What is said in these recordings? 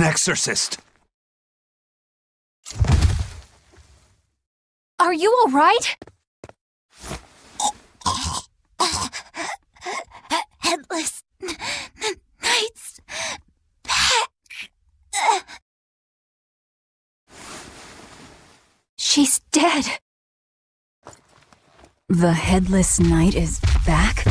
exorcist. Are you all right? Headless Knight's back. She's dead. The Headless Knight is back?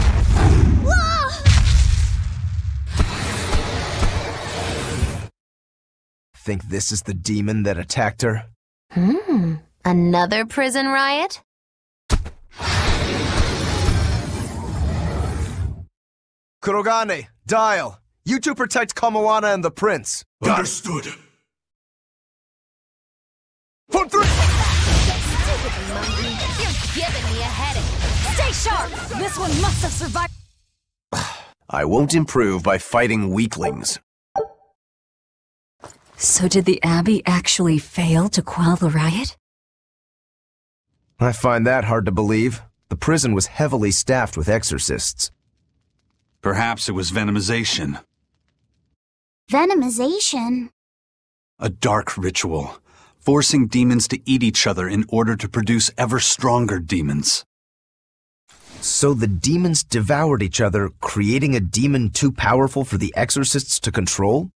Think this is the demon that attacked her? Another prison riot? Kurogane, Dial, you two protect Kamoana and the prince. Understood. For 3! Stupid monkey, you're giving me a headache. Stay sharp! This one must have survived. I won't improve by fighting weaklings. So did the Abbey actually fail to quell the riot? I find that hard to believe. The prison was heavily staffed with exorcists. Perhaps it was venomization. Venomization? A dark ritual, forcing demons to eat each other in order to produce ever stronger demons. So the demons devoured each other, creating a demon too powerful for the exorcists to control?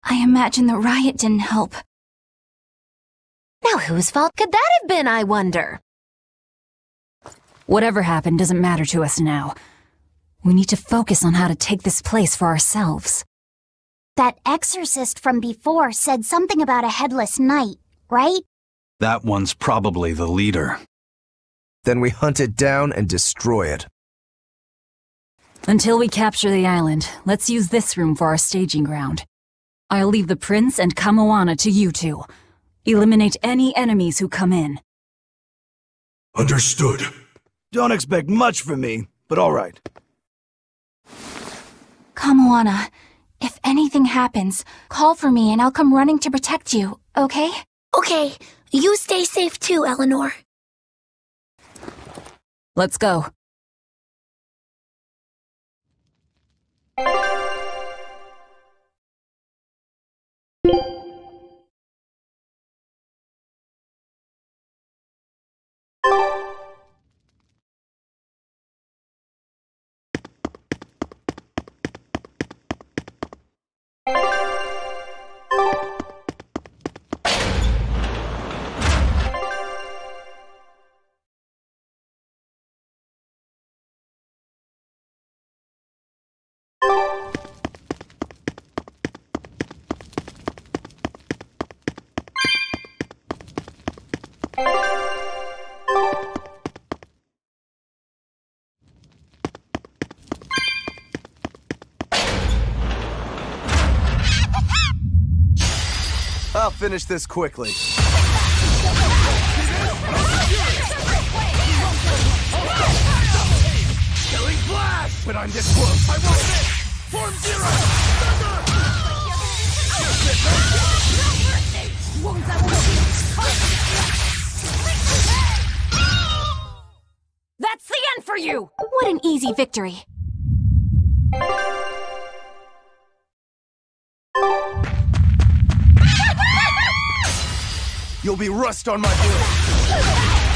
I imagine the riot didn't help. Now whose fault could that have been, I wonder? Whatever happened doesn't matter to us now. We need to focus on how to take this place for ourselves. That exorcist from before said something about a headless knight, right? That one's probably the leader. Then we hunt it down and destroy it. Until we capture the island, let's use this room for our staging ground. I'll leave the prince and Kamoana to you two. Eliminate any enemies who come in. Understood. Don't expect much from me, but all right. Kamoana, if anything happens, call for me and I'll come running to protect you, okay? Okay, you stay safe too, Eleanor. Let's go. I'll finish this quickly. Killing flash! But I'm this close, I won't miss! Form zero! That's the end for you! What an easy victory. You'll be rust on my blade.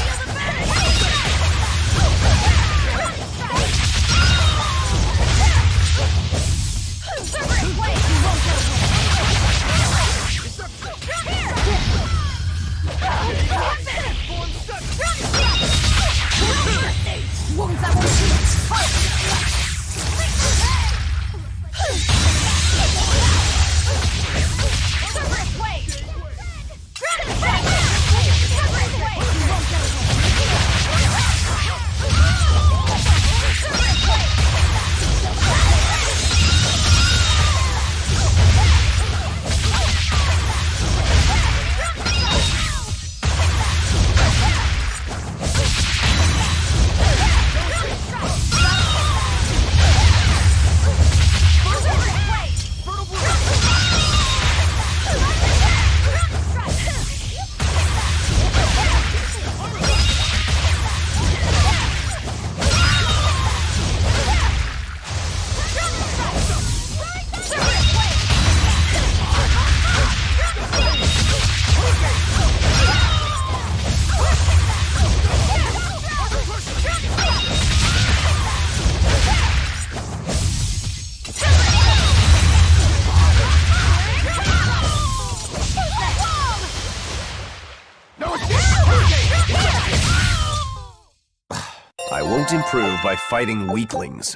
don't improve by fighting weaklings.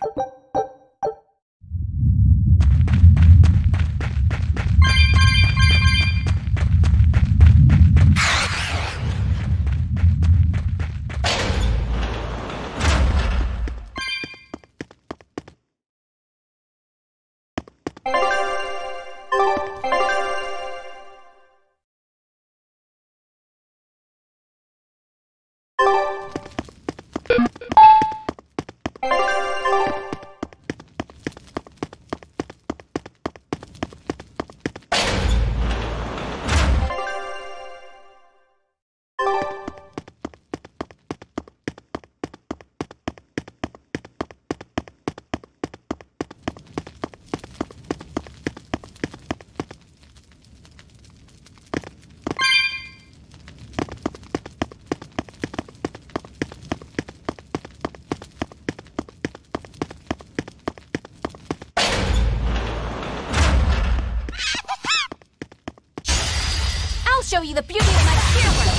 Show you the beauty of my geoboard.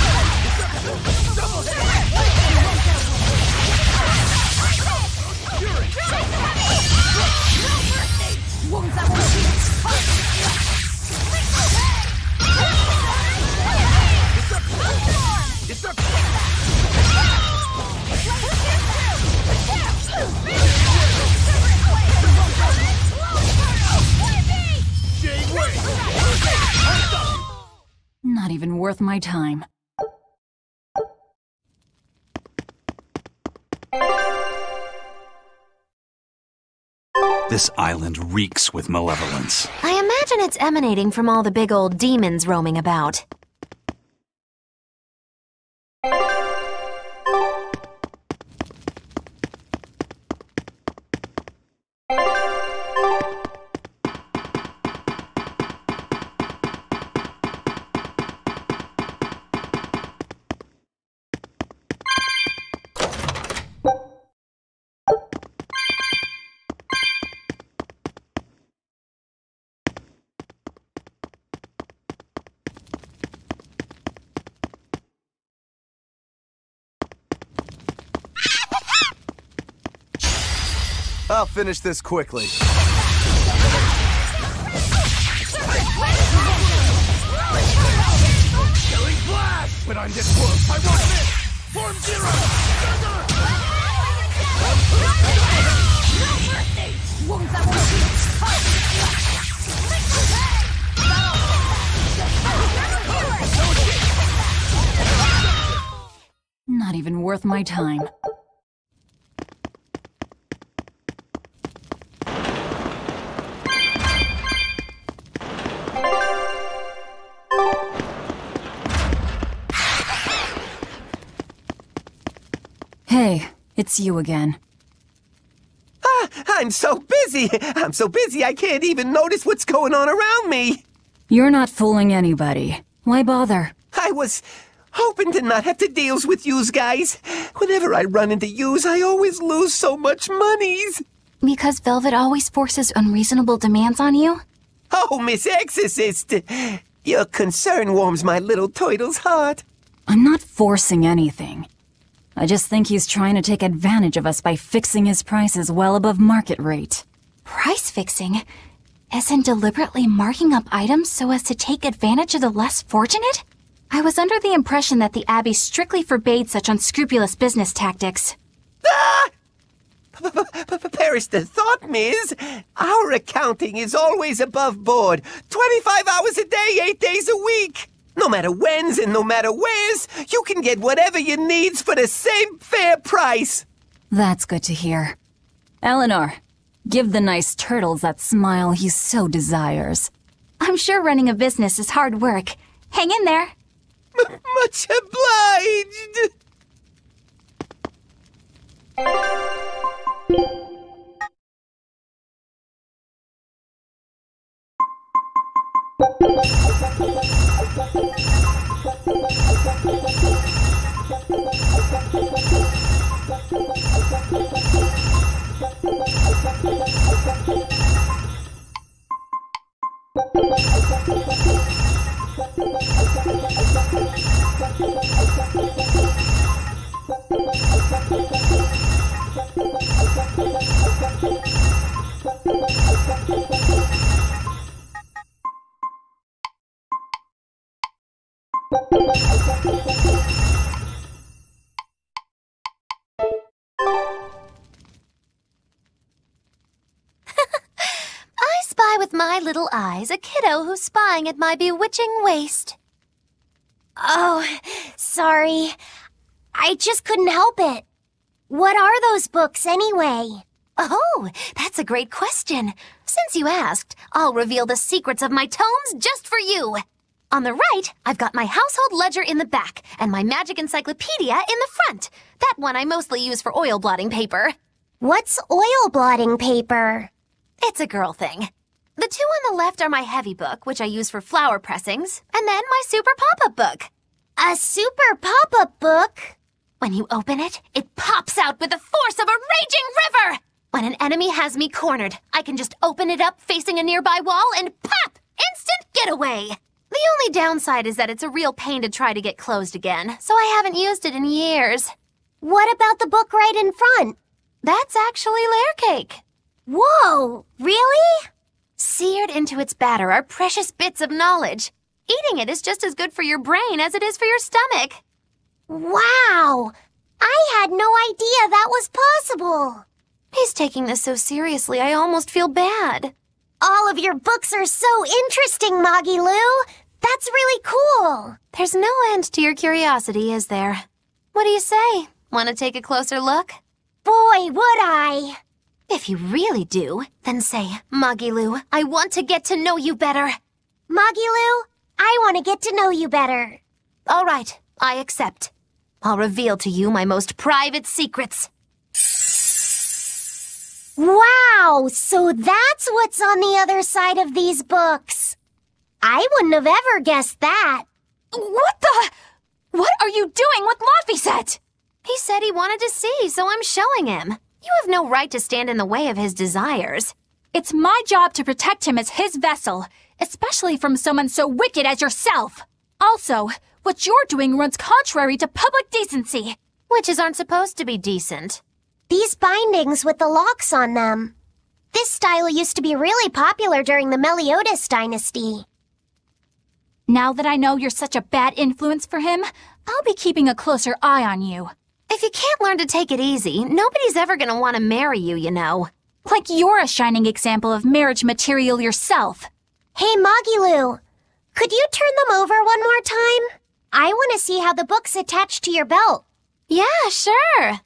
Not even worth my time. This island reeks with malevolence. I imagine it's emanating from all the big old demons roaming about. I'll finish this quickly. Killing flash! When I'm this close, I won't miss! Form zero! Not even worth my time. Hey, it's you again. I'm so busy! I'm so busy I can't even notice what's going on around me! You're not fooling anybody. Why bother? I was hoping to not have to deal with yous guys. Whenever I run into yous, I always lose so much monies. Because Velvet always forces unreasonable demands on you? Oh, Miss Exorcist! Your concern warms my little turtle's heart. I'm not forcing anything. I just think he's trying to take advantage of us by fixing his prices well above market rate. Price fixing? As in deliberately marking up items so as to take advantage of the less fortunate? I was under the impression that the Abbey strictly forbade such unscrupulous business tactics. Ah! Perish the thought, Miss. Our accounting is always above board. 25 hours a day, 8 days a week. No matter whens and no matter wheres, you can get whatever you needs for the same fair price. That's good to hear. Eleanor, give the nice turtles that smile he so desires. I'm sure running a business is hard work. Hang in there. Much obliged. little eyes, a kiddo who's spying at my bewitching waist. Oh, sorry. I just couldn't help it. What are those books anyway? Oh, that's a great question. Since you asked, I'll reveal the secrets of my tomes just for you. On the right, I've got my household ledger in the back, and my magic encyclopedia in the front. That one I mostly use for oil blotting paper. What's oil blotting paper? It's a girl thing. The two on the left are my heavy book, which I use for flower pressings, and then my super pop-up book. A super pop-up book? When you open it, it pops out with the force of a raging river! When an enemy has me cornered, I can just open it up facing a nearby wall and pop! Instant getaway! The only downside is that it's a real pain to try to get closed again, so I haven't used it in years. What about the book right in front? That's actually layer cake. Whoa, really? Seared into its batter are precious bits of knowledge. Eating it is just as good for your brain as it is for your stomach. Wow! I had no idea that was possible. He's taking this so seriously, I almost feel bad. All of your books are so interesting, Magilu. That's really cool. There's no end to your curiosity, is there? What do you say? Want to take a closer look? Boy, would I. If you really do, then say, Magilu, I want to get to know you better. Magilu, I want to get to know you better. All right, I accept. I'll reveal to you my most private secrets. Wow, so that's what's on the other side of these books. I wouldn't have ever guessed that. What are you doing with Laphicet? He said he wanted to see, so I'm showing him. You have no right to stand in the way of his desires. It's my job to protect him as his vessel, especially from someone so wicked as yourself. Also, what you're doing runs contrary to public decency. Witches aren't supposed to be decent. These bindings with the locks on them. This style used to be really popular during the Meliodas dynasty. Now that I know you're such a bad influence for him, I'll be keeping a closer eye on you. If you can't learn to take it easy, nobody's ever gonna want to marry you, you know. Like you're a shining example of marriage material yourself. Hey, Magilu, could you turn them over one more time? I want to see how the book's attached to your belt. Yeah, sure.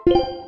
You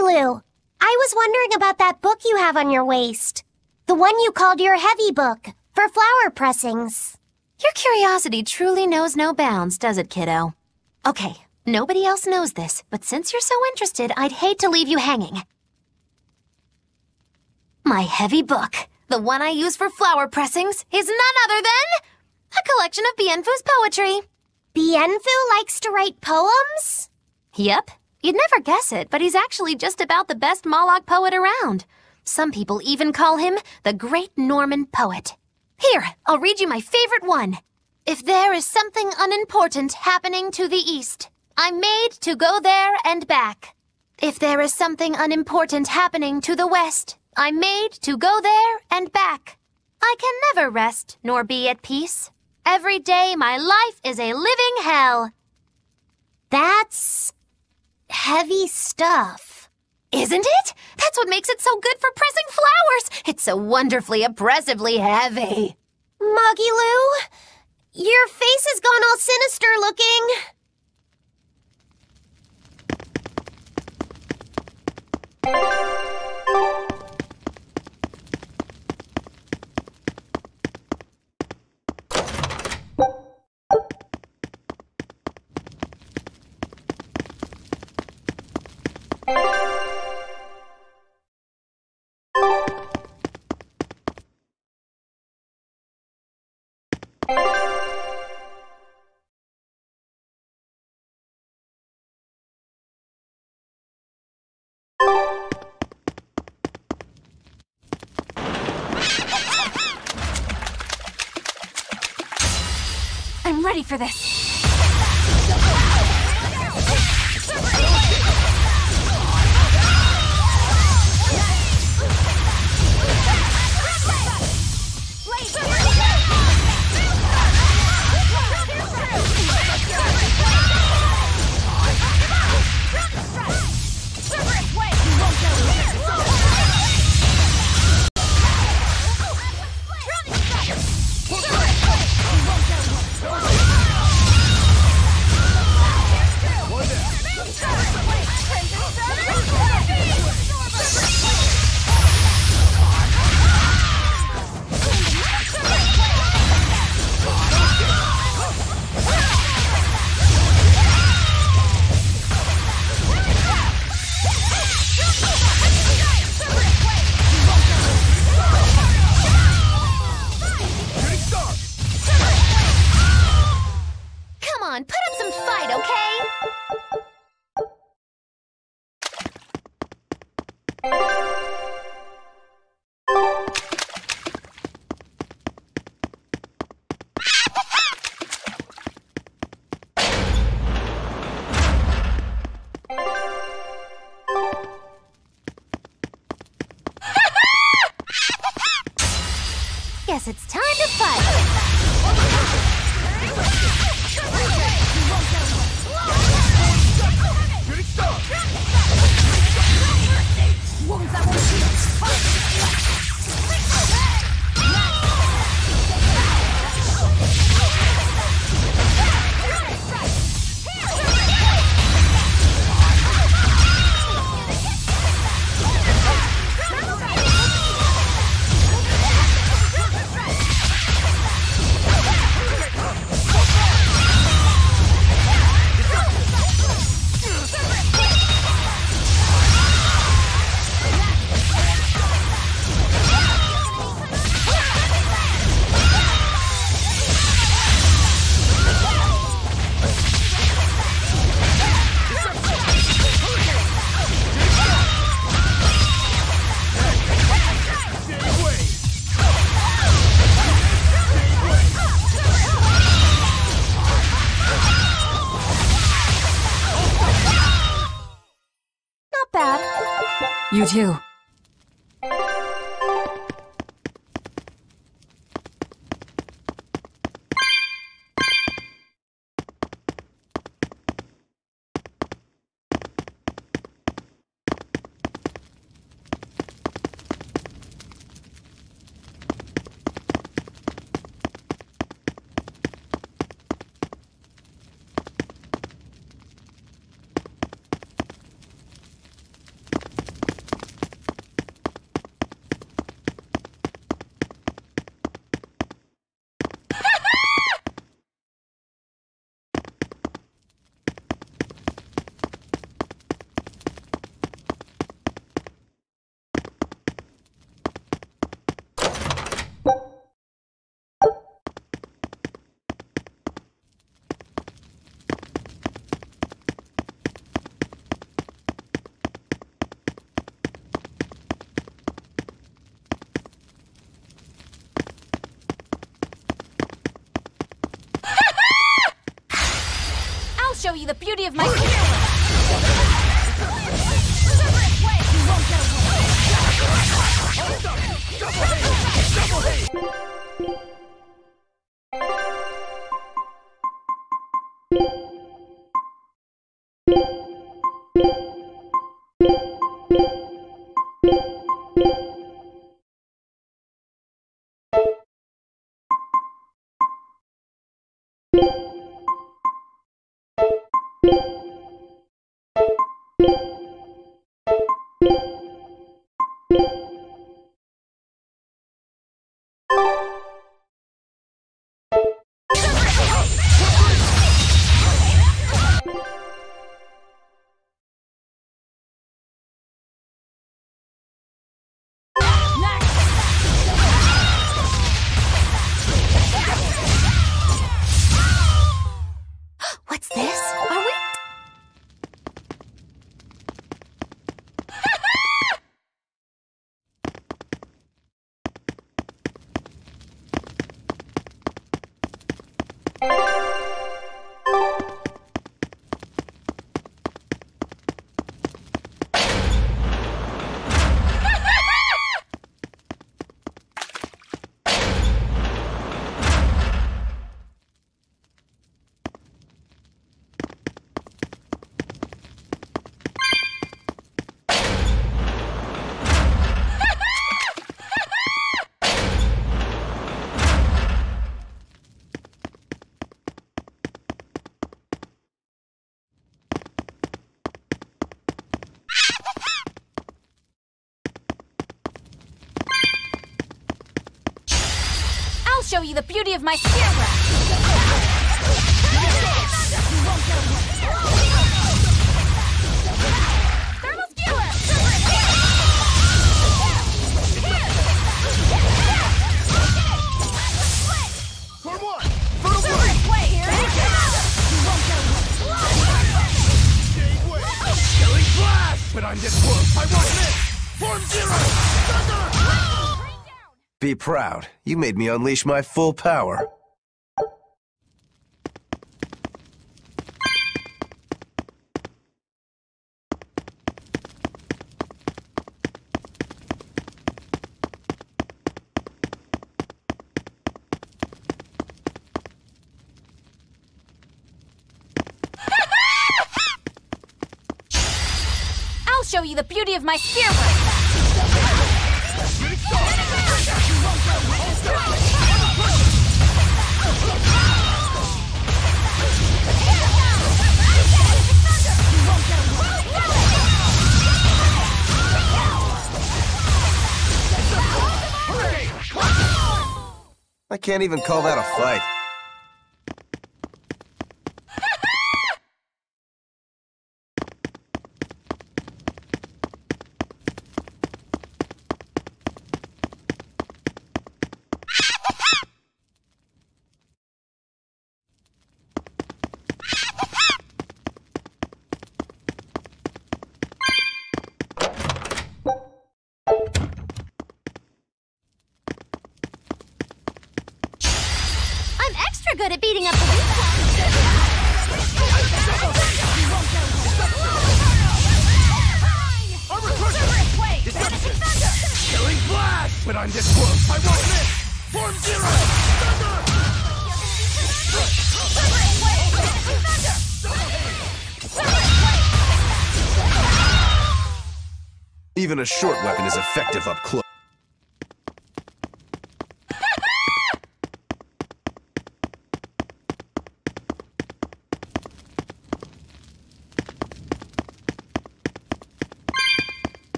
Lou. I was wondering about that book you have on your waist. The one you called your heavy book, for flower pressings. Your curiosity truly knows no bounds, does it, kiddo? Okay, nobody else knows this, but since you're so interested, I'd hate to leave you hanging. My heavy book, the one I use for flower pressings, is none other than a collection of Bienfu's poetry. Bienfu likes to write poems? Yep. You'd never guess it, but he's actually just about the best Moloch poet around. Some people even call him the Great Norman Poet. Here, I'll read you my favorite one. If there is something unimportant happening to the east, I'm made to go there and back. If there is something unimportant happening to the west, I'm made to go there and back. I can never rest nor be at peace. Every day my life is a living hell. That's heavy stuff. Isn't it? That's what makes it so good for pressing flowers. It's so wonderfully, oppressively heavy. Muggy Lou, your face has gone all sinister looking. I'm ready for this. Guess it's time to fight. You too. the beauty of my You won't get What's this? Are we? I'll show you the beauty of my spear But I'm this close. I won't miss. Form zero. Be proud. You made me unleash my full power. I'll show you the beauty of my spear I can't even call that a fight. Good at beating up the weak ones. Killing flash! But I'm this close. I won't miss. Form zero. Even a short weapon is effective up close.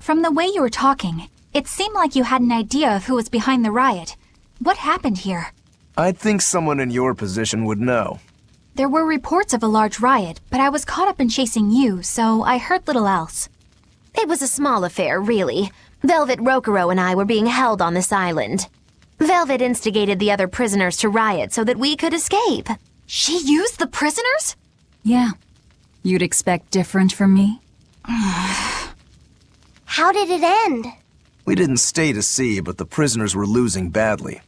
From the way you were talking, It seemed like you had an idea of who was behind the riot. What happened here? I'd think someone in your position would know. There were reports of a large riot, but I was caught up in chasing you, so I heard little else. It was a small affair, really. Velvet Rokuro and I were being held on this island. Velvet instigated the other prisoners to riot so that we could escape. She used the prisoners? Yeah. You'd expect different from me? How did it end? We didn't stay to see, but the prisoners were losing badly.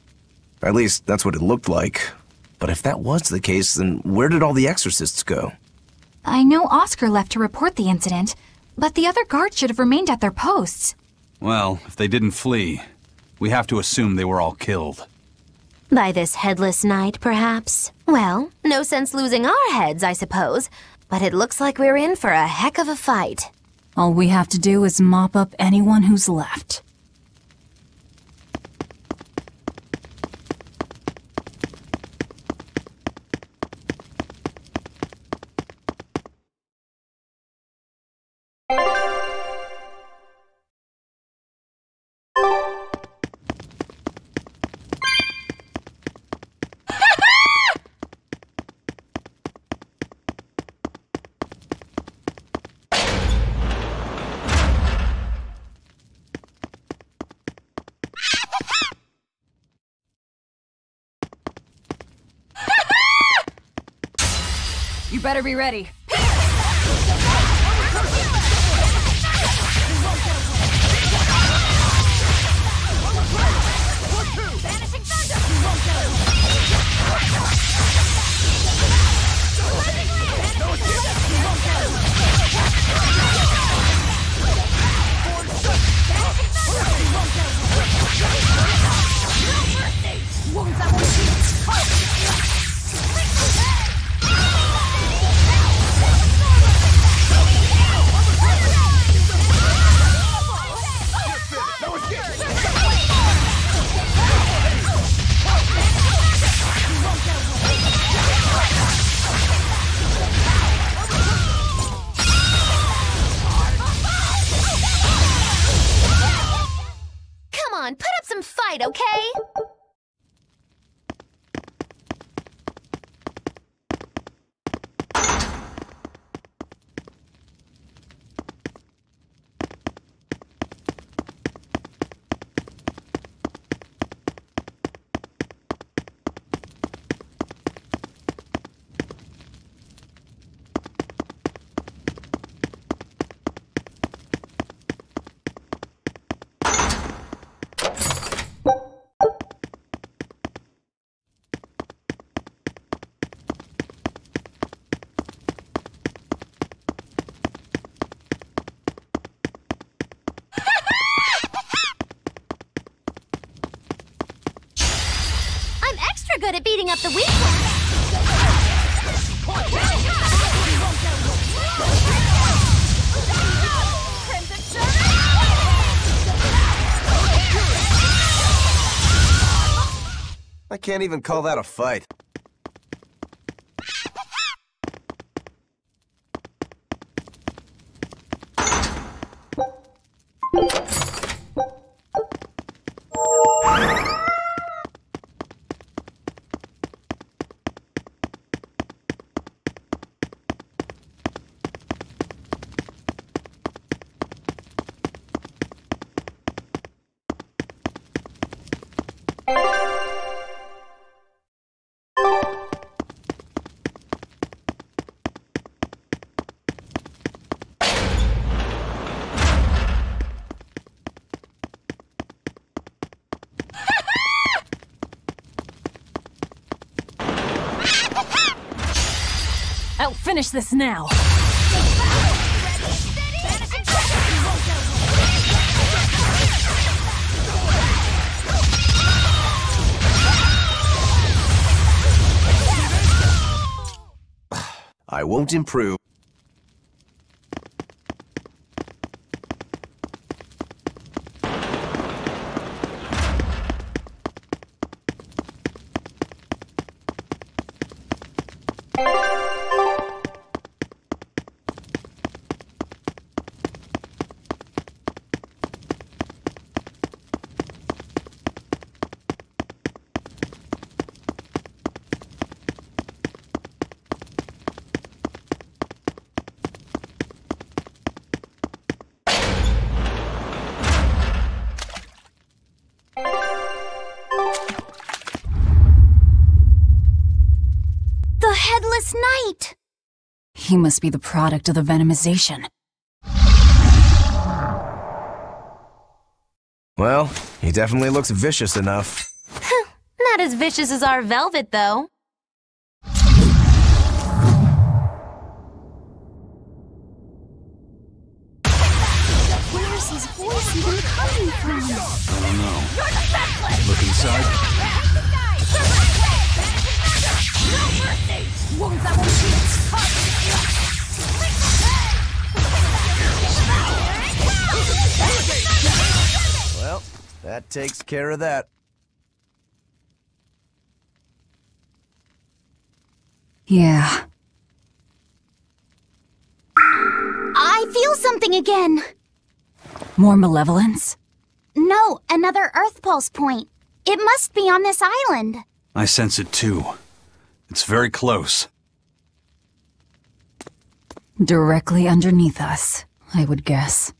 At least, that's what it looked like. But if that was the case, then where did all the exorcists go? I know Oscar left to report the incident, but the other guards should have remained at their posts. Well, if they didn't flee, we have to assume they were all killed. By this headless knight, perhaps? Well, no sense losing our heads, I suppose. But it looks like we're in for a heck of a fight. All we have to do is mop up anyone who's left. You better be ready. Put up some fight, okay? Good at beating up the weak ones. I can't even call that a fight. I'll finish this now. I won't improve. Headless Knight! He must be the product of the venomization. Well, he definitely looks vicious enough. Not as vicious as our Velvet, though. Where's his voice even coming from? I don't know. Look inside. No mercy! Wounds that won't Well, that takes care of that. Yeah. I feel something again! More malevolence? No, another Earth Pulse point. It must be on this island. I sense it too. It's very close. Directly underneath us, I would guess.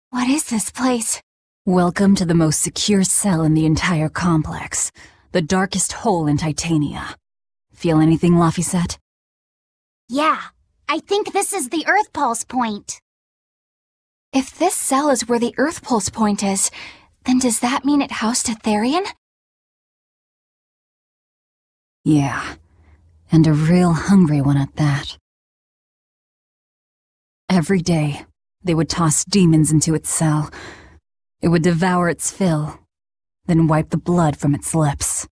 What is this place? Welcome to the most secure cell in the entire complex. The darkest hole in Titania. Feel anything, Laphicet? Yeah, I think this is the Earth Pulse point. If this cell is where the Earth Pulse point is, then does that mean it housed a Therian? Yeah, and a real hungry one at that. Every day, they would toss demons into its cell. It would devour its fill, then wipe the blood from its lips.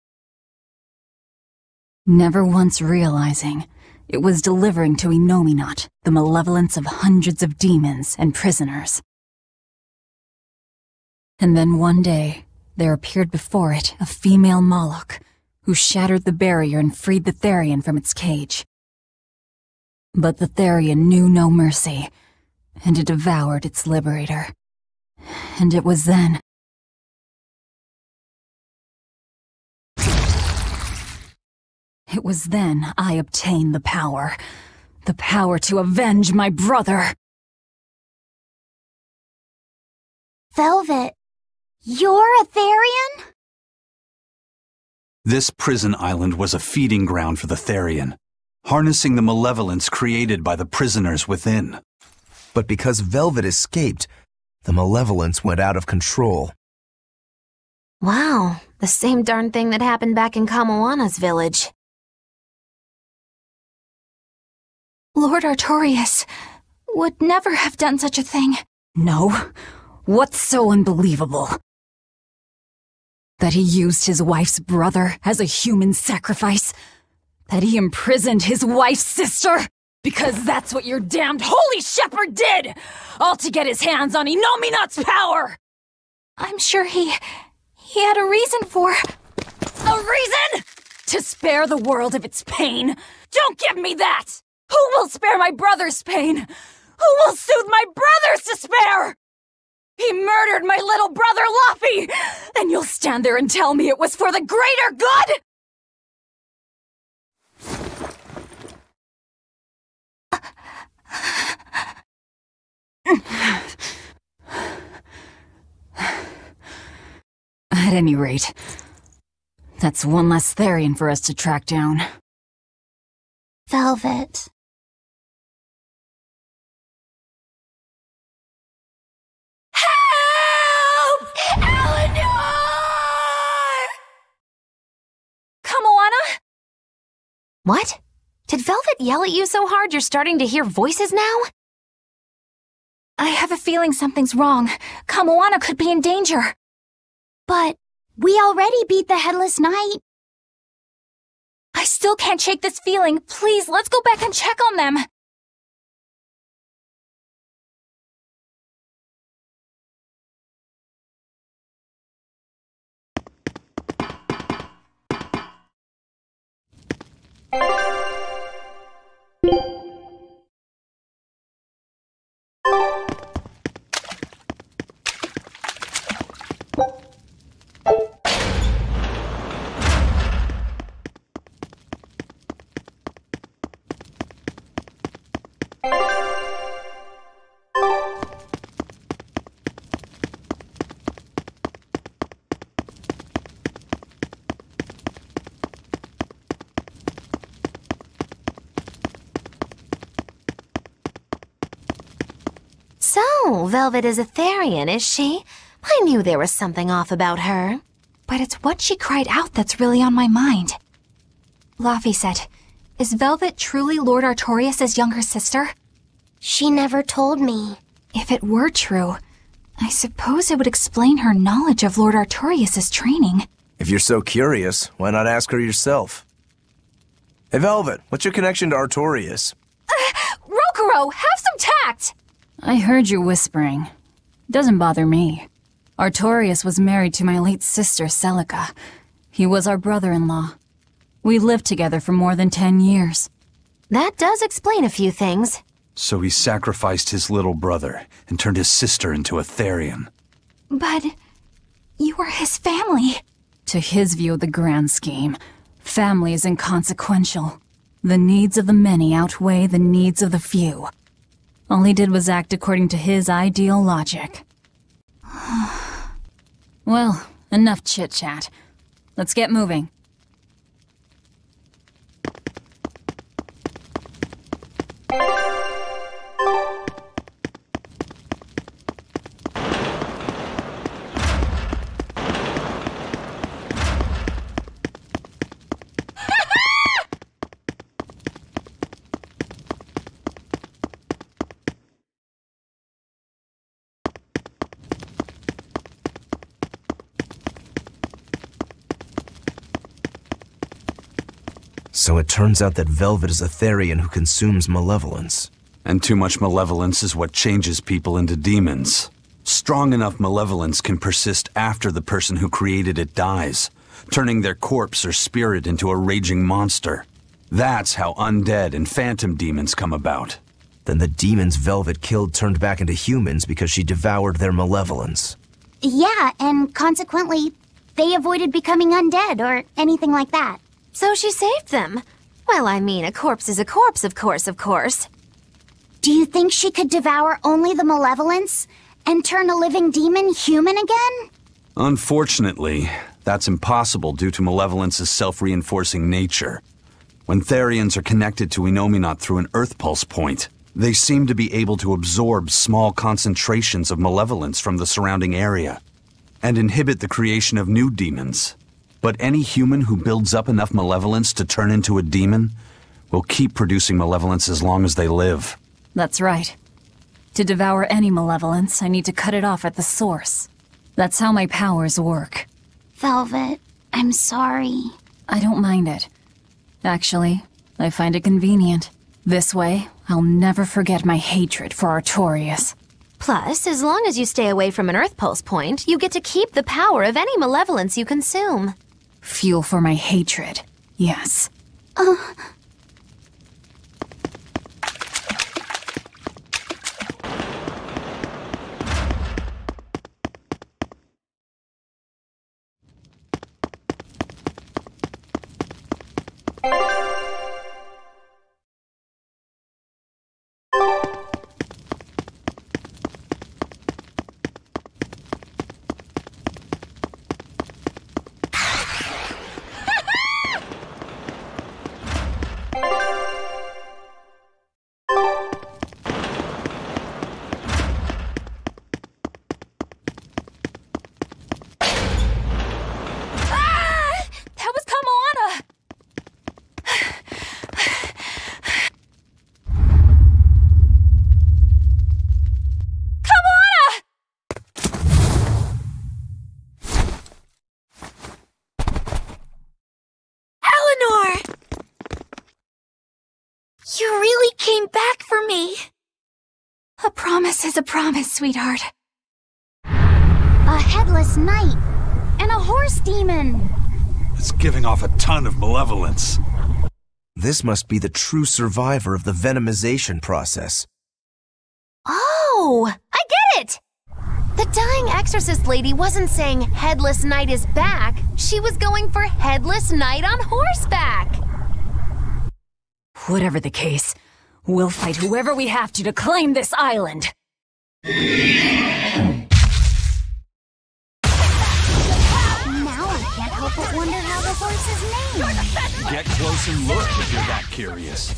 Never once realizing, it was delivering to Inominat the malevolence of hundreds of demons and prisoners. And then one day, there appeared before it a female Moloch, who shattered the barrier and freed the Therian from its cage. But the Therian knew no mercy, and it devoured its liberator. And it was then... It was then I obtained the power. The power to avenge my brother. Velvet, you're a Therian? This prison island was a feeding ground for the Therian, harnessing the malevolence created by the prisoners within. But because Velvet escaped, the malevolence went out of control. Wow, the same darn thing that happened back in Kamawana's village. Lord Artorias would never have done such a thing. No? What's so unbelievable? That he used his wife's brother as a human sacrifice? That he imprisoned his wife's sister? Because that's what your damned holy shepherd did! All to get his hands on Inominat's power! I'm sure he had a reason for... A reason? To spare the world of its pain? Don't give me that! Who will spare my brother's pain? Who will soothe my brother's despair? He murdered my little brother Laffy! And you'll stand there and tell me it was for the greater good? At any rate, that's one less Therian for us to track down. Velvet. Help! Eleanor! Kamoana? What? Did Velvet yell at you so hard you're starting to hear voices now? I have a feeling something's wrong. Kamoana could be in danger. But we already beat the Headless Knight. I still can't shake this feeling. Please, let's go back and check on them. So, Velvet is Etherian, is she? I knew there was something off about her. But it's what she cried out that's really on my mind. Laphicet, is Velvet truly Lord Artorias' younger sister? She never told me. If it were true, I suppose it would explain her knowledge of Lord Artorias' training. If you're so curious, why not ask her yourself? Hey, Velvet, what's your connection to Artorias? Rokuro, have some tact! I heard you whispering. Doesn't bother me. Artorias was married to my late sister, Celica. He was our brother-in-law. We lived together for more than 10 years. That does explain a few things. So he sacrificed his little brother and turned his sister into a Therian. But you were his family. To his view of the grand scheme, family is inconsequential. The needs of the many outweigh the needs of the few. All he did was act according to his ideal logic. Well, enough chit-chat. Let's get moving. So it turns out that Velvet is a Therian who consumes malevolence. And too much malevolence is what changes people into demons. Strong enough malevolence can persist after the person who created it dies, turning their corpse or spirit into a raging monster. That's how undead and phantom demons come about. Then the demons Velvet killed turned back into humans because she devoured their malevolence. Yeah, and consequently, they avoided becoming undead or anything like that. So she saved them. Well, I mean, a corpse is a corpse, of course. Do you think she could devour only the malevolence and turn a living demon human again? Unfortunately, that's impossible due to malevolence's self-reinforcing nature. When Therians are connected to Enominat through an Earth Pulse point, they seem to be able to absorb small concentrations of malevolence from the surrounding area and inhibit the creation of new demons. But any human who builds up enough malevolence to turn into a demon will keep producing malevolence as long as they live. That's right. To devour any malevolence, I need to cut it off at the source. That's how my powers work. Velvet, I'm sorry. I don't mind it. Actually, I find it convenient. This way, I'll never forget my hatred for Artorias. Plus, as long as you stay away from an Earth Pulse point, you get to keep the power of any malevolence you consume. Fuel for my hatred, yes. You really came back for me. A promise is a promise, sweetheart. A headless knight and a horse demon. It's giving off a ton of malevolence. This must be the true survivor of the venomization process. Oh, I get it! The dying exorcist lady wasn't saying Headless Knight is back. She was going for Headless Knight on horseback. Whatever the case, we'll fight whoever we have to claim this island. Now I can't help but wonder how the horse is named. Get close and look if you're that curious.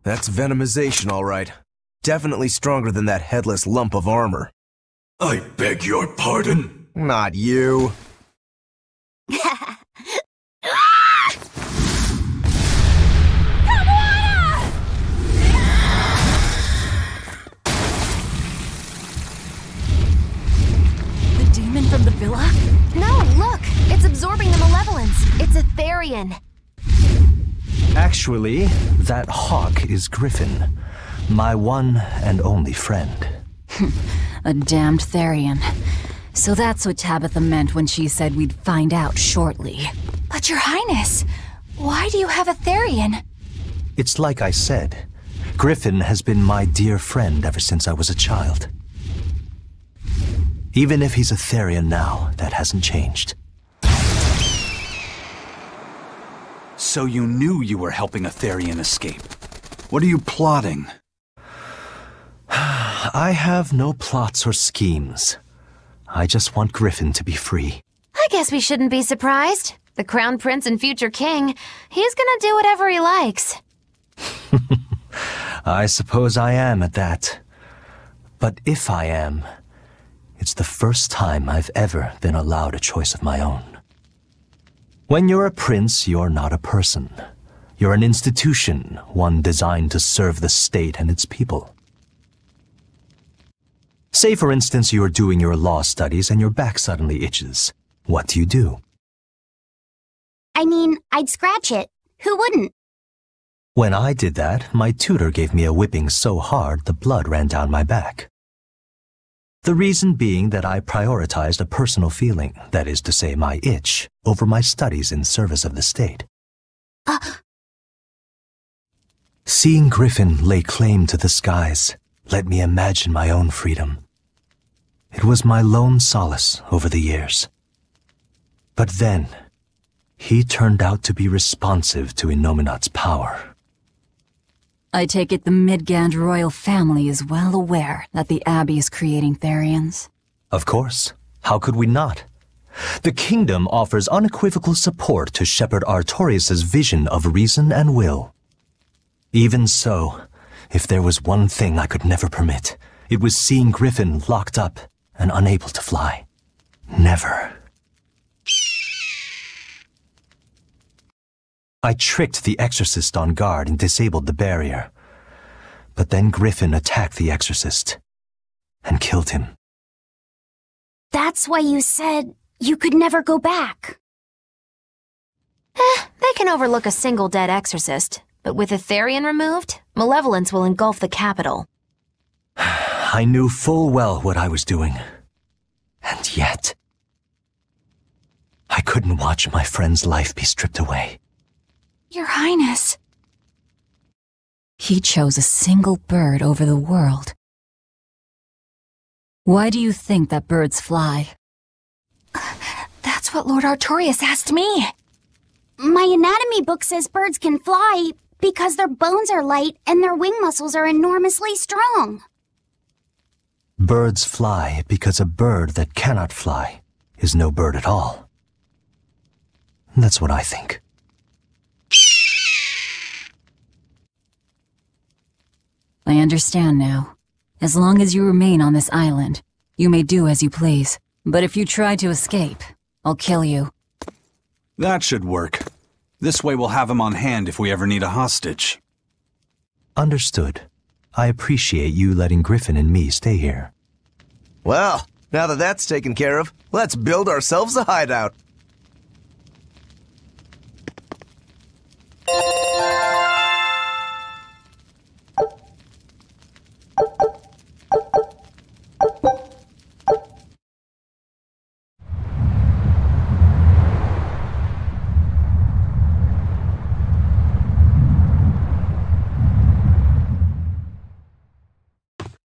That's venomization, all right. Definitely stronger than that headless lump of armor. I beg your pardon? Not you. The demon from the villa? No, look! It's absorbing the malevolence. It's a Therian. Actually, that hawk is Griffin, my one and only friend. A damned Therian. So that's what Tabitha meant when she said we'd find out shortly. But Your Highness, why do you have a Therian? It's like I said, Griffin has been my dear friend ever since I was a child. Even if he's a Therian now, that hasn't changed. So you knew you were helping a Therian escape. What are you plotting? I have no plots or schemes. I just want Griffin to be free. I guess we shouldn't be surprised. The Crown Prince and future King, he's gonna do whatever he likes. I suppose I am at that. But if I am, it's the first time I've ever been allowed a choice of my own. When you're a prince, you're not a person. You're an institution, one designed to serve the state and its people. Say, for instance, you're doing your law studies and your back suddenly itches. What do? I mean, I'd scratch it. Who wouldn't? When I did that, my tutor gave me a whipping so hard the blood ran down my back. The reason being that I prioritized a personal feeling, that is to say my itch, over my studies in service of the state. Seeing Griffin lay claim to the skies let me imagine my own freedom. It was my lone solace over the years. But then, he turned out to be responsive to Innominat's power. I take it the Midgand royal family is well aware that the Abbey is creating Therians. Of course. How could we not? The kingdom offers unequivocal support to Shepherd Artorius' vision of reason and will. Even so, if there was one thing I could never permit, it was seeing Griffin locked up and unable to fly. Never. I tricked the exorcist on guard and disabled the barrier. But then Griffin attacked the exorcist and killed him. That's why you said you could never go back. They can overlook a single dead exorcist, but with a Therian removed, malevolence will engulf the capital. I knew full well what I was doing. And yet, I couldn't watch my friend's life be stripped away. Your Highness. He chose a single bird over the world. Why do you think that birds fly? That's what Lord Artorius asked me. My anatomy book says birds can fly because their bones are light and their wing muscles are enormously strong. Birds fly because a bird that cannot fly is no bird at all. That's what I think. I understand now. As long as you remain on this island, you may do as you please. But if you try to escape, I'll kill you. That should work. This way we'll have him on hand if we ever need a hostage. Understood. I appreciate you letting Griffin and me stay here. Well, now that that's taken care of, let's build ourselves a hideout.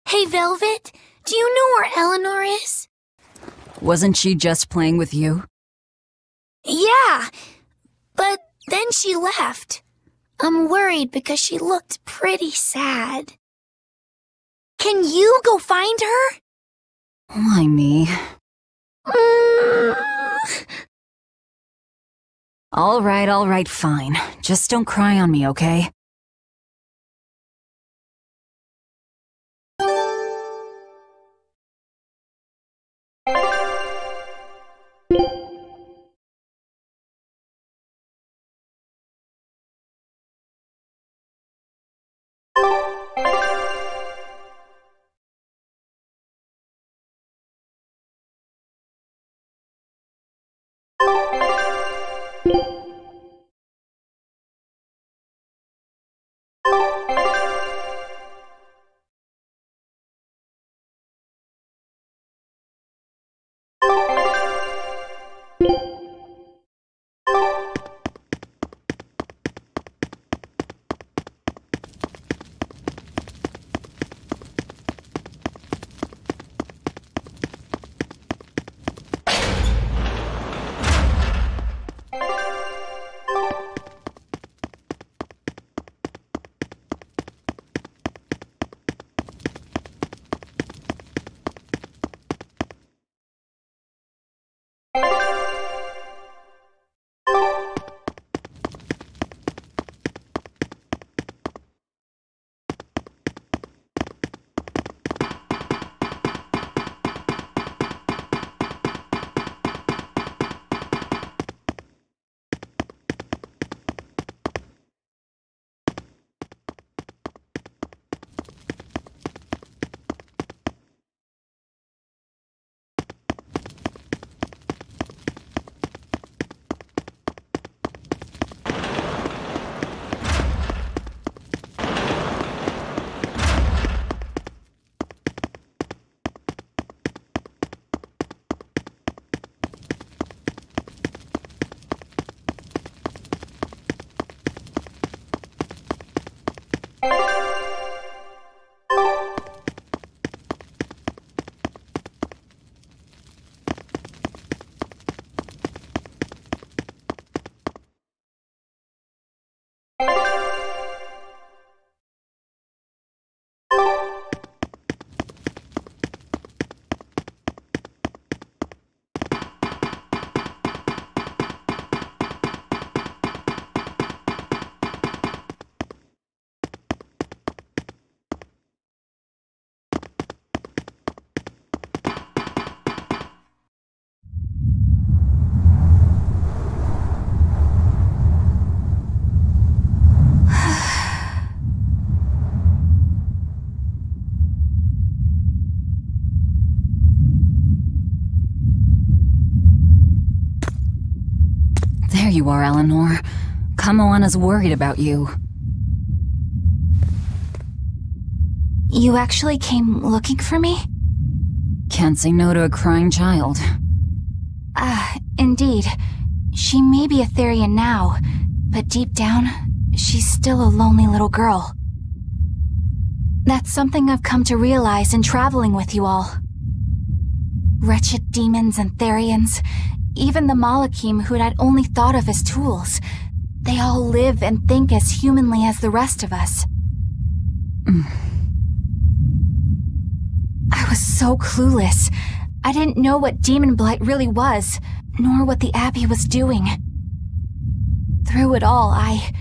Hey, Velvet, do you know where Eleanor is? Wasn't she just playing with you? Yeah, but then she left. I'm worried because she looked pretty sad. Can you go find her? Why me? All right, fine. Just don't cry on me, okay? There you are, Eleanor. Kamoana's worried about you. You actually came looking for me? Can't say no to a crying child. Indeed. She may be a Therian now, but deep down, she's still a lonely little girl. That's something I've come to realize in traveling with you all. Wretched demons and Therians, even the Malakim who I'd only thought of as tools, they all live and think as humanly as the rest of us. I was so clueless. I didn't know what demon blight really was, nor what the Abbey was doing. Through it all, I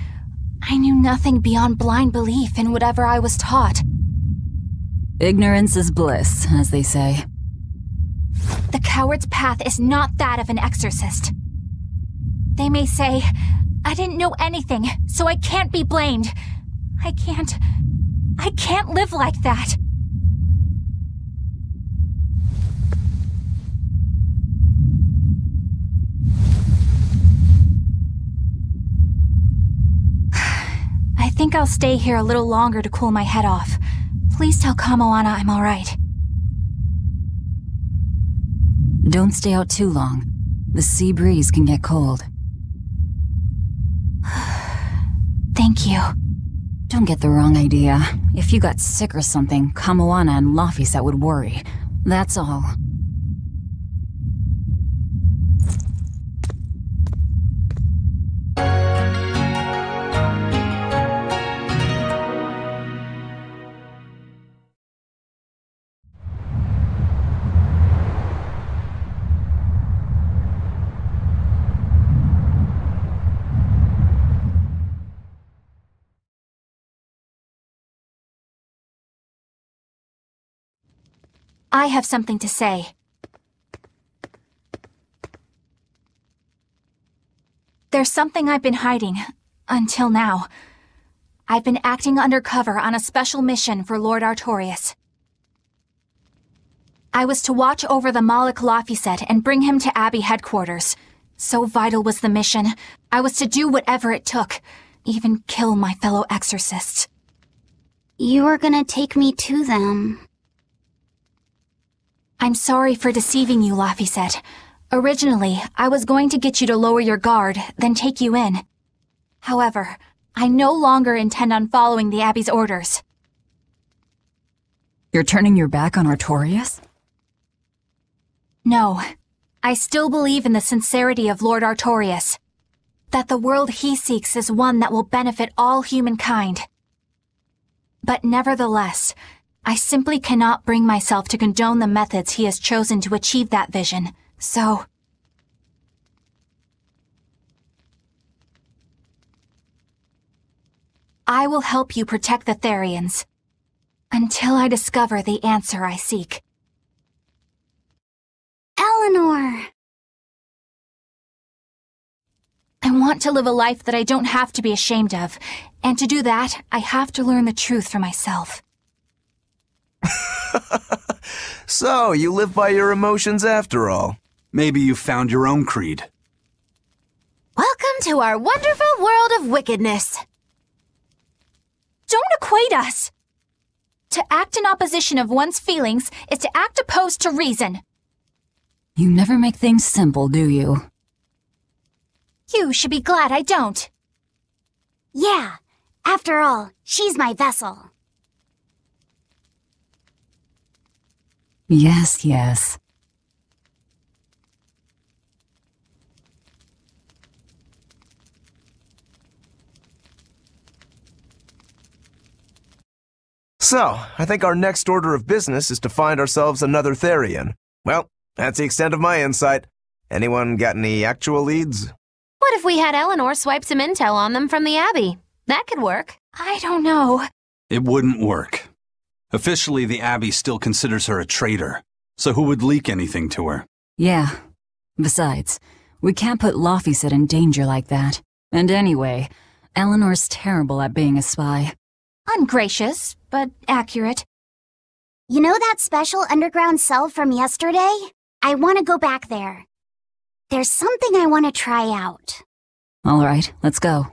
knew nothing beyond blind belief in whatever I was taught. Ignorance is bliss, as they say. The coward's path is not that of an exorcist. They may say, I didn't know anything, so I can't be blamed. I can't live like that. I think I'll stay here a little longer to cool my head off. Please tell Kamoana I'm alright. Don't stay out too long. The sea breeze can get cold. Thank you. Don't get the wrong idea. If you got sick or something, Kamoana and Laphicet would worry. That's all. I have something to say. There's something I've been hiding, until now. I've been acting undercover on a special mission for Lord Artorias. I was to watch over the Malik Laphicet and bring him to Abbey headquarters. So vital was the mission, I was to do whatever it took, even kill my fellow exorcists. You were gonna take me to them. I'm sorry for deceiving you, Laphicet. Originally, I was going to get you to lower your guard, then take you in. However, I no longer intend on following the Abbey's orders. You're turning your back on Artorias? No. I still believe in the sincerity of Lord Artorias. That the world he seeks is one that will benefit all humankind. But nevertheless, I simply cannot bring myself to condone the methods he has chosen to achieve that vision, so... I will help you protect the Therians, until I discover the answer I seek. Eleanor! I want to live a life that I don't have to be ashamed of, and to do that, I have to learn the truth for myself. So, you live by your emotions after all. Maybe you found your own creed. Welcome to our wonderful world of wickedness. Don't equate us! To act in opposition of one's feelings is to act opposed to reason. You never make things simple, do you? You should be glad I don't. Yeah, after all, she's my vessel. Yes, yes. So, I think our next order of business is to find ourselves another Therian. Well, that's the extent of my insight. Anyone got any actual leads? What if we had Eleanor swipe some intel on them from the Abbey? That could work. I don't know. It wouldn't work. Officially, the Abbey still considers her a traitor. So who would leak anything to her? Yeah. Besides, we can't put Laphicet in danger like that. And anyway, Eleanor's terrible at being a spy. Ungracious, but accurate. You know that special underground cell from yesterday? I want to go back there. There's something I want to try out. All right, let's go.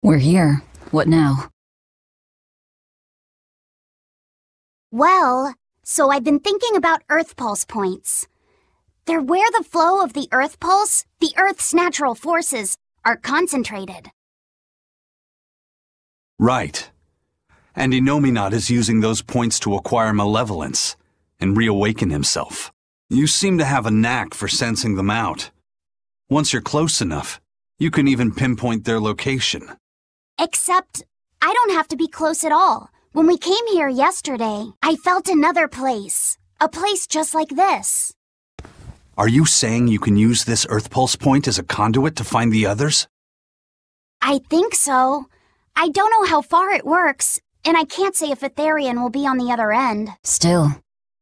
We're here. What now? Well, so I've been thinking about Earth Pulse points. They're where the flow of the Earth Pulse, the Earth's natural forces, are concentrated. Right. And Inominat is using those points to acquire malevolence and reawaken himself. You seem to have a knack for sensing them out. Once you're close enough, you can even pinpoint their location. Except, I don't have to be close at all. When we came here yesterday, I felt another place. A place just like this. Are you saying you can use this Earth Pulse point as a conduit to find the others? I think so. I don't know how far it works, and I can't say if Etherian will be on the other end. Still,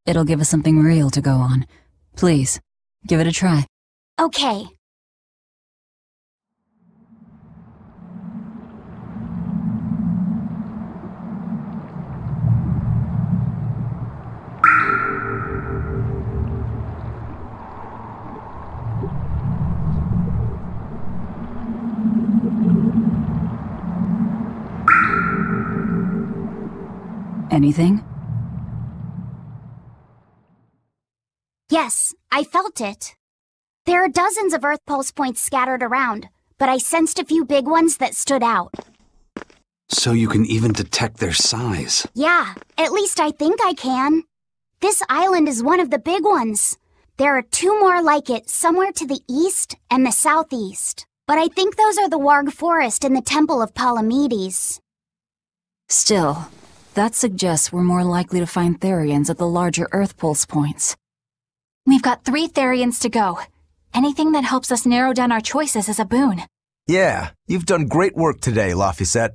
it'll give us something real to go on. Please, give it a try. Okay. Anything? Yes, I felt it. There are dozens of Earth Pulse points scattered around, but I sensed a few big ones that stood out. So you can even detect their size. Yeah, at least I think I can. This island is one of the big ones. There are two more like it somewhere to the east and the southeast. But I think those are the Warg Forest and the Temple of Palamedes. Still, that suggests we're more likely to find Therians at the larger Earth Pulse points. We've got 3 Therians to go. Anything that helps us narrow down our choices is a boon. Yeah, you've done great work today, Laphicet.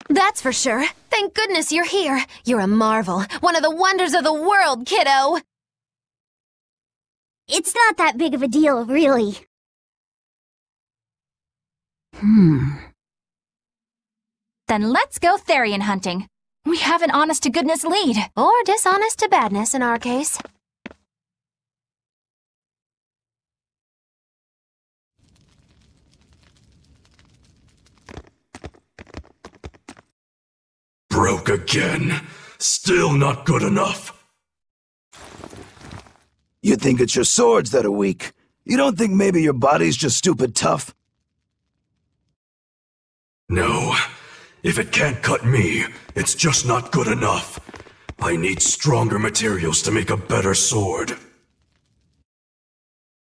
That's for sure. Thank goodness you're here. You're a marvel. One of the wonders of the world, kiddo. It's not that big of a deal, really. Then let's go Therian hunting. We have an honest-to-goodness lead. Or dishonest to badness in our case. Broke again. Still not good enough. You think it's your swords that are weak. You don't think maybe your body's just stupid tough? No. If it can't cut me, it's just not good enough. I need stronger materials to make a better sword.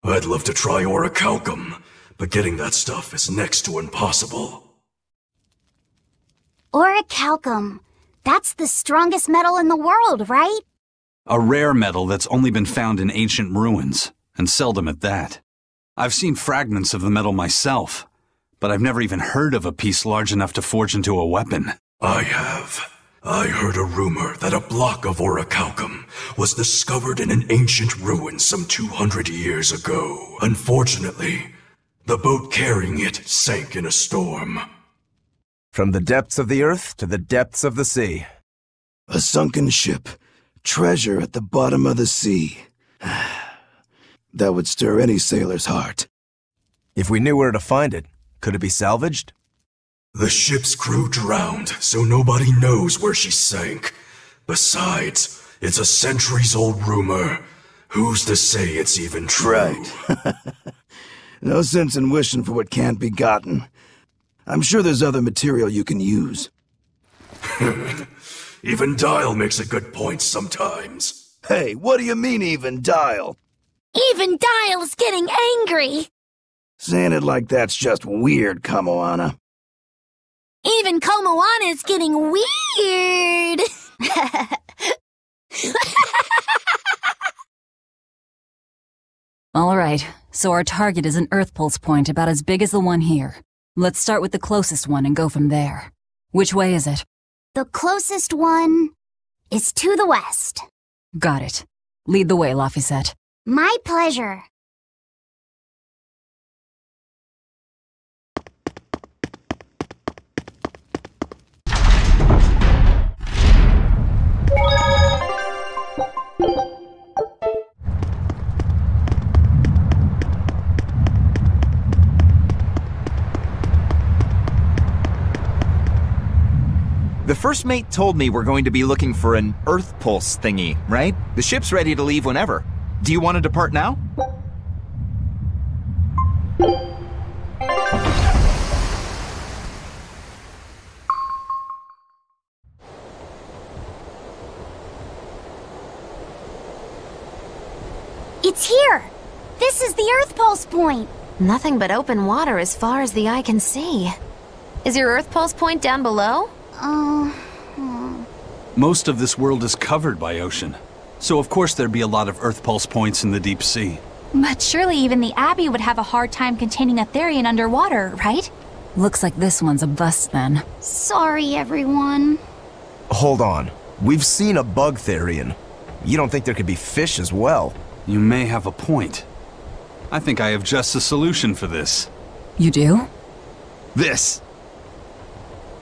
I'd love to try orichalcum, but getting that stuff is next to impossible. Orichalcum. That's the strongest metal in the world, right? A rare metal that's only been found in ancient ruins, and seldom at that. I've seen fragments of the metal myself, but I've never even heard of a piece large enough to forge into a weapon. I have. I heard a rumor that a block of orichalcum was discovered in an ancient ruin some 200 years ago. Unfortunately, the boat carrying it sank in a storm. From the depths of the earth to the depths of the sea. A sunken ship. Treasure at the bottom of the sea. That would stir any sailor's heart. If we knew where to find it, could it be salvaged? The ship's crew drowned, so nobody knows where she sank. Besides, it's a centuries-old rumor. Who's to say it's even true? Right. No sense in wishing for what can't be gotten. I'm sure there's other material you can use. Even Dial makes a good point sometimes. Hey, what do you mean, even Dial? Even Dial's getting angry! Saying it like that's just weird, Kamoana. Even Komoana's getting weird! Alright, so our target is an Earth Pulse point about as big as the one here. Let's start with the closest one and go from there. Which way is it? The closest one is to the west. Got it. Lead the way, Laphicet. My pleasure. The first mate told me we're going to be looking for an Earth Pulse thingy, right? The ship's ready to leave whenever. Do you want to depart now? It's here! This is the Earth Pulse point! Nothing but open water as far as the eye can see. Is your Earth Pulse point down below? Most of this world is covered by ocean, so of course there'd be a lot of Earth Pulse points in the deep sea. But surely even the Abbey would have a hard time containing a Therian underwater, right? Looks like this one's a bust then. Sorry, everyone. Hold on. We've seen a bug Therian. You don't think there could be fish as well? You may have a point. I think I have just a solution for this. You do? This.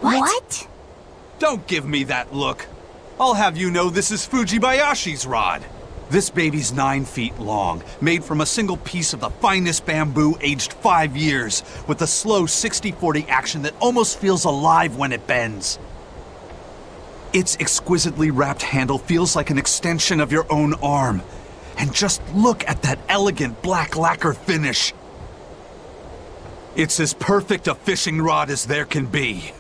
What? Don't give me that look. I'll have you know this is Fujibayashi's rod. This baby's 9 feet long, made from a single piece of the finest bamboo aged 5 years, with a slow 60-40 action that almost feels alive when it bends. Its exquisitely wrapped handle feels like an extension of your own arm. And just look at that elegant black lacquer finish. It's as perfect a fishing rod as there can be.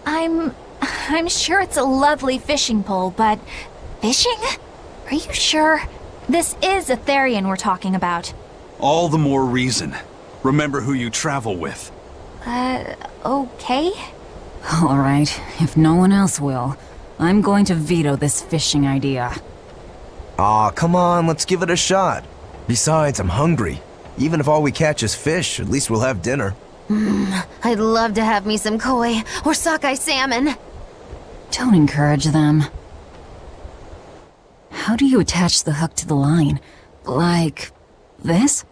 I'm sure it's a lovely fishing pole, but fishing? Are you sure? This is a Therian we're talking about. All the more reason. Remember who you travel with. Okay? All right, if no one else will, I'm going to veto this fishing idea. Aw, come on, let's give it a shot. Besides, I'm hungry. Even if all we catch is fish, at least we'll have dinner. I'd love to have me some koi or sockeye salmon. Don't encourage them. How do you attach the hook to the line? Like this?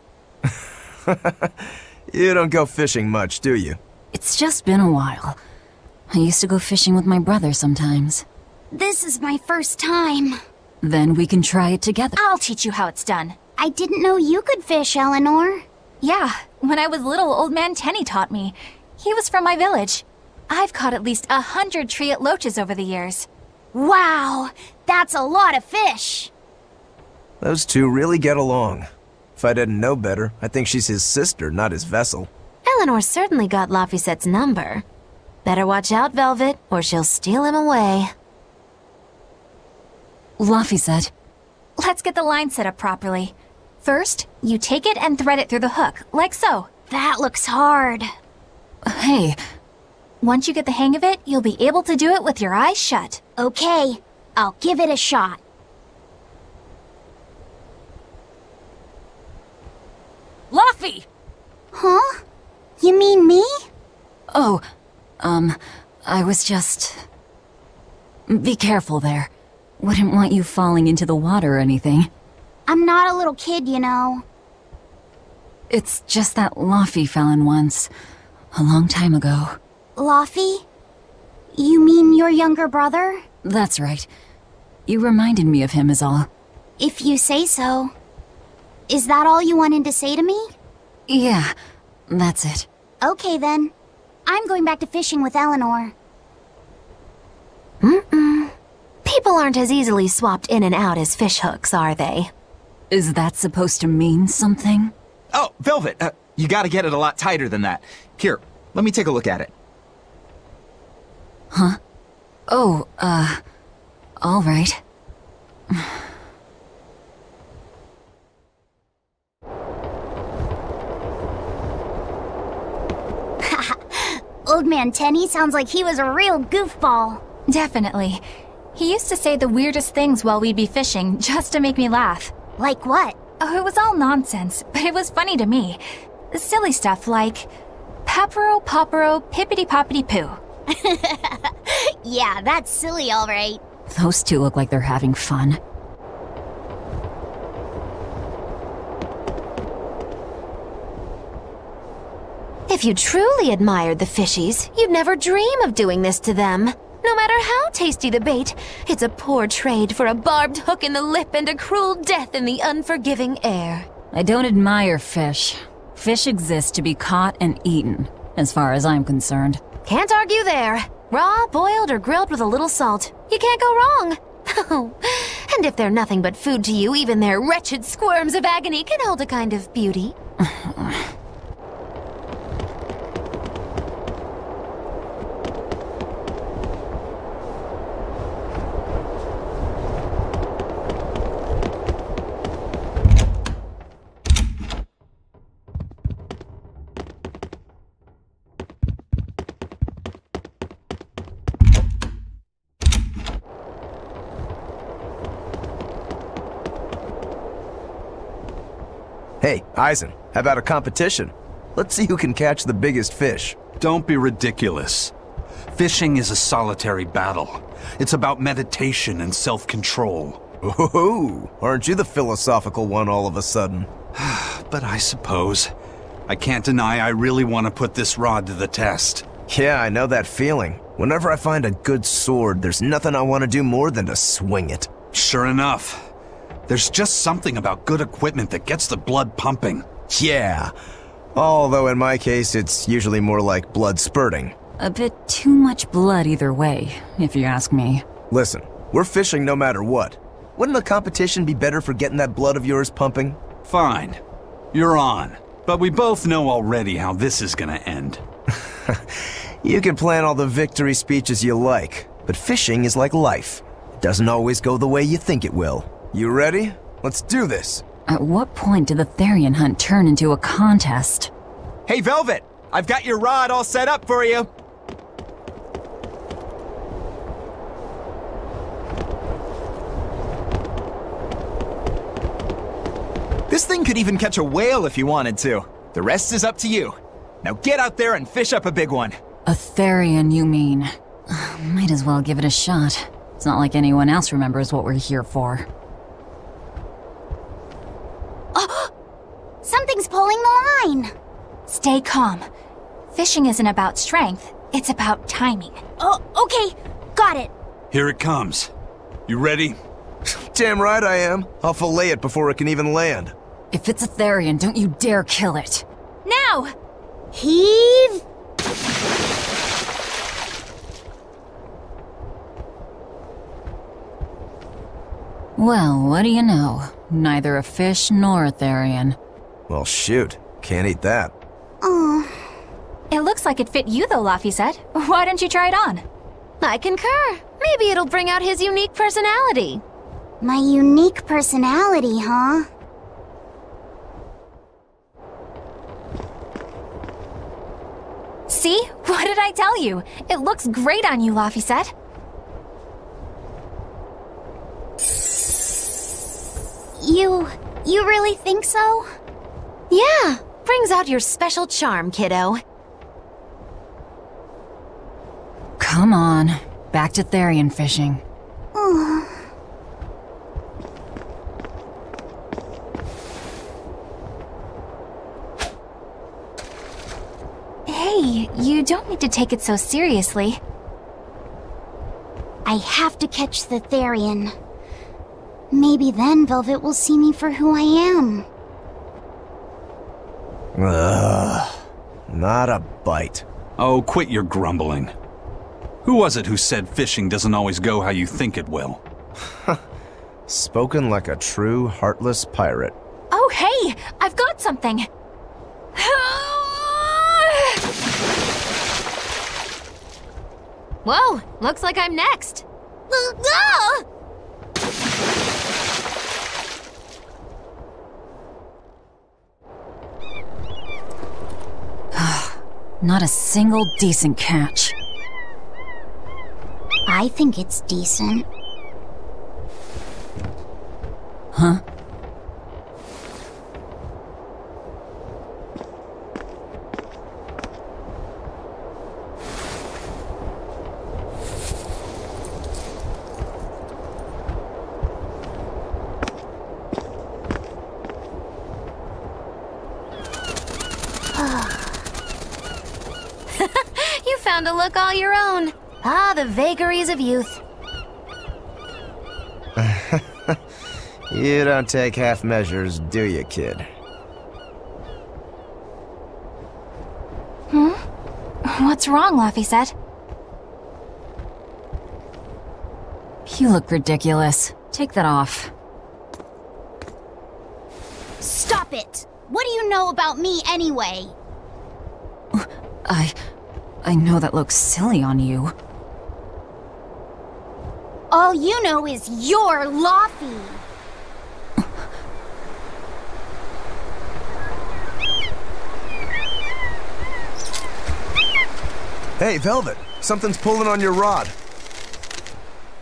You don't go fishing much, do you? It's just been a while. I used to go fishing with my brother sometimes. This is my first time. Then we can try it together. I'll teach you how it's done. I didn't know you could fish, Eleanor. Yeah, when I was little, Old Man Tenny taught me. He was from my village. I've caught at least 100 treat loaches over the years. Wow, that's a lot of fish. Those two really get along. If I didn't know better, I think she's his sister, not his vessel. Eleanor certainly got Lafisette's number. Better watch out, Velvet, or she'll steal him away. Lafisette. Let's get the line set up properly. First, you take it and thread it through the hook, like so. That looks hard. Hey. Once you get the hang of it, you'll be able to do it with your eyes shut. Okay, I'll give it a shot. Laffy! Huh? You mean me? Oh, I was just... Be careful there. Wouldn't want you falling into the water or anything. I'm not a little kid, you know. It's just that Laffy fell in once. A long time ago. Laffy? You mean your younger brother? That's right. You reminded me of him is all. If you say so. Is that all you wanted to say to me? Yeah, that's it. Okay then. I'm going back to fishing with Eleanor. People aren't as easily swapped in and out as fishhooks, are they? Is that supposed to mean something? Oh, Velvet, you gotta get it a lot tighter than that. Here, let me take a look at it. Huh? Oh, all right. Old Man Tenny sounds like he was a real goofball. Definitely. He used to say the weirdest things while we'd be fishing, just to make me laugh. Like what? Oh, it was all nonsense, but it was funny to me. Silly stuff like, Papero, Popero, Pippity-Poppity-Poo. Yeah, that's silly, all right. Those two look like they're having fun. If you truly admired the fishies, you'd never dream of doing this to them. No matter how tasty the bait, it's a poor trade for a barbed hook in the lip and a cruel death in the unforgiving air. I don't admire fish. Fish exist to be caught and eaten, as far as I'm concerned. Can't argue there. Raw, boiled, or grilled with a little salt. You can't go wrong. Oh, and if they're nothing but food to you, even their wretched squirms of agony can hold a kind of beauty. Hey, Eisen, how about a competition? Let's see who can catch the biggest fish. Don't be ridiculous. Fishing is a solitary battle. It's about meditation and self-control. Ooh, aren't you the philosophical one all of a sudden? But I suppose. I can't deny I really want to put this rod to the test. Yeah, I know that feeling. Whenever I find a good sword, there's nothing I want to do more than to swing it. Sure enough. There's just something about good equipment that gets the blood pumping. Yeah. Although in my case, it's usually more like blood spurting. A bit too much blood either way, if you ask me. Listen, we're fishing no matter what. Wouldn't a competition be better for getting that blood of yours pumping? Fine. You're on. But we both know already how this is gonna end. You can plan all the victory speeches you like, but fishing is like life. It doesn't always go the way you think it will. You ready? Let's do this! At what point did the Therian hunt turn into a contest? Hey, Velvet! I've got your rod all set up for you! This thing could even catch a whale if you wanted to. The rest is up to you. Now get out there and fish up a big one. A Therian, you mean? Might as well give it a shot. It's not like anyone else remembers what we're here for. Something's pulling the line! Stay calm. Fishing isn't about strength, it's about timing. Oh, okay. Got it. Here it comes. You ready? Damn right I am. I'll fillet it before it can even land. If it's a Therian, don't you dare kill it. Now! Heave! Well, what do you know? Neither a fish nor a Therian. Well, shoot. Can't eat that. It looks like it fit you though, Laphicet. Why don't you try it on? I concur. Maybe it'll bring out his unique personality. My unique personality, huh? See? What did I tell you? It looks great on you, Laphicet. You really think so? Yeah, brings out your special charm, kiddo. Come on, back to Therian fishing. Hey, you don't need to take it so seriously. I have to catch the Therian. Maybe then Velvet will see me for who I am. Ugh. Not a bite. Oh, quit your grumbling. Who was it who said fishing doesn't always go how you think it will? Spoken like a true, heartless pirate. Oh, hey! I've got something! Whoa, looks like I'm next. Not a single decent catch. I think it's decent. Huh? You found a look all your own. Ah, the vagaries of youth. You don't take half measures, do you, kid? What's wrong, Laphicet? You look ridiculous. Take that off. Stop it! What do you know about me anyway? I know that looks silly on you. All you know is you're Laufey. Hey, Velvet. Something's pulling on your rod.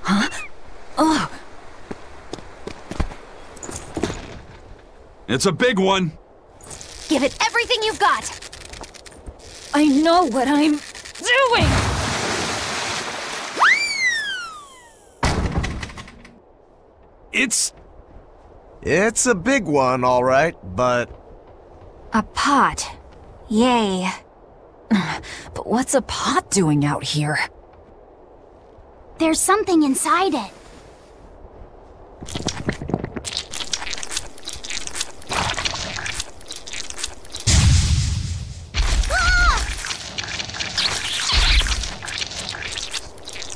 Huh? Oh. It's a big one. Give it everything you've got. I know what I'm doing! It's a big one, all right, but... A pot. Yay. But what's a pot doing out here? There's something inside it.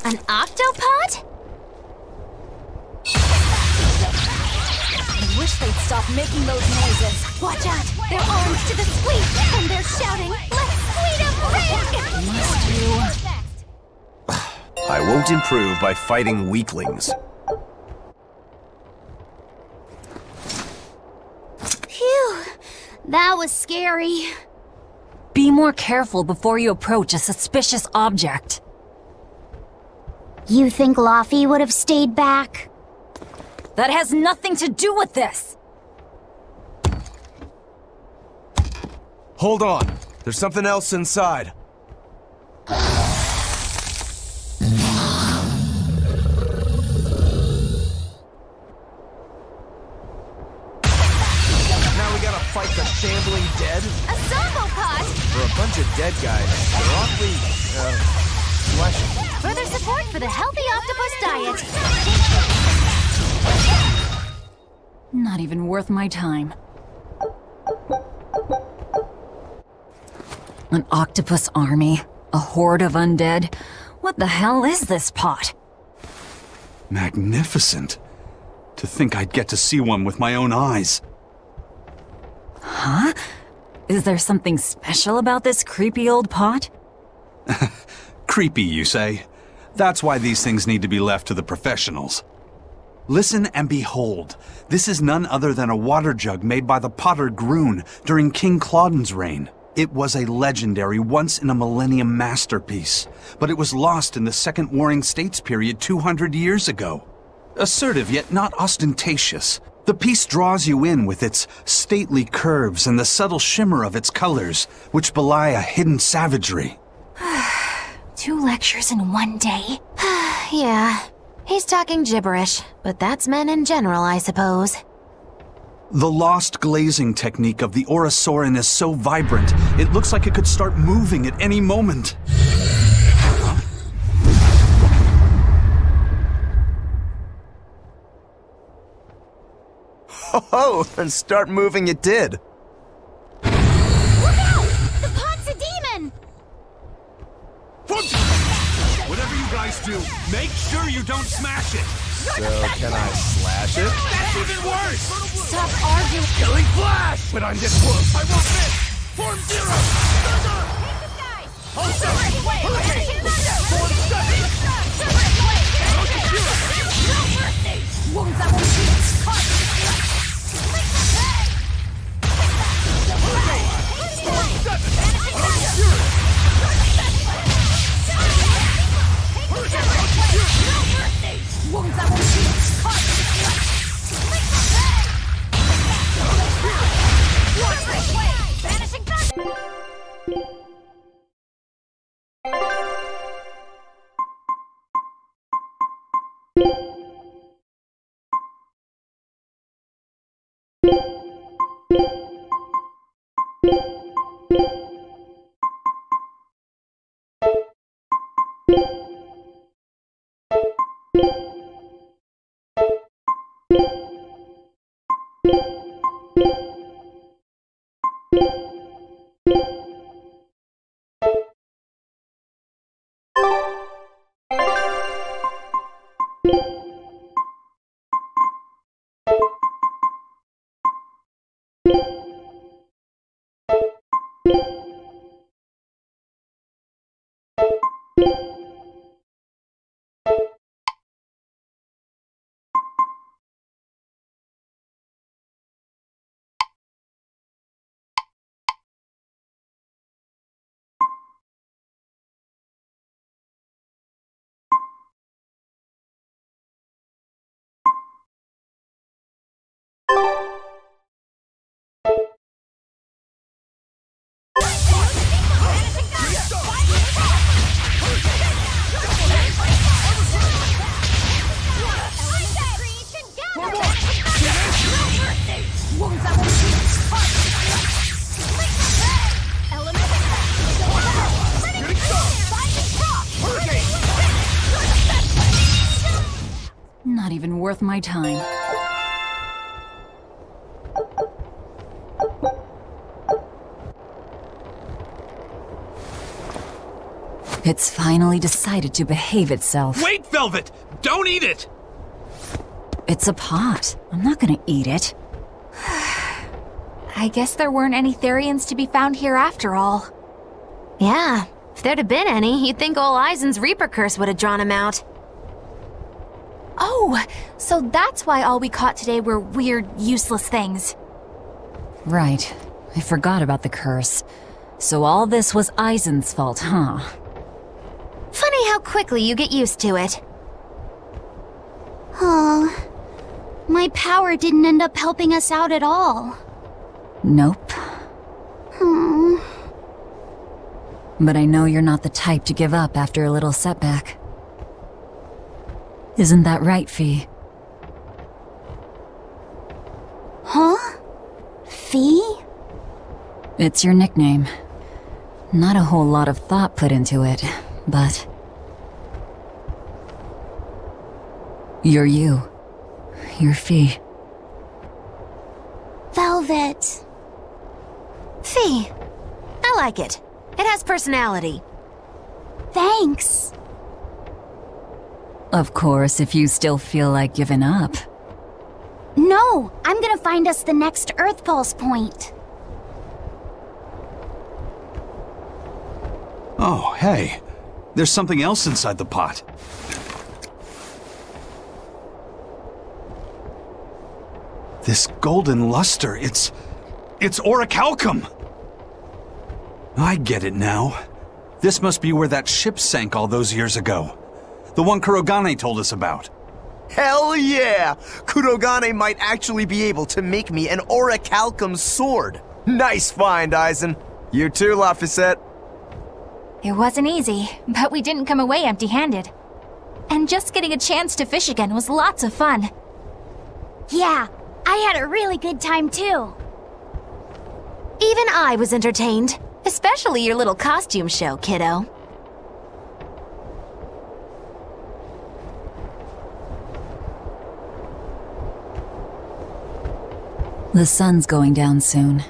An octopod? I wish they'd stop making those noises. Watch out! They're armed to the squeak! And they're shouting, "Let's squeeze him ring!" Must you? I won't improve by fighting weaklings. Phew! That was scary. Be more careful before you approach a suspicious object. You think Laufey would have stayed back? That has nothing to do with this! Hold on. There's something else inside. Now we gotta fight the shambling dead? A Zombo pod! For a bunch of dead guys, they're awfully, fleshy. Further support for the healthy octopus diet. Not even worth my time. An octopus army? A horde of undead? What the hell is this pot? Magnificent. To think I'd get to see one with my own eyes. Huh? Is there something special about this creepy old pot? Creepy, you say? That's why these things need to be left to the professionals. Listen and behold. This is none other than a water jug made by the potter Groon during King Clauden's reign. It was a legendary, once-in-a-millennium masterpiece, but it was lost in the Second Warring States period 200 years ago. Assertive yet not ostentatious, the piece draws you in with its stately curves and the subtle shimmer of its colors, which belie a hidden savagery. 2 lectures in one day. Yeah, he's talking gibberish, but that's men in general, I suppose. The lost glazing technique of the Orosaurin is so vibrant, it looks like it could start moving at any moment. Oh, and start moving it did. Look out! The pot's a demon! Whatever you guys do, make sure you don't smash it! So, can I slash it? That's even worse! Stop arguing! Killing Flash! But I'm this close, I won't miss! Form 0! Hold still! Hurricane! Form 7! Wounds that won't shoot! Wounds that won't shoot! Vanishing thunder! Not even worth my time. It's finally decided to behave itself. Wait, Velvet! Don't eat it! It's a pot. I'm not gonna eat it. I guess there weren't any Therians to be found here after all. Yeah, if there'd have been any, you'd think ol' Eisen's Reaper curse would have drawn him out. Oh, so that's why all we caught today were weird, useless things. Right. I forgot about the curse. So all this was Eisen's fault, huh? Funny how quickly you get used to it. Oh, my power didn't end up helping us out at all. Nope. But I know you're not the type to give up after a little setback. Isn't that right, Fee? Huh? Fee? It's your nickname. Not a whole lot of thought put into it, but... You're you. You're Fee. Velvet. Fee. I like it. It has personality. Thanks. Of course, if you still feel like giving up. No, I'm gonna find us the next Earth Pulse point. Oh, hey. There's something else inside the pot. This golden luster, it's orichalcum! I get it now. This must be where that ship sank all those years ago. The one Kurogane told us about. Hell yeah! Kurogane might actually be able to make me an orichalcum sword. Nice find, Eisen. You too, Laphicet. It wasn't easy, but we didn't come away empty-handed. And just getting a chance to fish again was lots of fun. Yeah, I had a really good time too. Even I was entertained. Especially your little costume show, kiddo. The sun's going down soon.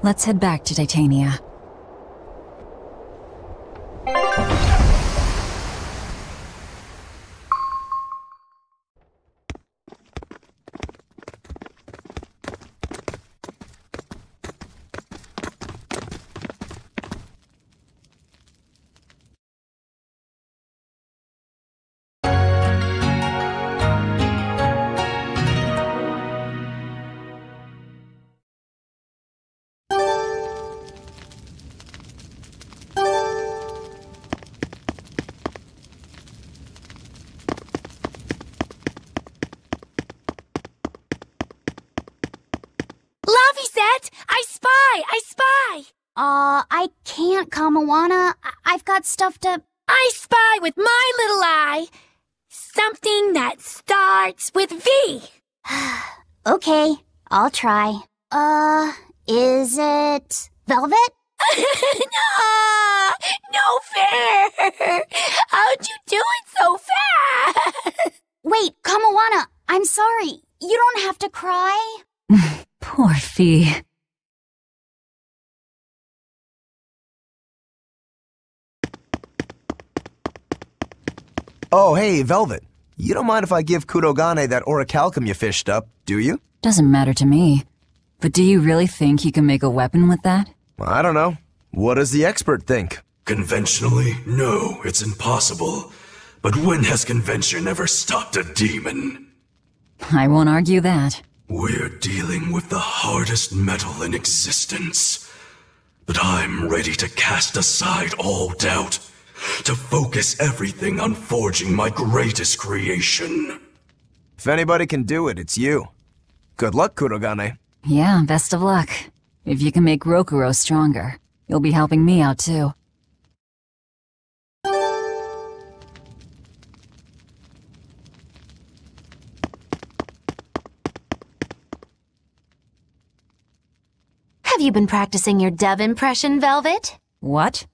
Let's head back to Titania. I spy! I can't, Kamawana. I've got stuff to... I spy with my little eye. Something that starts with V. Okay, I'll try. Is it... Velvet? No fair! How'd you do it so fast? Wait, Kamawana, I'm sorry. You don't have to cry. Poor Fee. Oh, hey, Velvet. You don't mind if I give Kurogane that orichalcum you fished up, do you? Doesn't matter to me. But do you really think you can make a weapon with that? I don't know. What does the expert think? Conventionally, no, it's impossible. But when has convention ever stopped a demon? I won't argue that. We're dealing with the hardest metal in existence. But I'm ready to cast aside all doubt, to focus everything on forging my greatest creation. If anybody can do it, it's you. Good luck, Kurogane. Yeah, best of luck. If you can make Rokuro stronger, you'll be helping me out too. Have you been practicing your dove impression, Velvet? What?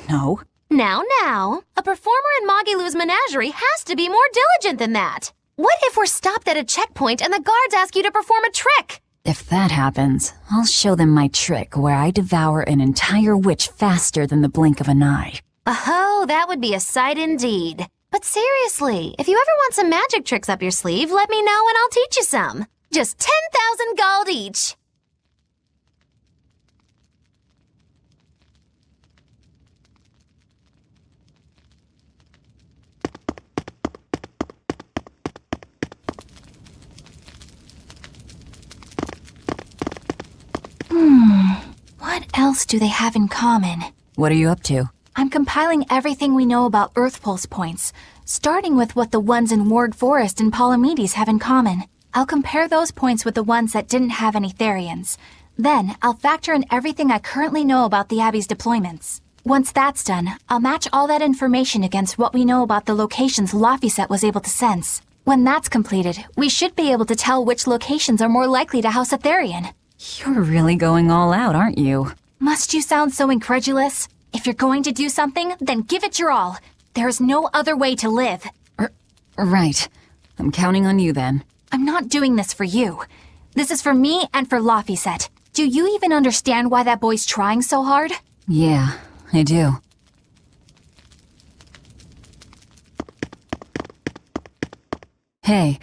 No. Now, a performer in Magilu's menagerie has to be more diligent than that. What if we're stopped at a checkpoint and the guards ask you to perform a trick? If that happens, I'll show them my trick where I devour an entire witch faster than the blink of an eye. Oh, that would be a sight indeed. But seriously, if you ever want some magic tricks up your sleeve, let me know and I'll teach you some. Just 10,000 gold each. What else do they have in common? What are you up to? I'm compiling everything we know about Earth Pulse points, starting with what the ones in Ward Forest and Palamedes have in common. I'll compare those points with the ones that didn't have any Therians. Then, I'll factor in everything I currently know about the Abbey's deployments. Once that's done, I'll match all that information against what we know about the locations Laphicet was able to sense. When that's completed, we should be able to tell which locations are more likely to house a Therian. You're really going all out, aren't you? Must you sound so incredulous? If you're going to do something, then give it your all. There's no other way to live. Right. I'm counting on you then. I'm not doing this for you. This is for me and for Laphicet. Do you even understand why that boy's trying so hard? Yeah, I do. Hey,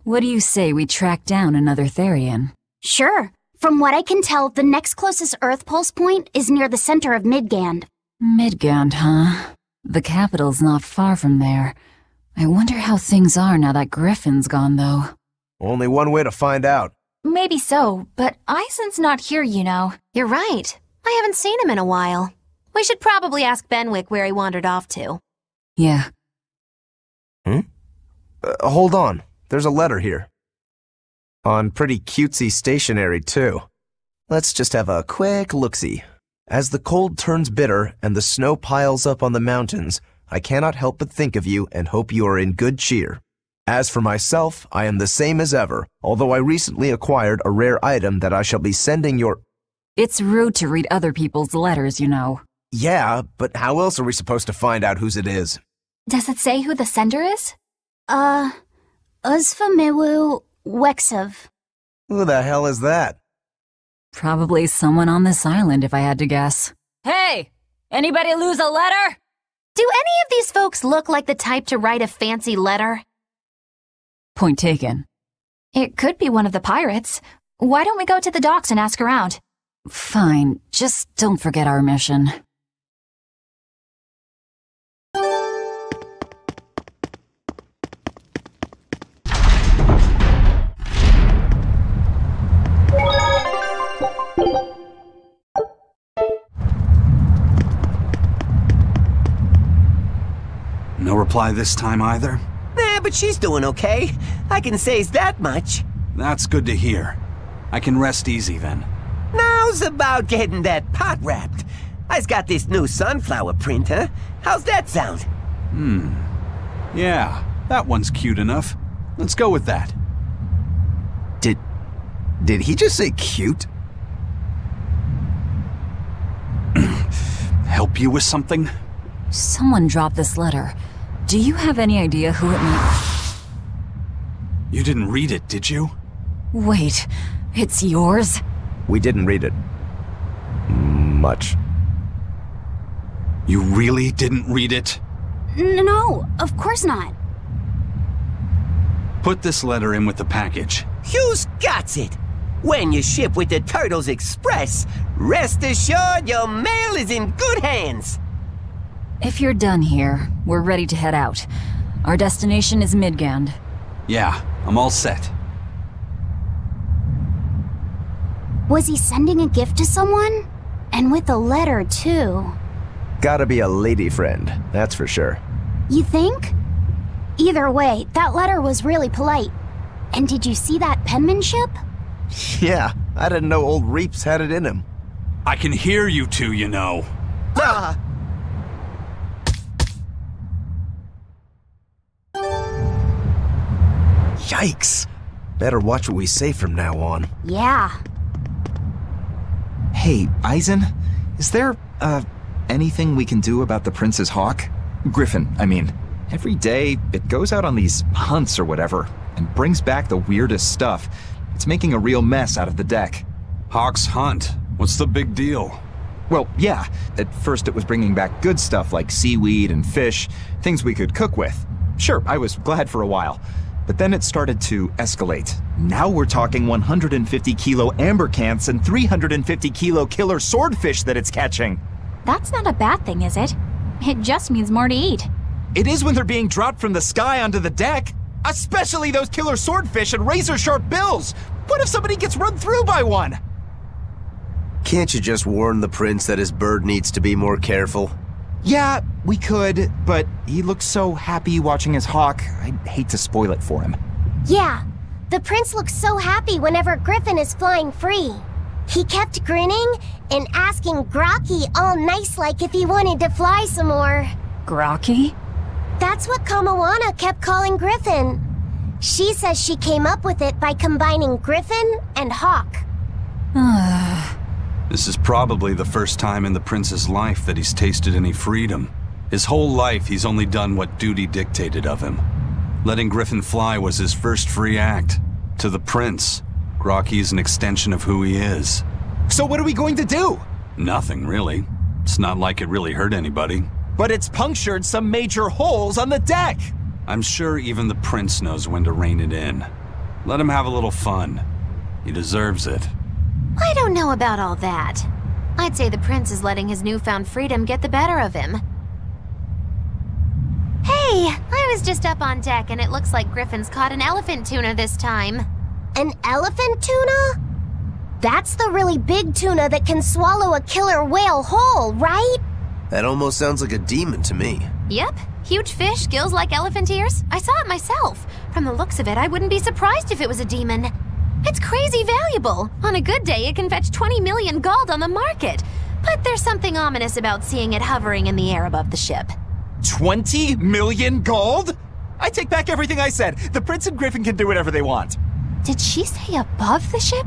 what do you say we track down another Therian? Sure. From what I can tell, the next closest Earth Pulse point is near the center of Midgand. Midgand, huh? The capital's not far from there. I wonder how things are now that Griffin's gone, though. Only one way to find out. Maybe so, but Eisen's not here, you know. You're right. I haven't seen him in a while. We should probably ask Benwick where he wandered off to. Yeah. Hold on. There's a letter here. On pretty cutesy stationery, too. Let's just have a quick look-see. As the cold turns bitter and the snow piles up on the mountains, I cannot help but think of you and hope you are in good cheer. As for myself, I am the same as ever, although I recently acquired a rare item that I shall be sending your— It's rude to read other people's letters, you know. Yeah, but how else are we supposed to find out whose it is? Does it say who the sender is? Uzfamewu Wexov. Who the hell is that? Probably someone on this island, if I had to guess. Hey! Anybody lose a letter? Do any of these folks look like the type to write a fancy letter? Point taken. It could be one of the pirates. Why don't we go to the docks and ask around? Fine, just don't forget our mission. No reply this time either? Nah, but she's doing okay. I can say's that much. That's good to hear. I can rest easy then. Now's about getting that pot wrapped. I's got this new sunflower printer. How's that sound? Yeah, that one's cute enough. Let's go with that. Did he just say cute? Help you with something? Someone dropped this letter. Do you have any idea who it may— You didn't read it, did you? Wait, it's yours? We didn't read it. Much. You really didn't read it? No, of course not. Put this letter in with the package. Who's got it? When you ship with the Turtles Express, rest assured your mail is in good hands. If you're done here, we're ready to head out. Our destination is Midgand. Yeah, I'm all set. Was he sending a gift to someone? And with a letter, too. Gotta be a lady friend, that's for sure. You think? Either way, that letter was really polite. And did you see that penmanship? Yeah, I didn't know old Reeps had it in him. I can hear you two, you know. Ah! Yikes! Better watch what we say from now on. Yeah. Hey, Eisen, is there, anything we can do about the Prince's hawk? Griffin, I mean. Every day, it goes out on these hunts or whatever, and brings back the weirdest stuff. It's making a real mess out of the deck. Hawk's hunt. What's the big deal? Well, yeah. At first it was bringing back good stuff like seaweed and fish, things we could cook with. Sure, I was glad for a while. But then it started to escalate. Now we're talking 150 kilo ambercants and 350 kilo killer swordfish that it's catching. That's not a bad thing, is it? It just means more to eat. It is when they're being dropped from the sky onto the deck. Especially those killer swordfish and razor-sharp bills! What if somebody gets run through by one? Can't you just warn the prince that his bird needs to be more careful? Yeah, we could, but he looks so happy watching his hawk, I'd hate to spoil it for him. Yeah, the prince looks so happy whenever Griffin is flying free. He kept grinning and asking Grocky all nice-like if he wanted to fly some more. Grocky? That's what Kamawana kept calling Griffin. She says she came up with it by combining Griffin and Hawk. This is probably the first time in the prince's life that he's tasted any freedom. His whole life, he's only done what duty dictated of him. Letting Griffin fly was his first free act. To the prince, Grocky is an extension of who he is. So what are we going to do? Nothing, really. It's not like it really hurt anybody. But it's punctured some major holes on the deck! I'm sure even the prince knows when to rein it in. Let him have a little fun. He deserves it. I don't know about all that. I'd say the prince is letting his newfound freedom get the better of him. Hey, I was just up on deck and it looks like Griffin's caught an elephant tuna this time. An elephant tuna? That's the really big tuna that can swallow a killer whale whole, right? That almost sounds like a demon to me. Yep, huge fish, gills like elephant ears. I saw it myself. From the looks of it, I wouldn't be surprised if it was a demon. It's crazy valuable. On a good day, it can fetch 20 million gold on the market. But there's something ominous about seeing it hovering in the air above the ship. 20 million gold? I take back everything I said. The prince and Griffin can do whatever they want. Did she say above the ship?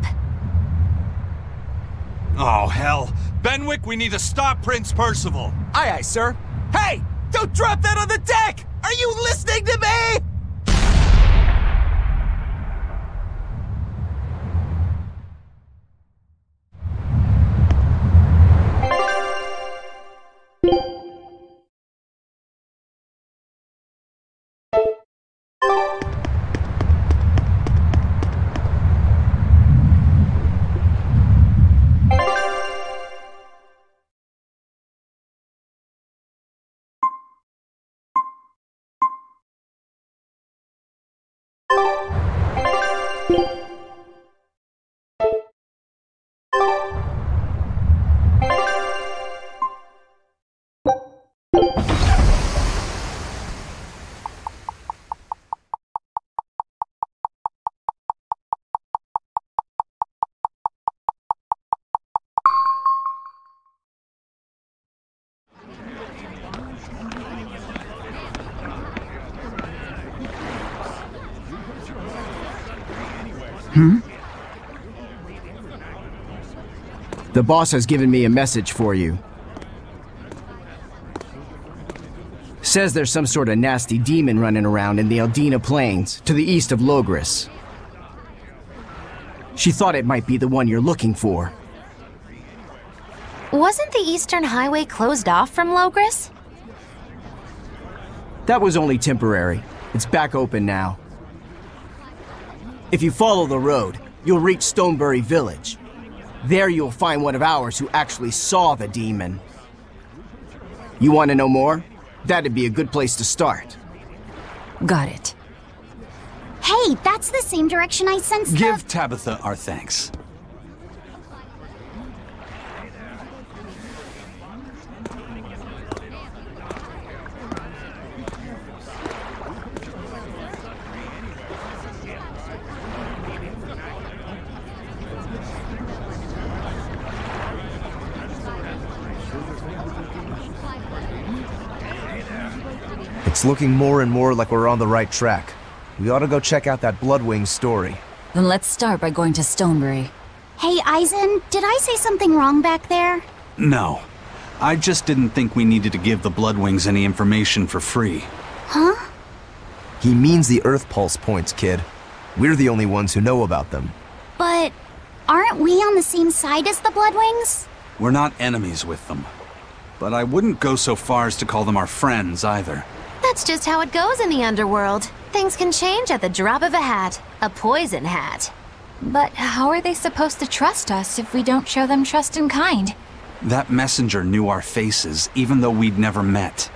Oh, hell. Benwick, we need to stop Prince Percival. Aye, aye, sir. Hey! Don't drop that on the deck! Are you listening to me? The boss has given me a message for you. Says there's some sort of nasty demon running around in the Eldina Plains, to the east of Logris. She thought it might be the one you're looking for. Wasn't the Eastern Highway closed off from Logris? That was only temporary. It's back open now. If you follow the road, you'll reach Stonebury Village. There you'll find one of ours who actually saw the demon. You want to know more? That'd be a good place to start. Got it. Hey, that's the same direction I sensed the— Give Tabitha our thanks. It's looking more and more like we're on the right track. We ought to go check out that Bloodwing story. Then let's start by going to Stonebury. Hey, Eisen, did I say something wrong back there? No. I just didn't think we needed to give the Bloodwings any information for free. Huh? He means the Earth Pulse points, kid. We're the only ones who know about them. But aren't we on the same side as the Bloodwings? We're not enemies with them. But I wouldn't go so far as to call them our friends either. That's just how it goes in the underworld. Things can change at the drop of a hat. A poison hat. But how are they supposed to trust us if we don't show them trust in kind? That messenger knew our faces, even though we'd never met.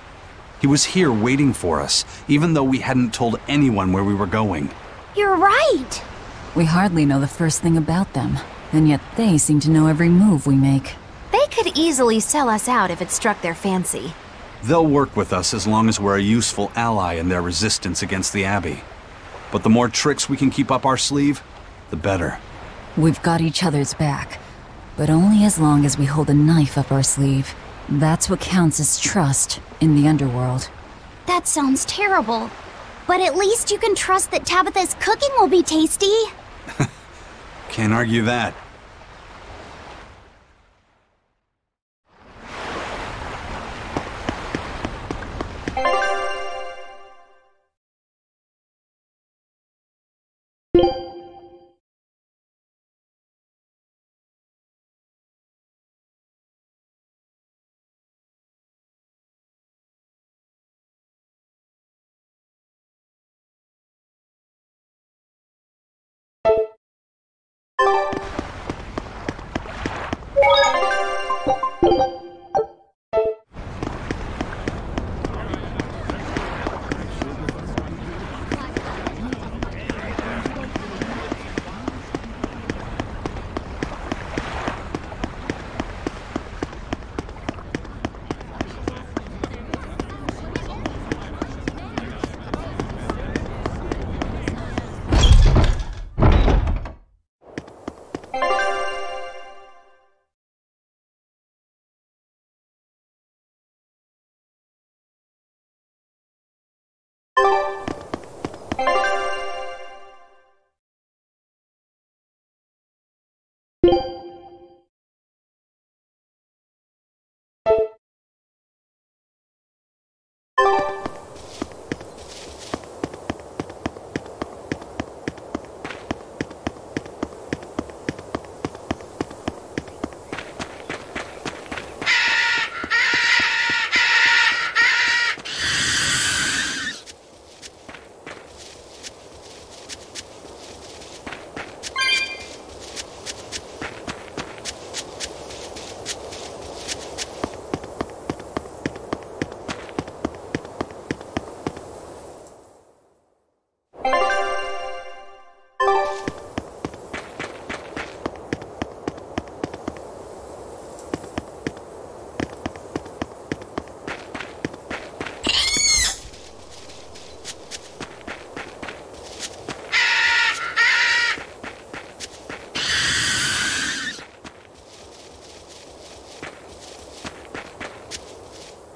He was here waiting for us, even though we hadn't told anyone where we were going. You're right! We hardly know the first thing about them, and yet they seem to know every move we make. They could easily sell us out if it struck their fancy. They'll work with us as long as we're a useful ally in their resistance against the Abbey. But the more tricks we can keep up our sleeve, the better. We've got each other's back, but only as long as we hold a knife up our sleeve. That's what counts as trust in the underworld. That sounds terrible. But at least you can trust that Tabitha's cooking will be tasty. Can't argue that.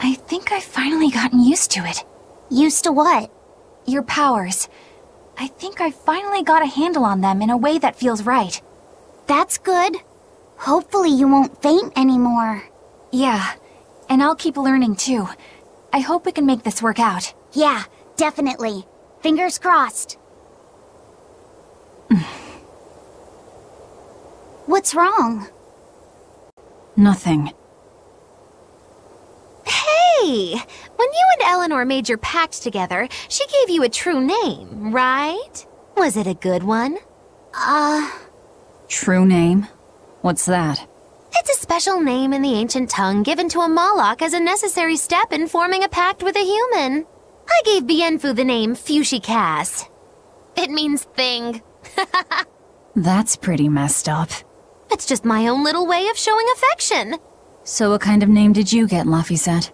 I think I've finally gotten used to it. Used to what? Your powers. I think I've finally got a handle on them in a way that feels right. That's good. Hopefully you won't faint anymore. Yeah, and I'll keep learning too. I hope we can make this work out. Yeah, definitely. Fingers crossed. What's wrong? Nothing. Hey! When you and Eleanor made your pact together, she gave you a true name, right? Was it a good one? True name? What's that? It's a special name in the ancient tongue given to a Moloch as a necessary step in forming a pact with a human. I gave Bienfu the name Fushicast. It means thing. That's pretty messed up. It's just my own little way of showing affection. So what kind of name did you get, Laphicet?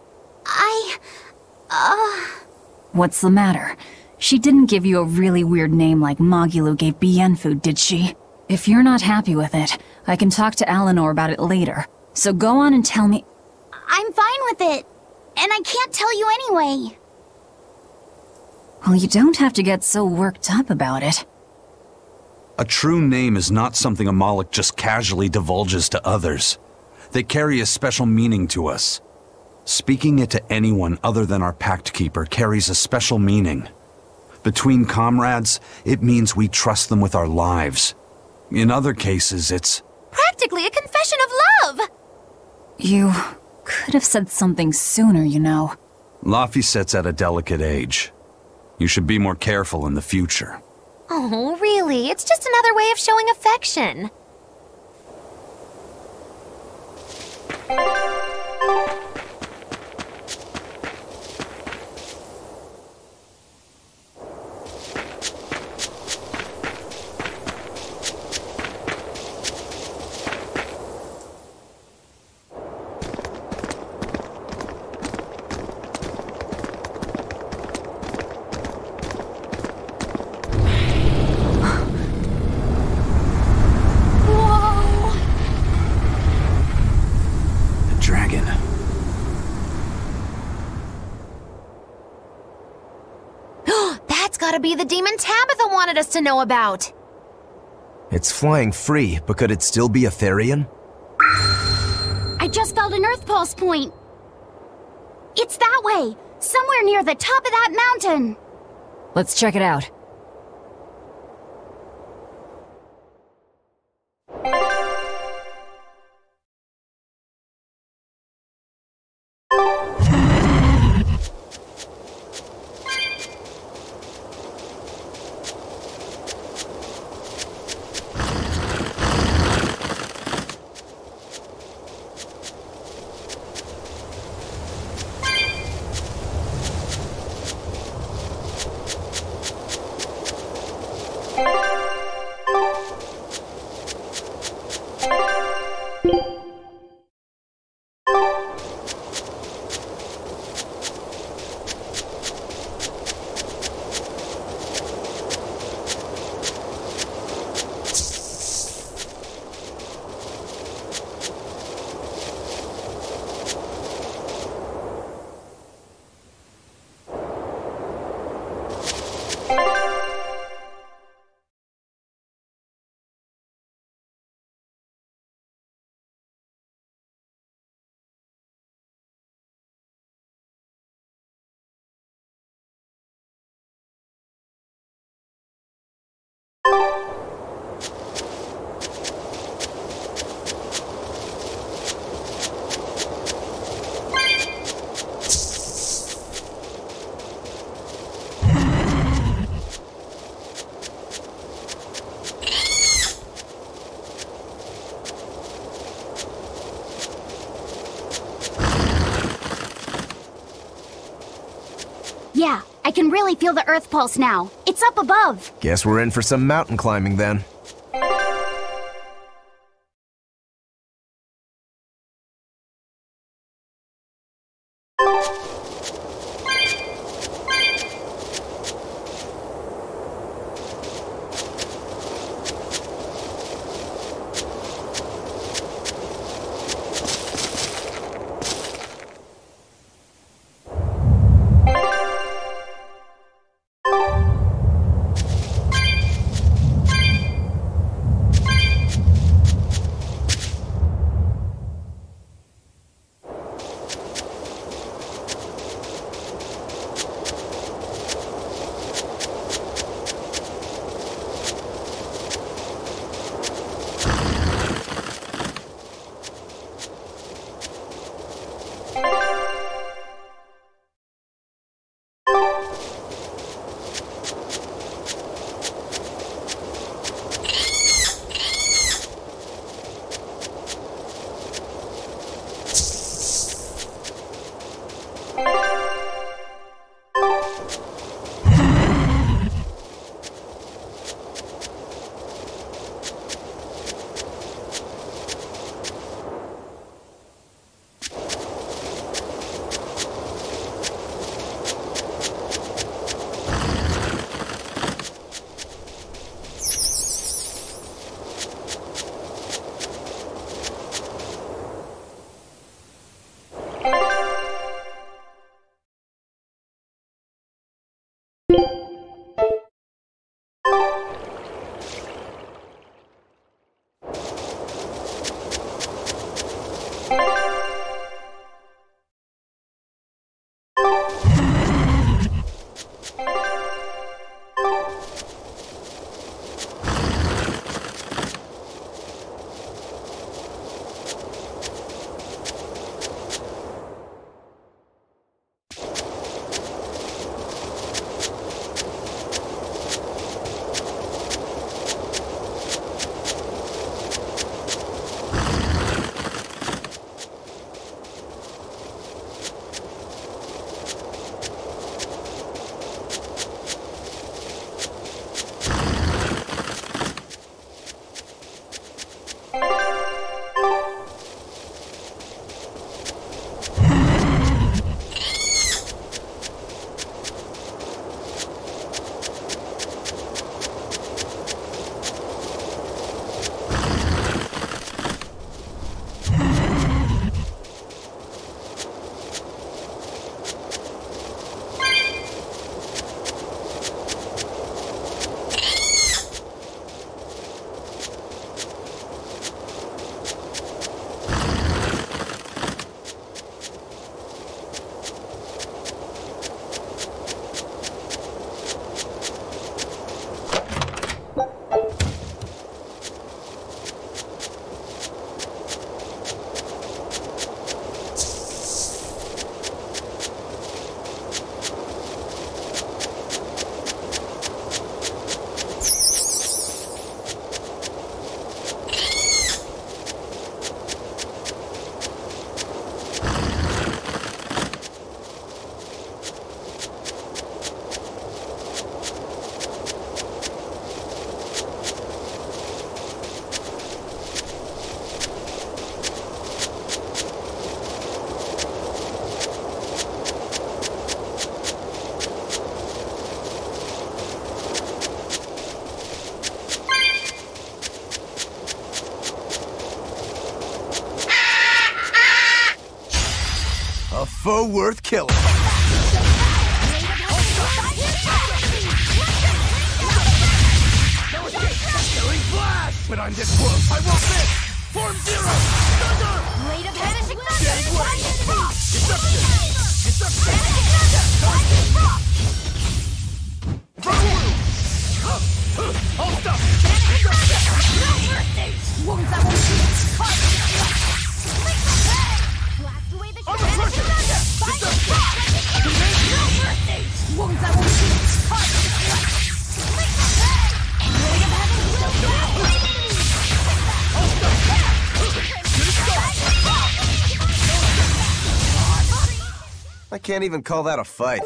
What's the matter? She didn't give you a really weird name like Magulu gave Bienfu, did she? If you're not happy with it, I can talk to Eleanor about it later. So go on and tell me— I'm fine with it. And I can't tell you anyway. Well, you don't have to get so worked up about it. A true name is not something a Moloch just casually divulges to others. They carry a special meaning to us. Speaking it to anyone other than our Pact Keeper carries a special meaning. Between comrades, it means we trust them with our lives. In other cases, it's practically a confession of love! You could have said something sooner, you know. Laphicet's at a delicate age. You should be more careful in the future. Oh, really? It's just another way of showing affection. Gotta be the demon Tabitha wanted us to know about. It's flying free, but could it still be a Therian? I just felt an Earth Pulse point. It's that way, somewhere near the top of that mountain. Let's check it out. Yeah, I can really feel the Earth Pulse now. It's up above. Guess we're in for some mountain climbing then. foe worth killing. But I'm this close. I won't miss! Form zero! Thunder! Blade of vanishing Jade thunder! wave! Deception! Deception! Hold up! No mercy! Wounds that won't shoot! Blast away the Under pressure! Deception! No mercy! Wounds that won't shoot! Blade of heaven will I can't even call that a fight.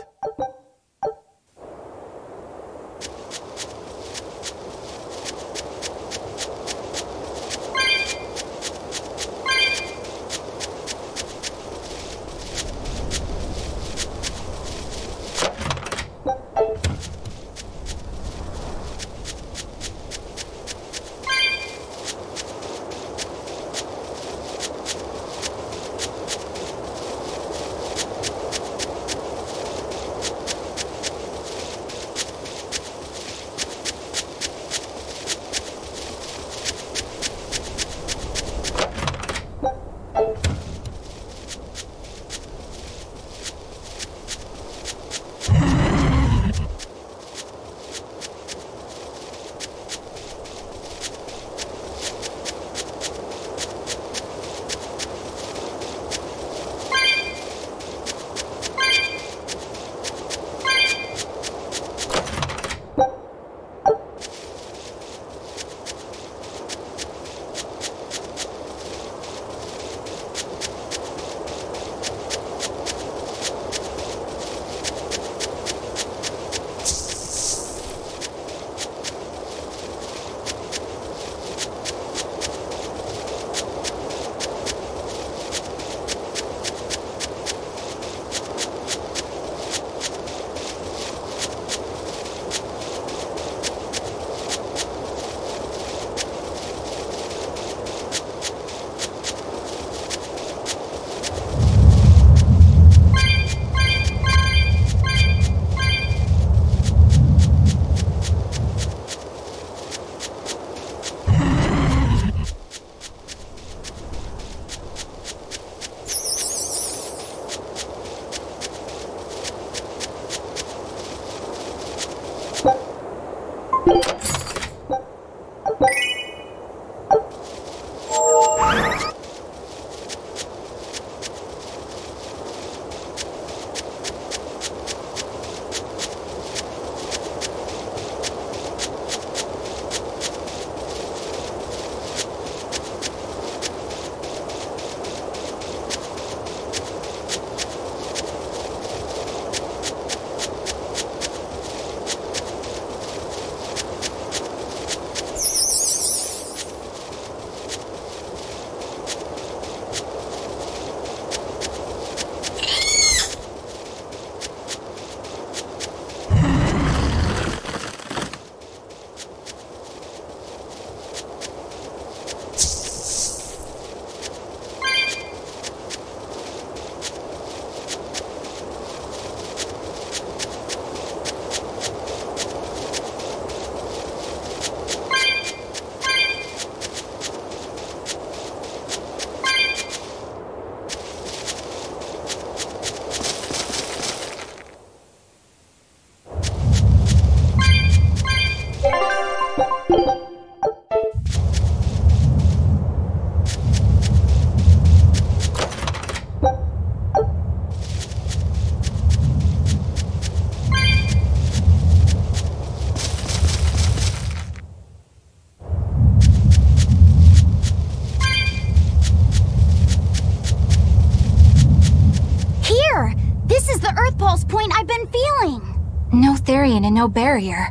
Therian and no barrier.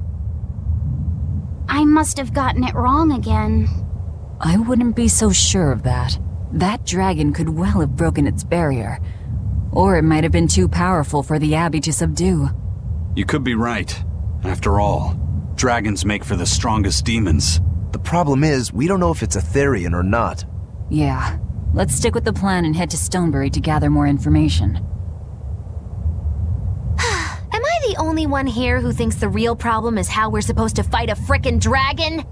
I must have gotten it wrong again. I wouldn't be so sure of that. That dragon could well have broken its barrier. Or it might have been too powerful for the Abbey to subdue. You could be right. After all, dragons make for the strongest demons. The problem is, we don't know if it's a Therian or not. Yeah. Let's stick with the plan and head to Stonebury to gather more information. only one here who thinks the real problem is how we're supposed to fight a frickin' dragon?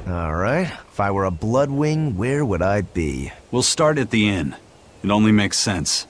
Alright, if I were a Bloodwing, where would I be? We'll start at the inn. It only makes sense.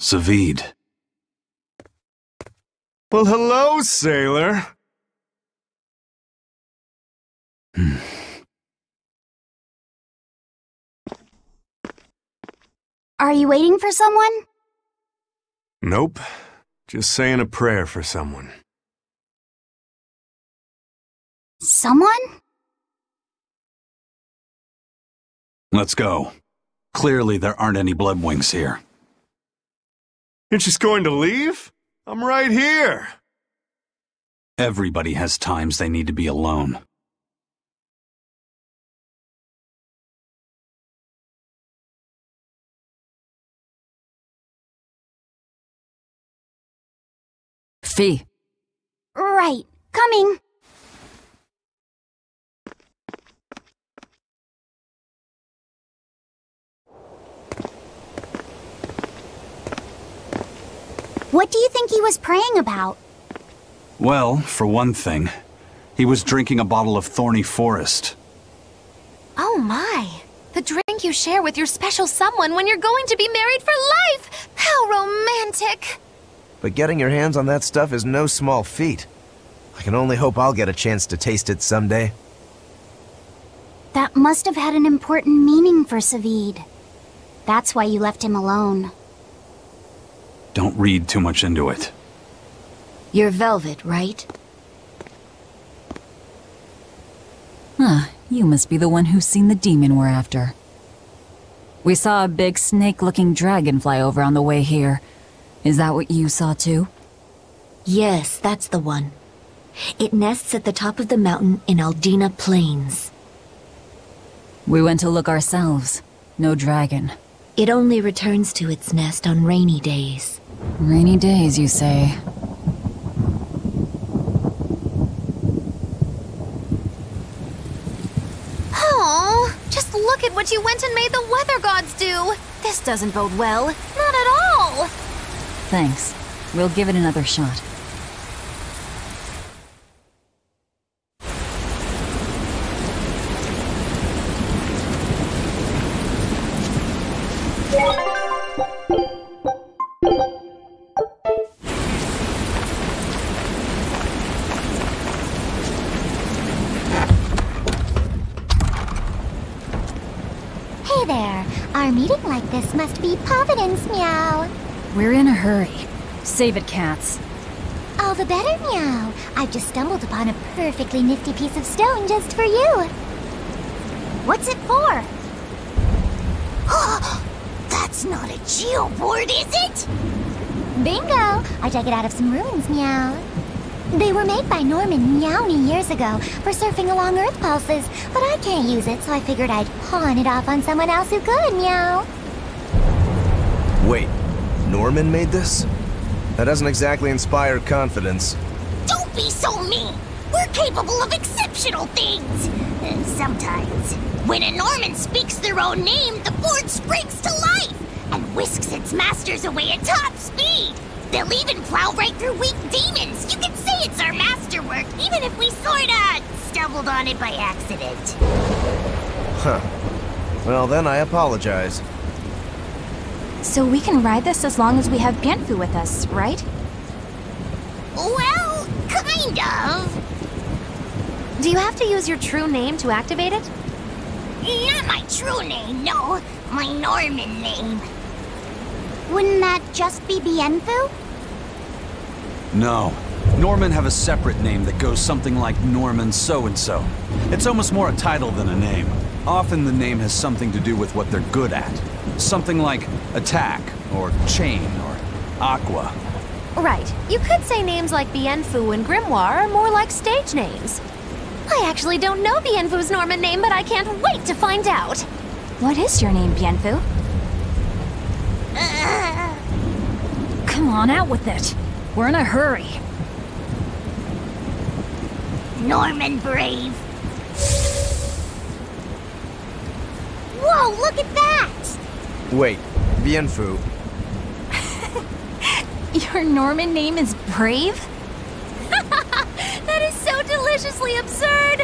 Savid. Well, hello, sailor. Are you waiting for someone? Nope. Just saying a prayer for someone. Someone? Let's go. Clearly there aren't any Bloodwings here. You're just going to leave? I'm right here. Everybody has times they need to be alone. Fee. Right. Coming. What do you think he was praying about? Well, for one thing, he was drinking a bottle of Thorny Forest. Oh my! The drink you share with your special someone when you're going to be married for life! How romantic! But getting your hands on that stuff is no small feat. I can only hope I'll get a chance to taste it someday. That must have had an important meaning for Savid. That's why you left him alone. Don't read too much into it. You're Velvet, right? Huh, you must be the one who's seen the demon we're after. We saw a big snake-looking dragon fly over on the way here. Is that what you saw too? Yes, that's the one. It nests at the top of the mountain in Aldina Plains. We went to look ourselves. No dragon. It only returns to its nest on rainy days. Rainy days, you say? Oh, just look at what you went and made the weather gods do! This doesn't bode well. Not at all! Thanks. We'll give it another shot. Hey there. Our meeting like this must be Providence, meow. We're in a hurry. Save it, Katz. All the better, meow. I've just stumbled upon a perfectly nifty piece of stone just for you. What's it for? That's not a geoboard, is it? Bingo! I dug it out of some ruins, meow. They were made by Norman Meowny years ago for surfing along Earth pulses, but I can't use it, so I figured I'd pawn it off on someone else who could, meow. Wait, Norman made this? That doesn't exactly inspire confidence. Don't be so mean! We're capable of exceptional things! Sometimes. When a Norman speaks their own name, the board springs to life and whisks its masters away at top speed. They'll even plow right through weak demons. You can say it's our masterwork, even if we sorta stumbled on it by accident. Huh. Well, then I apologize. So we can ride this as long as we have Bienfu with us, right? Well, kind of. Do you have to use your true name to activate it? Not my true name, no. My Norman name. Wouldn't that just be Bienfu? No. Norman have a separate name that goes something like Norman so-and-so. It's almost more a title than a name. Often the name has something to do with what they're good at. Something like attack, or chain, or aqua. Right. You could say names like Bienfu and Grimoire are more like stage names. I actually don't know Bienfu's Norman name, but I can't wait to find out. What is your name, Bienfu? Come on, out with it. We're in a hurry. Norman Brave. Whoa, look at that! Wait, Bienfu. Your Norman name is Brave? That is so deliciously absurd!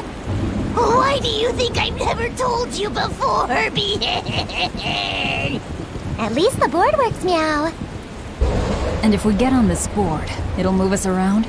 Why do you think I've never told you before, Bien? At least the board works, meow. And if we get on this board, it'll move us around?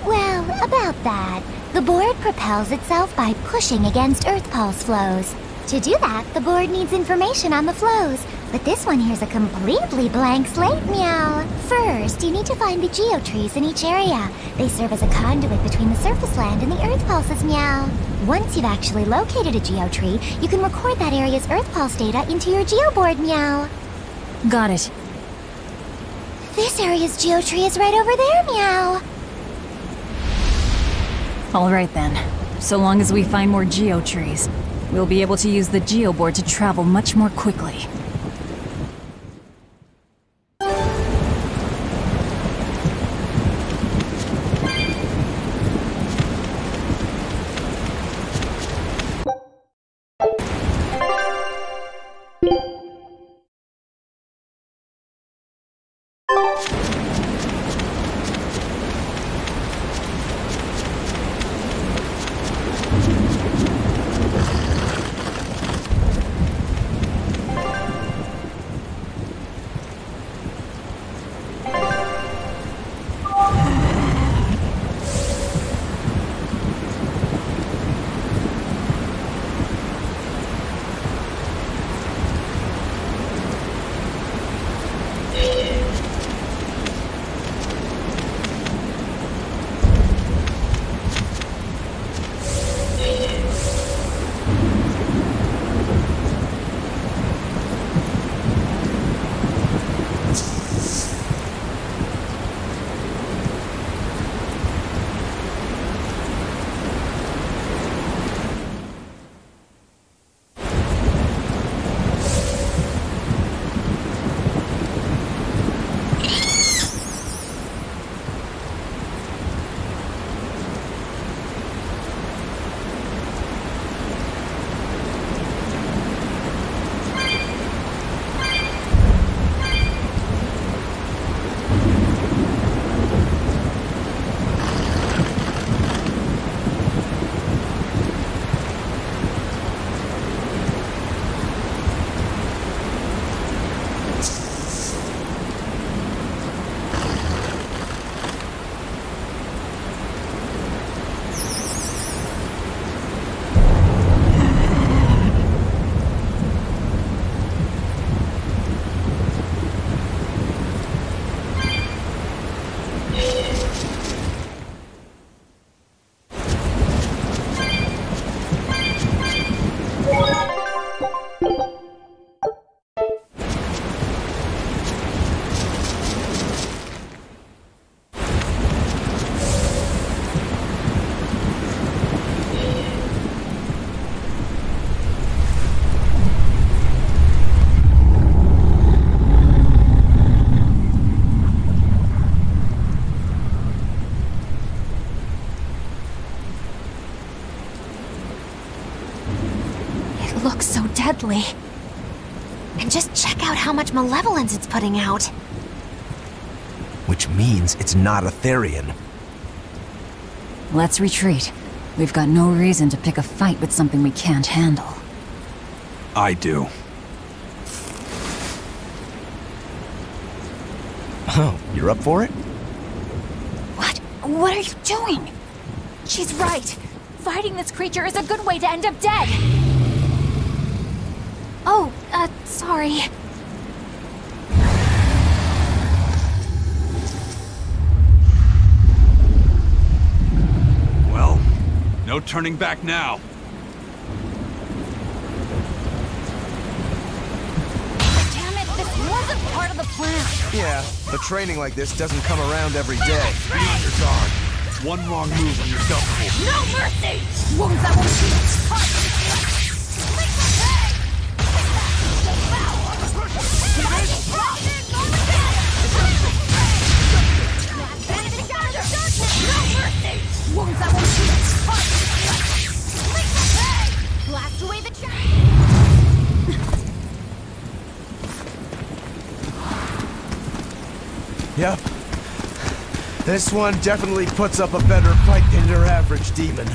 Well, about that. The board propels itself by pushing against Earth pulse flows. To do that, the board needs information on the flows. But this one here's a completely blank slate, meow. First, you need to find the geotrees in each area. They serve as a conduit between the surface land and the Earth pulses, meow. Once you've actually located a geotree, you can record that area's Earth pulse data into your geoboard, meow. Got it. This area's geotree is right over there, meow. Alright then. So long as we find more geotrees, we'll be able to use the geoboard to travel much more quickly. Looks so deadly. And just check out how much malevolence it's putting out. Which means it's not a Therian. Let's retreat. We've got no reason to pick a fight with something we can't handle. I do. Oh, you're up for it? What? What are you doing? She's right. Fighting this creature is a good way to end up dead. Oh, sorry. Well, no turning back now. Damn it, this wasn't part of the plan. Yeah, but training like this doesn't come around every day. You're gone. One wrong move and you're done for. No mercy! Wounds that will shoot. Wounds that will shoot. Blast away the chain. Yep. This one definitely puts up a better fight than your average demon.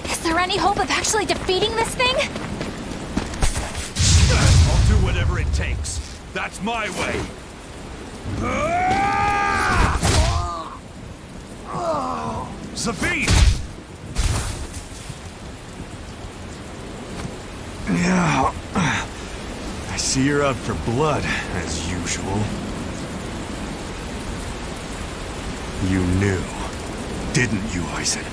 Is there any hope of actually defeating this thing? I'll do whatever it takes. That's my way. Zavid! Yeah, I see you're out for blood, as usual. You knew, didn't you, Eisen?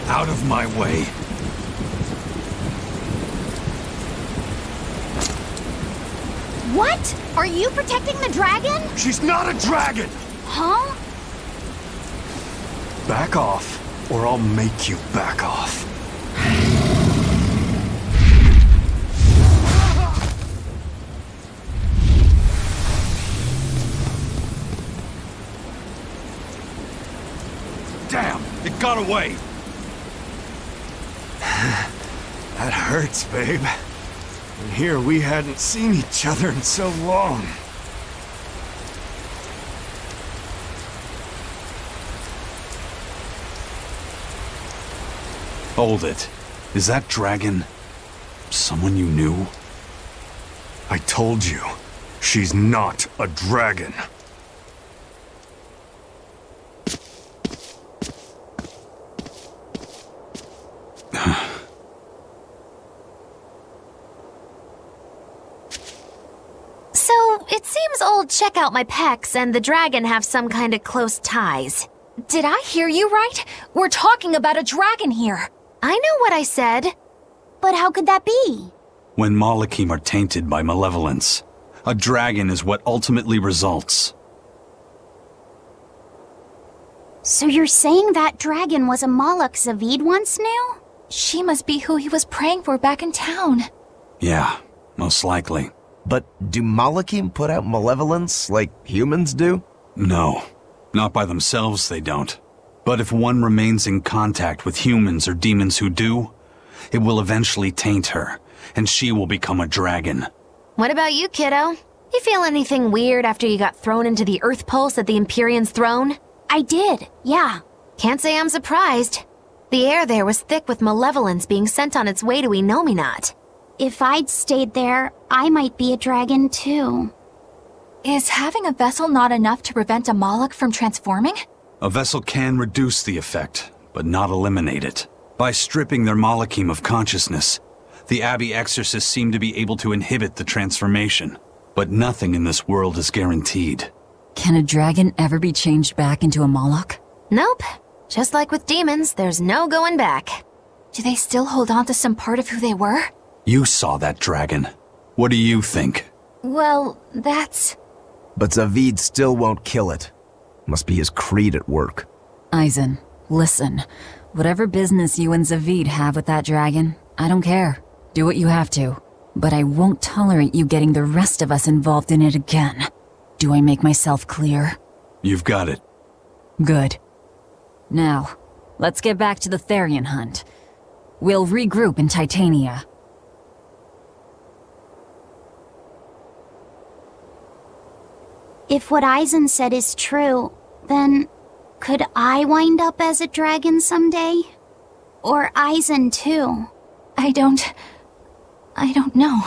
Out of my way. What? Are you protecting the dragon? She's not a dragon! Huh? Back off, or I'll make you back off. Damn! It got away! That hurts, babe. And here we hadn't seen each other in so long. Hold it. Is that dragon someone you knew? I told you, she's not a dragon. So, it seems old Check Out My Pecs and the dragon have some kind of close ties. Did I hear you right? We're talking about a dragon here. I know what I said. But how could that be? When Malachim are tainted by malevolence, a dragon is what ultimately results. So you're saying that dragon was a Malak Zavid once knew? She must be who he was praying for back in town. Yeah, most likely. But do Malachim put out malevolence like humans do? No, not by themselves they don't. But if one remains in contact with humans or demons who do, it will eventually taint her, and she will become a dragon. What about you, kiddo? You feel anything weird after you got thrown into the Earth Pulse at the Empyrean's throne? I did, yeah. Can't say I'm surprised. The air there was thick with malevolence being sent on its way to Enominat. If I'd stayed there, I might be a dragon too. Is having a vessel not enough to prevent a Malak from transforming? A vessel can reduce the effect, but not eliminate it. By stripping their Malachim of consciousness, the Abbey exorcists seem to be able to inhibit the transformation. But nothing in this world is guaranteed. Can a dragon ever be changed back into a Malak? Nope. Just like with demons, there's no going back. Do they still hold on to some part of who they were? You saw that dragon. What do you think? Well, that's... But Zavid still won't kill it. Must be his creed at work. Eisen, listen. Whatever business you and Zavid have with that dragon, I don't care. Do what you have to. But I won't tolerate you getting the rest of us involved in it again. Do I make myself clear? You've got it. Good. Now, let's get back to the Therian hunt. We'll regroup in Titania. If what Eisen said is true, then could I wind up as a dragon someday? Or Eisen too? I don't know.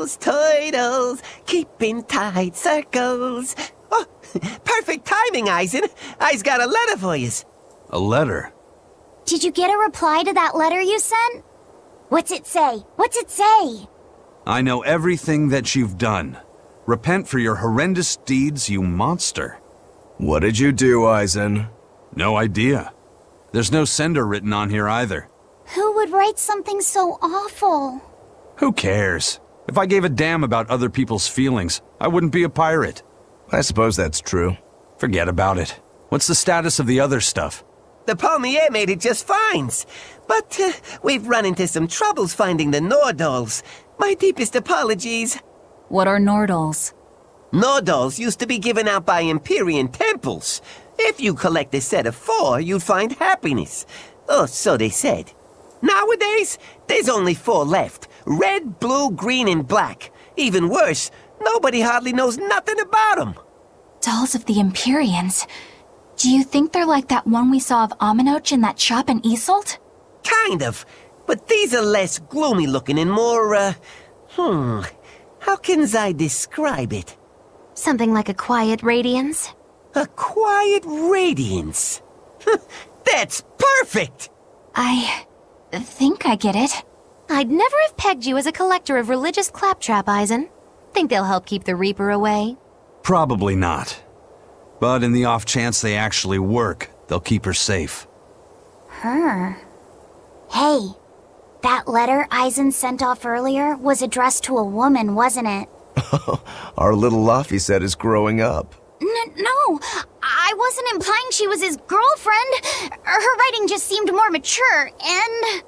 turtles, keeping tight circles. Oh, perfect timing, Eisen. I's got a letter for yous. A letter? Did you get a reply to that letter you sent? What's it say? What's it say? I know everything that you've done. Repent for your horrendous deeds, you monster. What did you do, Eisen? No idea. There's no sender written on here either. Who would write something so awful? Who cares? If I gave a damn about other people's feelings, I wouldn't be a pirate. I suppose that's true. Forget about it. What's the status of the other stuff? The Palmier made it just fine. But we've run into some troubles finding the Nordals. My deepest apologies. What are Nordals? Nordals used to be given out by Empyrean temples. If you collect a set of 4, you'd find happiness. Oh, so they said. Nowadays, there's only 4 left. Red, blue, green, and black. Even worse, nobody hardly knows nothing about them. Dolls of the Empyreans. Do you think they're like that one we saw of Aminoch in that shop in Isolt? Kind of. But these are less gloomy looking and more, how can I describe it? Something like a quiet radiance? A quiet radiance. That's perfect! I think I get it. I'd never have pegged you as a collector of religious claptrap, Eisen. Think they'll help keep the Reaper away? Probably not. But in the off chance they actually work, they'll keep her safe. Hey, that letter Eisen sent off earlier was addressed to a woman, wasn't it? Our little Laphicet is growing up. No, I wasn't implying she was his girlfriend. Her writing just seemed more mature, and...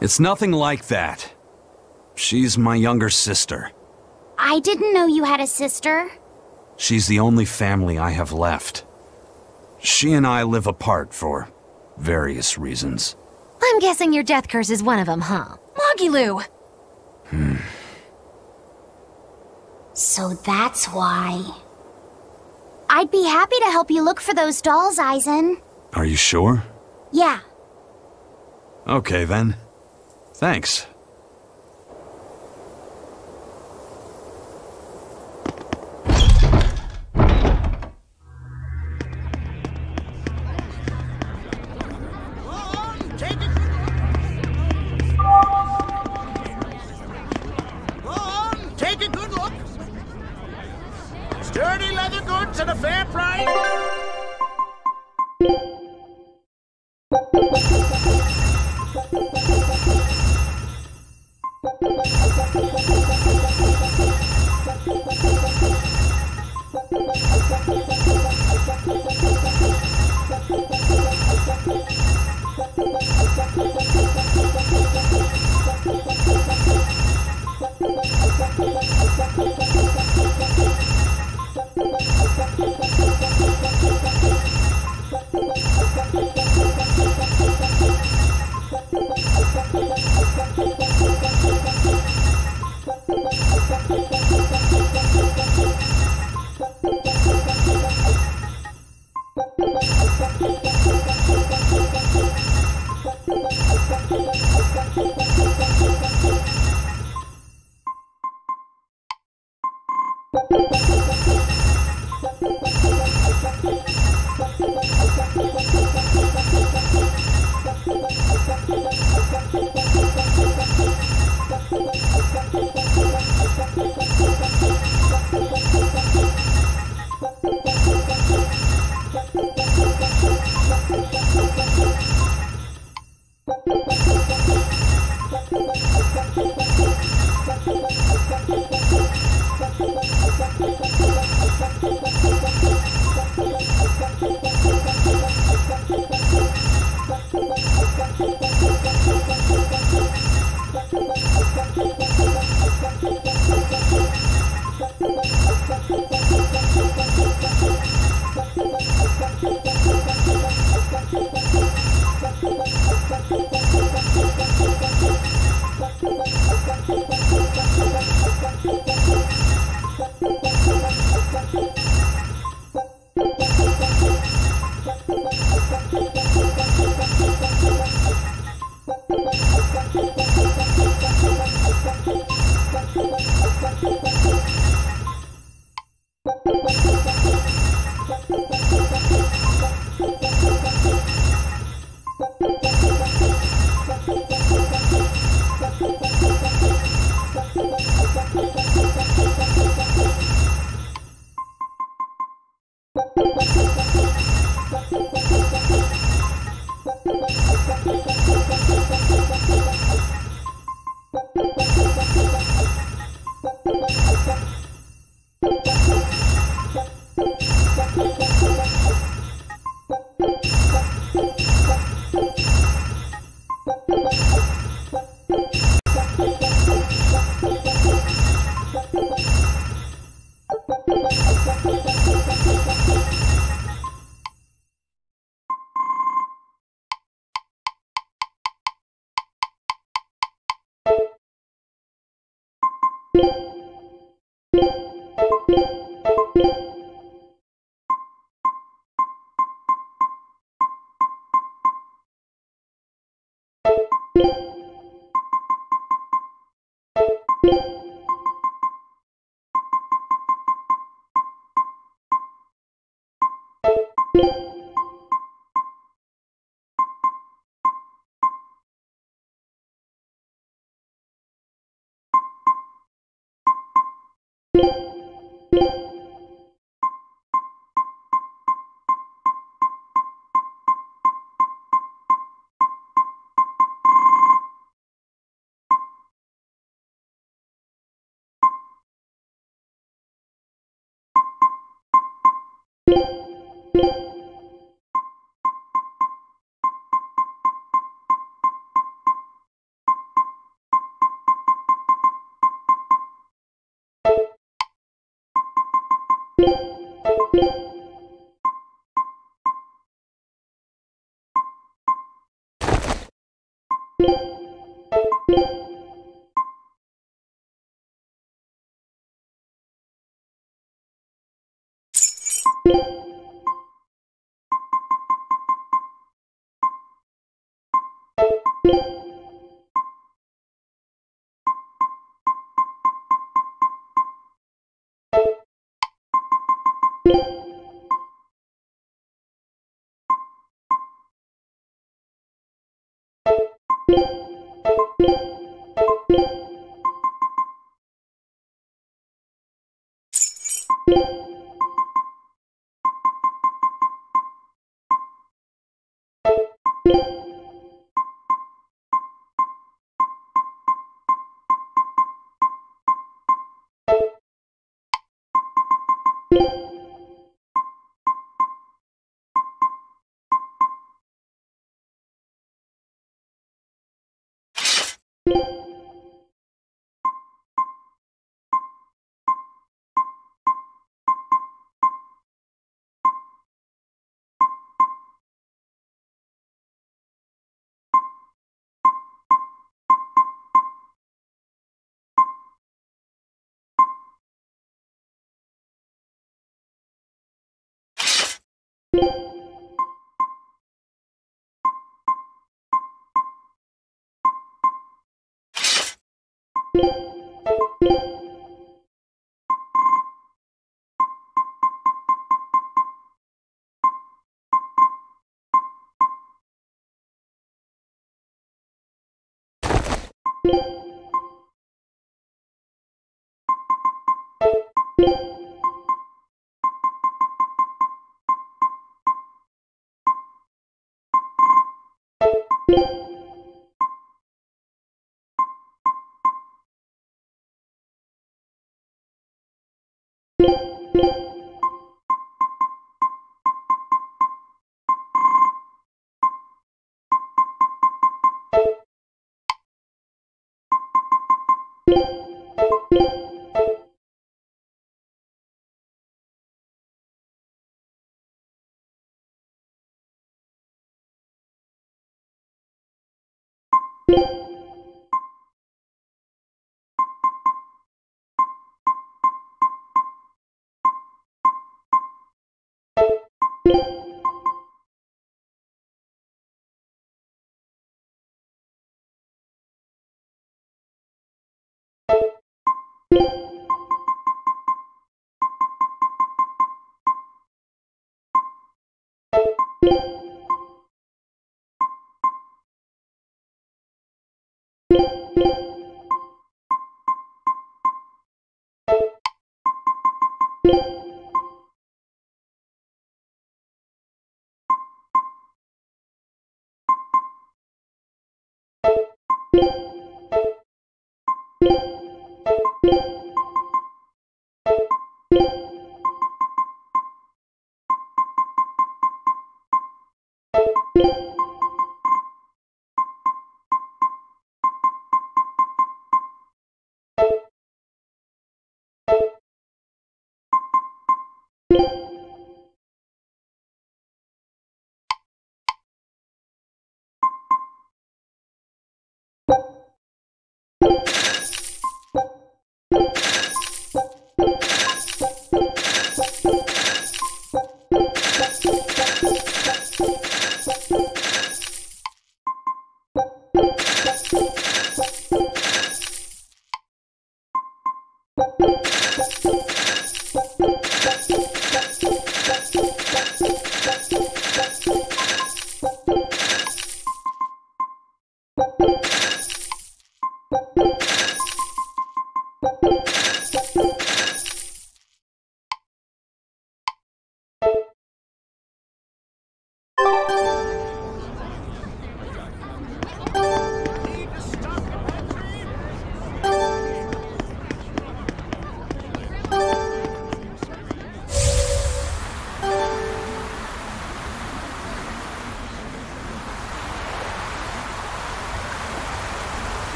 It's nothing like that. She's my younger sister. I didn't know you had a sister. She's the only family I have left. She and I live apart for various reasons. I'm guessing your death curse is one of them, huh? Mogiloo! So that's why. I'd be happy to help you look for those dolls, Eisen. Are you sure? Yeah. Okay, then. Thanks. Take a good look. Sturdy leather goods at a fair price.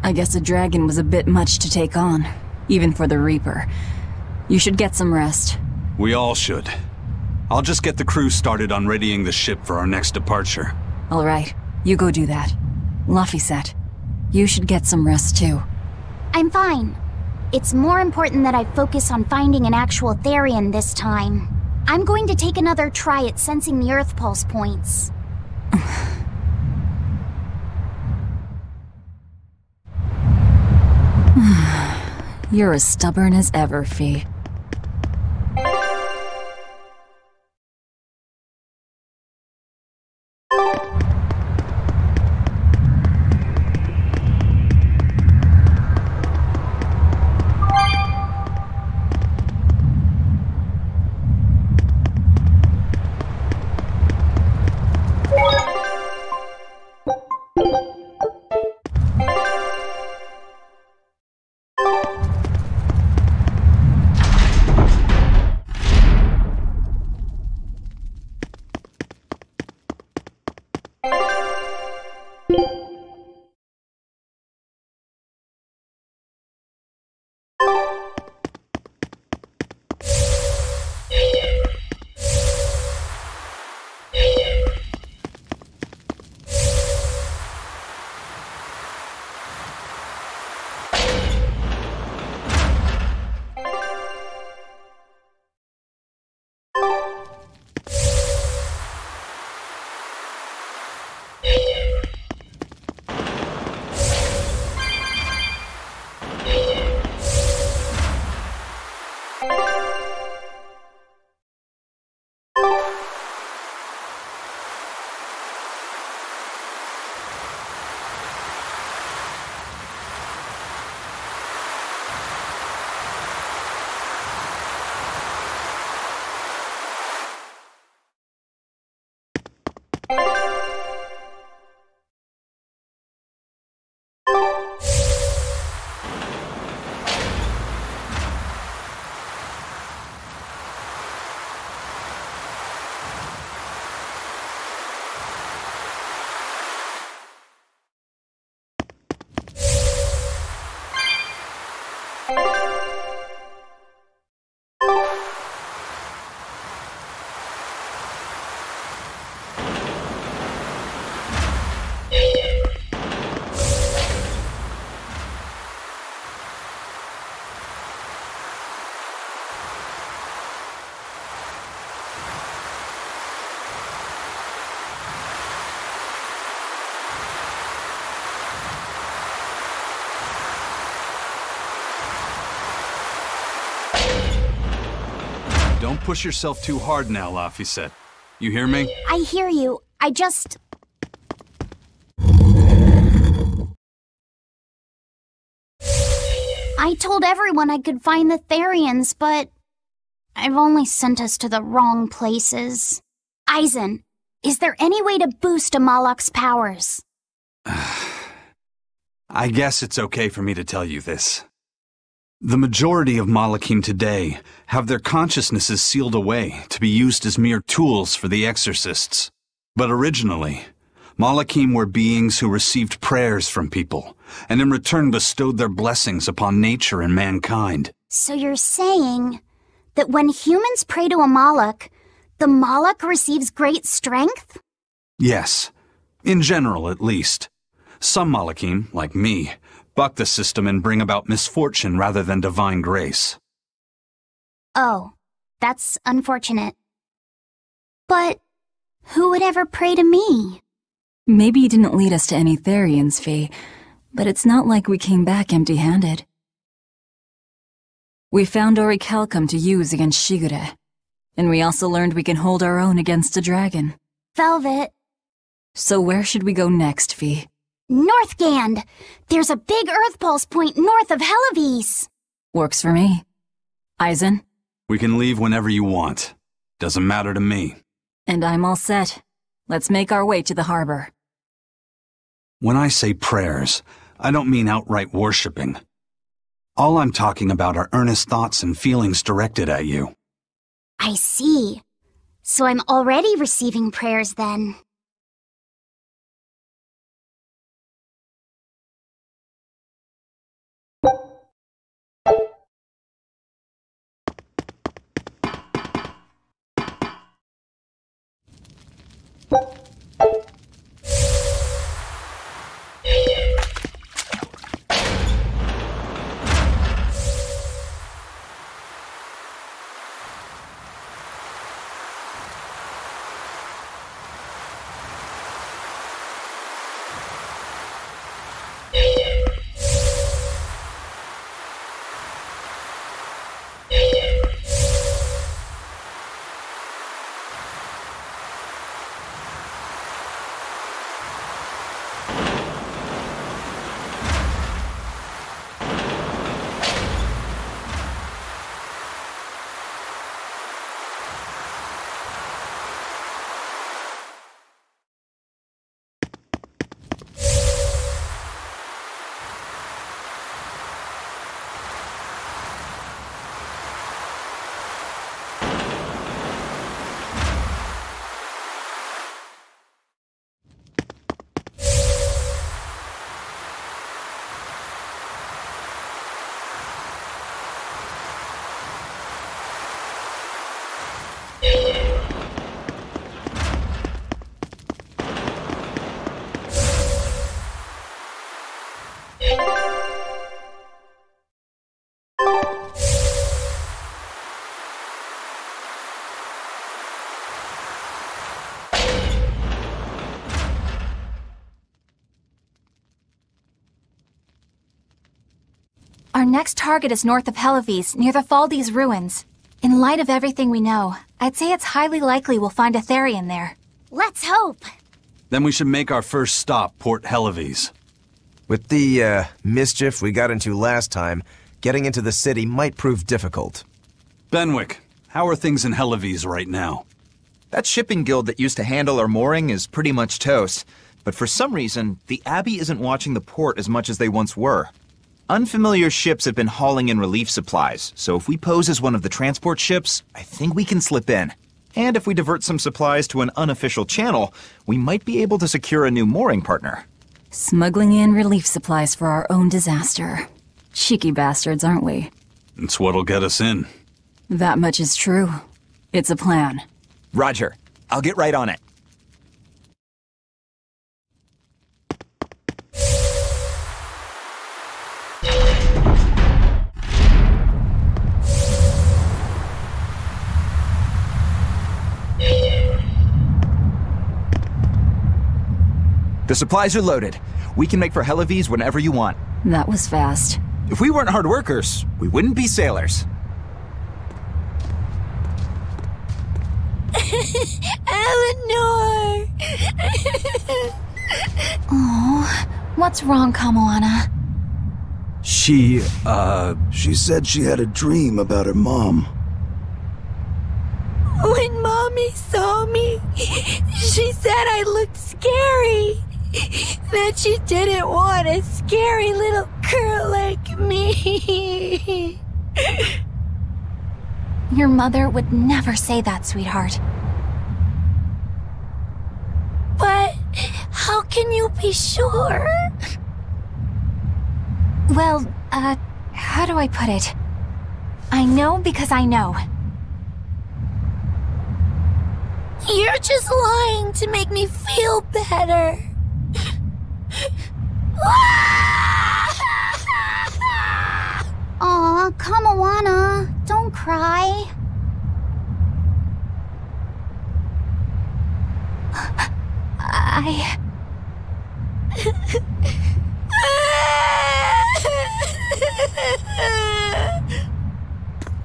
I guess a dragon was a bit much to take on, even for the Reaper. You should get some rest. We all should. I'll just get the crew started on readying the ship for our next departure. All right, you go do that. Laphicet, you should get some rest too. I'm fine. It's more important that I focus on finding an actual Therian this time. I'm going to take another try at sensing the Earth Pulse points. You're as stubborn as ever, Fee. Don't push yourself too hard now, Laphicet. You hear me? I hear you. I told everyone I could find the Therians, but I've only sent us to the wrong places. Eisen, is there any way to boost a Malak's powers? I guess it's okay for me to tell you this. The majority of Malakim today have their consciousnesses sealed away to be used as mere tools for the exorcists. But originally, Malakim were beings who received prayers from people, and in return bestowed their blessings upon nature and mankind. So you're saying that when humans pray to a Malak, the Malak receives great strength? Yes, in general at least. Some Malakim, like me, buck the system and bring about misfortune rather than divine grace. Oh, that's unfortunate. But who would ever pray to me? Maybe you didn't lead us to any Therians, Fee, but it's not like we came back empty-handed. We found orichalcum to use against Shigure, and we also learned we can hold our own against a dragon. Velvet. So where should we go next, Fee? Northgand! There's a big Earth Pulse point north of Helivis! Works for me. Eisen? We can leave whenever you want. Doesn't matter to me. And I'm all set. Let's make our way to the harbor. When I say prayers, I don't mean outright worshipping. All I'm talking about are earnest thoughts and feelings directed at you. I see. So I'm already receiving prayers then. next target is north of Helives, near the Faldes ruins. In light of everything we know, I'd say it's highly likely we'll find a Therian there. Let's hope. Then we should make our first stop, Port Helives. With the, mischief we got into last time, getting into the city might prove difficult. Benwick, how are things in Helives right now? That shipping guild that used to handle our mooring is pretty much toast. But for some reason, the Abbey isn't watching the port as much as they once were. Unfamiliar ships have been hauling in relief supplies, so if we pose as one of the transport ships, I think we can slip in. And if we divert some supplies to an unofficial channel, we might be able to secure a new mooring partner. Smuggling in relief supplies for our own disaster. Cheeky bastards, aren't we? It's what'll get us in. That much is true. It's a plan. Roger. I'll get right on it. The supplies are loaded. We can make for Helives whenever you want. That was fast. If we weren't hard workers, we wouldn't be sailors. Eleanor! Oh, what's wrong, Kamoana? She said she had a dream about her mom. When Mommy saw me, she said I looked scary. That she didn't want a scary little girl like me. Your mother would never say that, sweetheart. But how can you be sure? Well, how do I put it? I know because I know. You're just lying to make me feel better. Aw, Kamoana, don't cry.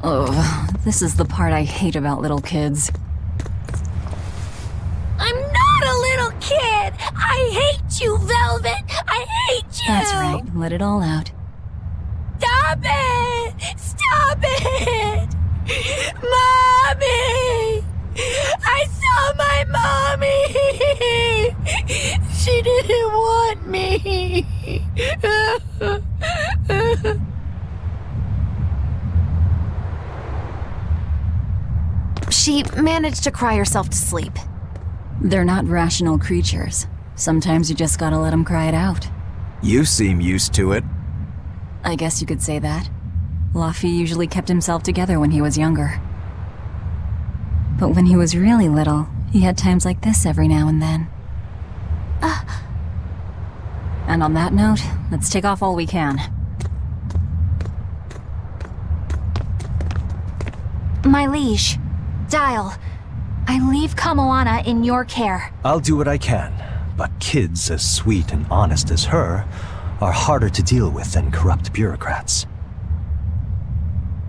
Oh, this is the part I hate about little kids. I'm not a little kid! I hate you, Velvet! I hate you! That's right, let it all out. Stop it! Stop it! Mommy! I saw my mommy! She didn't want me! She managed to cry herself to sleep. They're not rational creatures. Sometimes you just gotta let them cry it out. You seem used to it. I guess you could say that. Laffy usually kept himself together when he was younger. But when he was really little, he had times like this every now and then. And on that note, let's take off all we can. My liege, Dial, I leave Kamoana in your care. I'll do what I can, but kids as sweet and honest as her are harder to deal with than corrupt bureaucrats.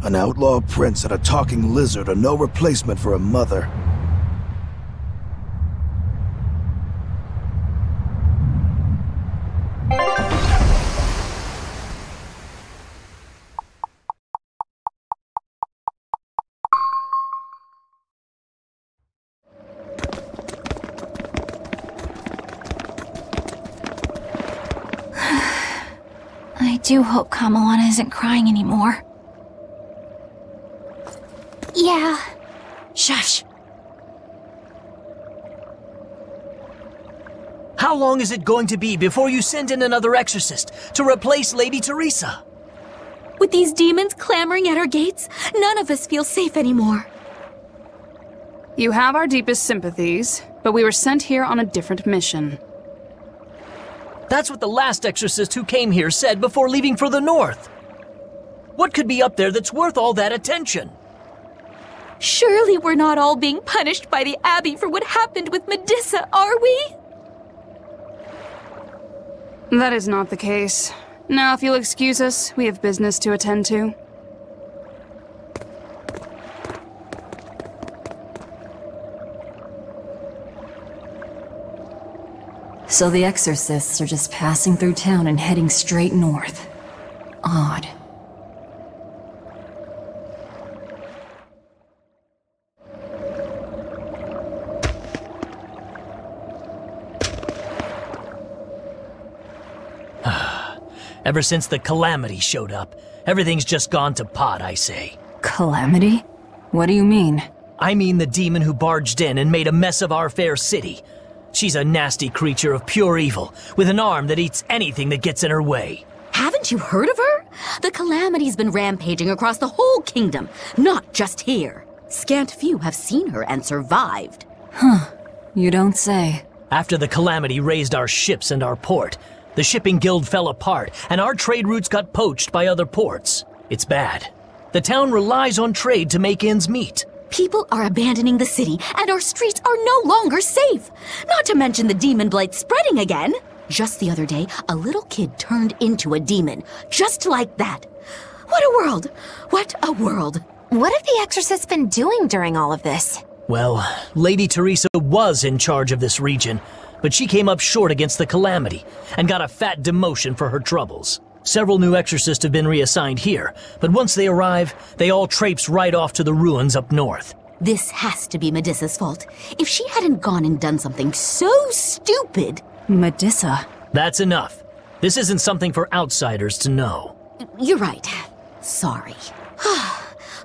An outlaw prince and a talking lizard are no replacement for a mother. I do hope Kamoana isn't crying anymore. Yeah. Shush. How long is it going to be before you send in another exorcist to replace Lady Teresa? With these demons clamoring at our gates, none of us feel safe anymore. You have our deepest sympathies, but we were sent here on a different mission. That's what the last exorcist who came here said before leaving for the north. What could be up there that's worth all that attention? Surely we're not all being punished by the Abbey for what happened with Medusa, are we? That is not the case. Now, if you'll excuse us, we have business to attend to. So the exorcists are just passing through town and heading straight north. Odd. Ever since the Calamity showed up, everything's just gone to pot, I say. Calamity? What do you mean? I mean the demon who barged in and made a mess of our fair city. She's a nasty creature of pure evil, with an arm that eats anything that gets in her way. Haven't you heard of her? The Calamity's been rampaging across the whole kingdom, not just here. Scant few have seen her and survived. Huh. You don't say. After the Calamity raised our ships and our port, the shipping guild fell apart, and our trade routes got poached by other ports. It's bad. The town relies on trade to make ends meet. People are abandoning the city, and our streets are no longer safe. Not to mention the demon blight spreading again. Just the other day, a little kid turned into a demon. Just like that. What a world! What a world! What have the exorcists been doing during all of this? Well, Lady Teresa was in charge of this region, but she came up short against the Calamity and got a fat demotion for her troubles. Several new exorcists have been reassigned here, but once they arrive, they all traipse right off to the ruins up north. This has to be Medissa's fault. If she hadn't gone and done something so stupid... Medissa? That's enough. This isn't something for outsiders to know. You're right. Sorry.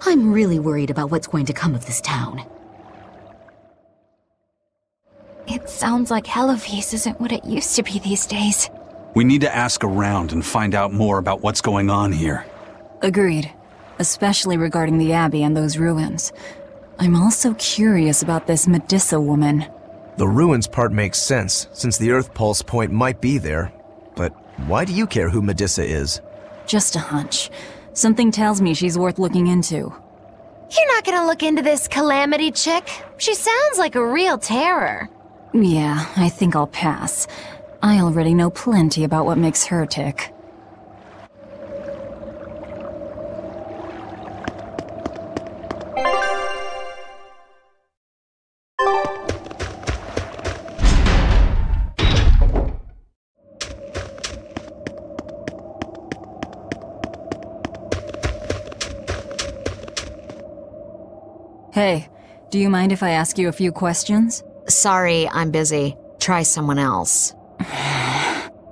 I'm really worried about what's going to come of this town. It sounds like Hellovies isn't what it used to be these days. We need to ask around and find out more about what's going on here. Agreed. Especially regarding the Abbey and those ruins. I'm also curious about this Medissa woman. The ruins part makes sense, since the Earth Pulse point might be there. But why do you care who Medissa is? Just a hunch. Something tells me she's worth looking into. You're not gonna look into this Calamity chick? She sounds like a real terror. Yeah, I think I'll pass. I already know plenty about what makes her tick. Hey, do you mind if I ask you a few questions? Sorry, I'm busy. Try someone else.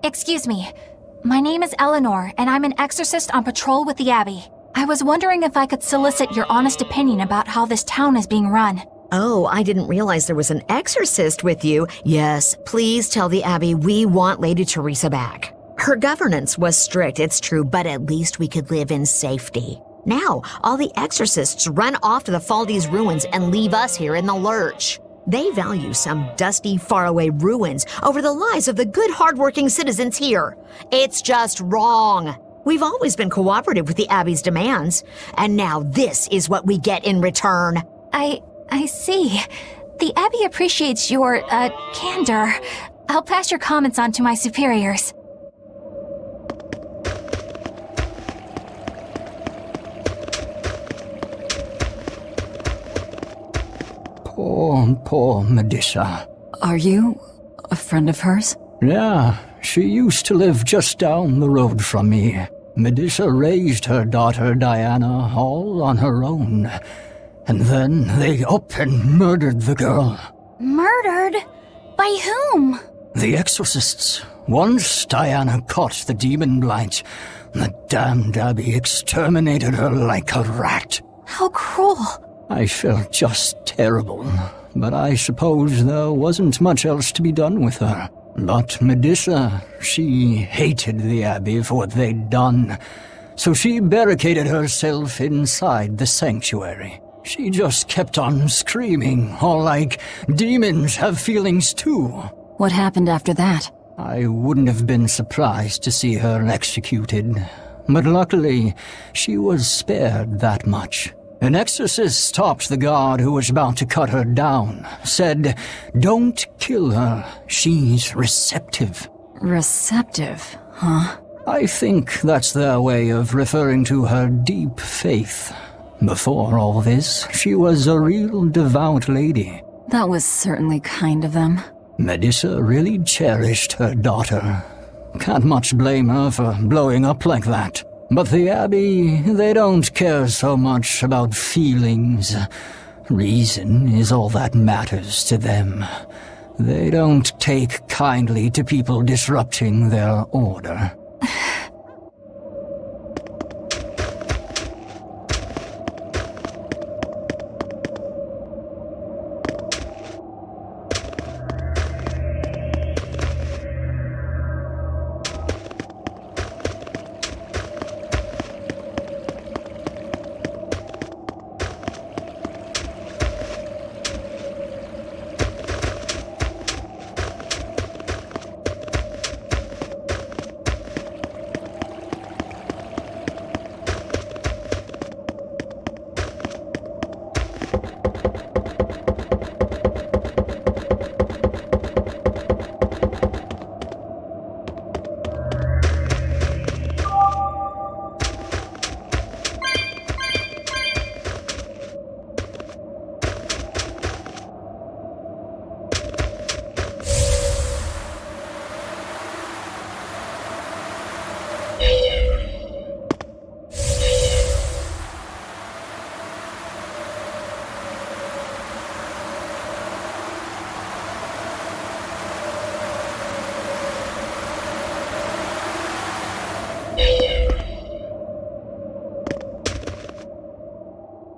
Excuse me. My name is Eleanor, and I'm an exorcist on patrol with the Abbey. I was wondering if I could solicit your honest opinion about how this town is being run. Oh, I didn't realize there was an exorcist with you. Yes, please tell the Abbey we want Lady Teresa back. Her governance was strict, it's true, but at least we could live in safety. Now, all the exorcists run off to the Faldi's ruins and leave us here in the lurch. They value some dusty, faraway ruins over the lives of the good, hardworking citizens here. It's just wrong. We've always been cooperative with the Abbey's demands, and now this is what we get in return. I see. The Abbey appreciates your, candor. I'll pass your comments on to my superiors. Poor Medissa. Are you a friend of hers? Yeah, she used to live just down the road from me. Medissa raised her daughter Diana all on her own. And then they up and murdered the girl. Murdered? By whom? The exorcists. Once Diana caught the demon blight, the damned Abbey exterminated her like a rat. How cruel. I felt just terrible, but I suppose there wasn't much else to be done with her. But Medissa, she hated the Abbey for what they'd done, so she barricaded herself inside the sanctuary. She just kept on screaming, all like, demons have feelings too. What happened after that? I wouldn't have been surprised to see her executed, but luckily, she was spared that much. An exorcist stopped the guard who was about to cut her down, said, "Don't kill her, she's receptive." Receptive, huh? I think that's their way of referring to her deep faith. Before all this, she was a real devout lady. That was certainly kind of them. Medissa really cherished her daughter. Can't much blame her for blowing up like that. But the Abbey, they don't care so much about feelings. Reason is all that matters to them. They don't take kindly to people disrupting their order.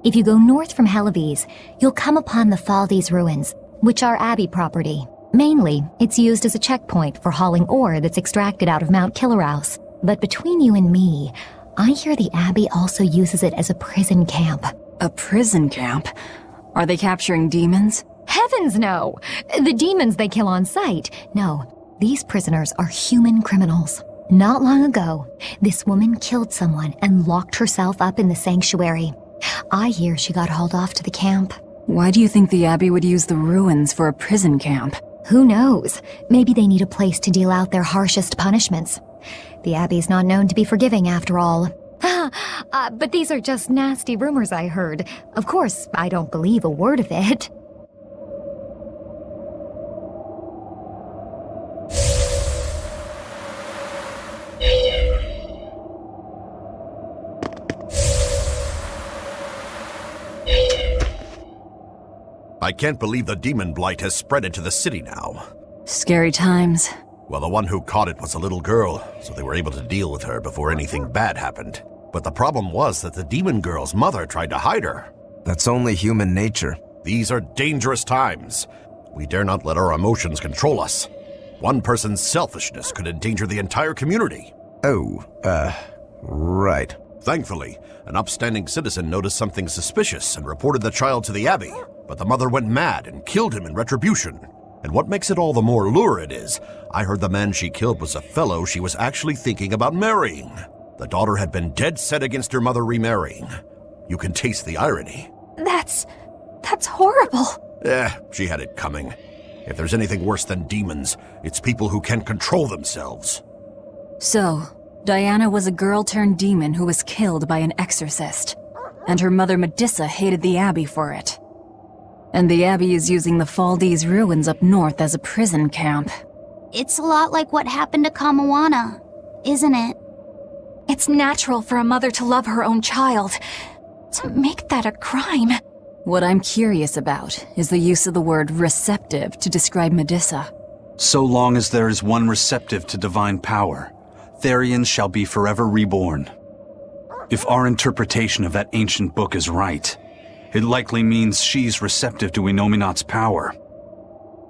If you go north from Helives, you'll come upon the Faldes ruins, which are Abbey property. Mainly, it's used as a checkpoint for hauling ore that's extracted out of Mount Killerhouse. But between you and me, I hear the Abbey also uses it as a prison camp. A prison camp? Are they capturing demons? Heavens no! The demons they kill on sight. No, these prisoners are human criminals. Not long ago, this woman killed someone and locked herself up in the sanctuary. I hear she got hauled off to the camp. Why do you think the Abbey would use the ruins for a prison camp? Who knows? Maybe they need a place to deal out their harshest punishments. The Abbey's not known to be forgiving after all. But these are just nasty rumors I heard. Of course, I don't believe a word of it. I can't believe the demon blight has spread into the city now. Scary times. Well, the one who caught it was a little girl, so they were able to deal with her before anything bad happened. But the problem was that the demon girl's mother tried to hide her. That's only human nature. These are dangerous times. We dare not let our emotions control us. One person's selfishness could endanger the entire community. Right. Thankfully, an upstanding citizen noticed something suspicious and reported the child to the Abbey, but the mother went mad and killed him in retribution. And what makes it all the more lurid is, I heard the man she killed was a fellow she was actually thinking about marrying. The daughter had been dead set against her mother remarrying. You can taste the irony. That's horrible. She had it coming. If there's anything worse than demons, it's people who can't control themselves. So, Diana was a girl turned demon who was killed by an exorcist, and her mother Medissa hated the Abbey for it. And the Abbey is using the Faldes ruins up north as a prison camp. It's a lot like what happened to Kamawana, isn't it? It's natural for a mother to love her own child. To make that a crime. What I'm curious about is the use of the word receptive to describe Medissa. So long as there is one receptive to divine power, Therians shall be forever reborn. If our interpretation of that ancient book is right, it likely means she's receptive to Inominat's power.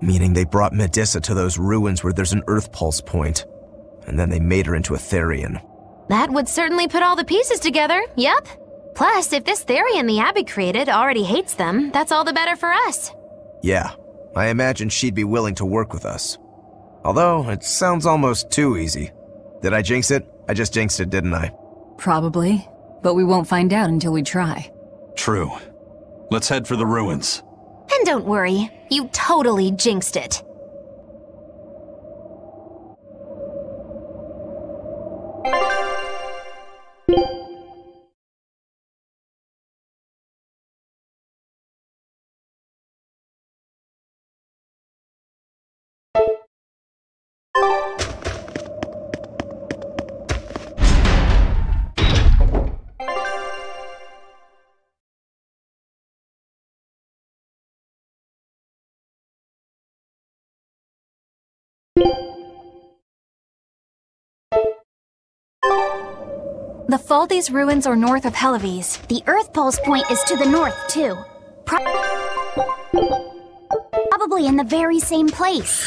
Meaning they brought Medissa to those ruins where there's an Earth Pulse point, and then they made her into a Therian. That would certainly put all the pieces together, yep. Plus, if this Therian the Abbey created already hates them, that's all the better for us. Yeah, I imagine she'd be willing to work with us. Although, it sounds almost too easy. Did I jinx it? I just jinxed it, didn't I? Probably, but we won't find out until we try. True. Let's head for the ruins. And don't worry, you totally jinxed it. The Faldes ruins are north of Helives. The Earth Pulse point is to the north, too. Probably in the very same place.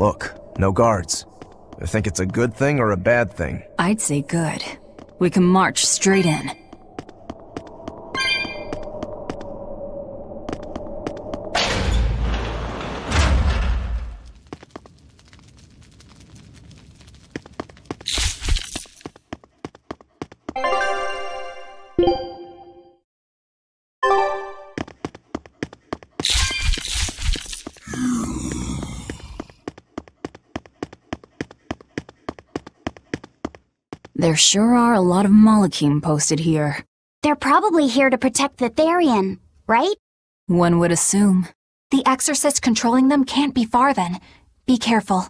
Look, no guards. You think it's a good thing or a bad thing? I'd say good. We can march straight in. There sure are a lot of Malachim posted here. They're probably here to protect the Therian, right? One would assume. The exorcist controlling them can't be far then. Be careful.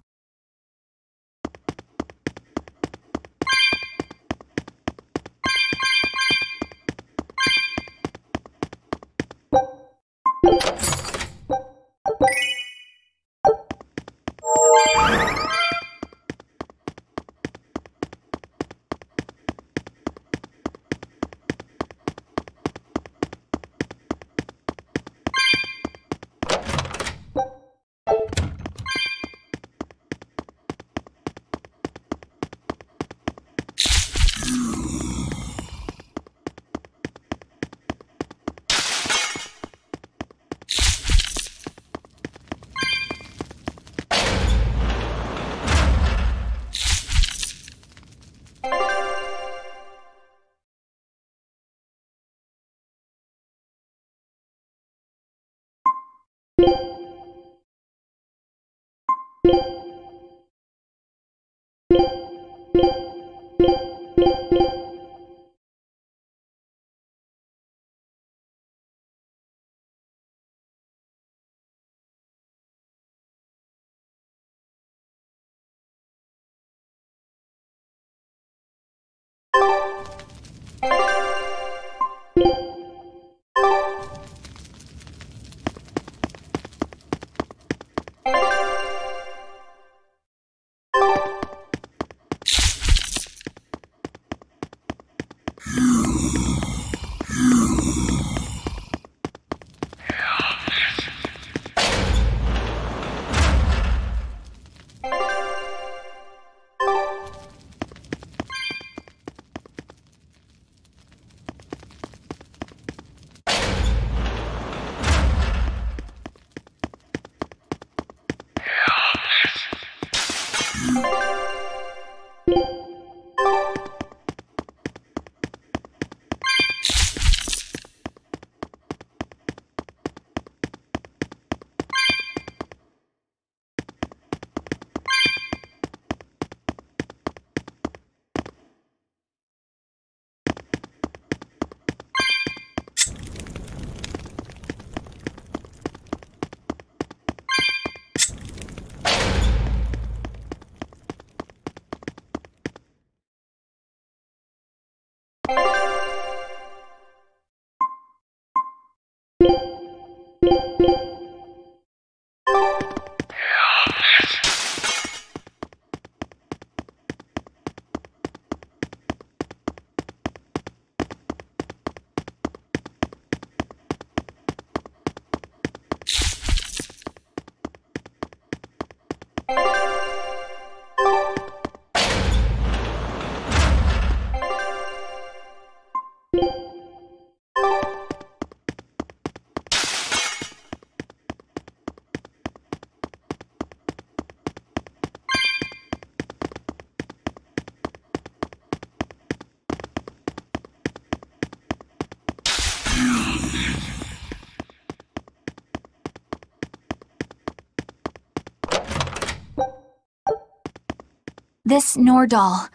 this Nordal.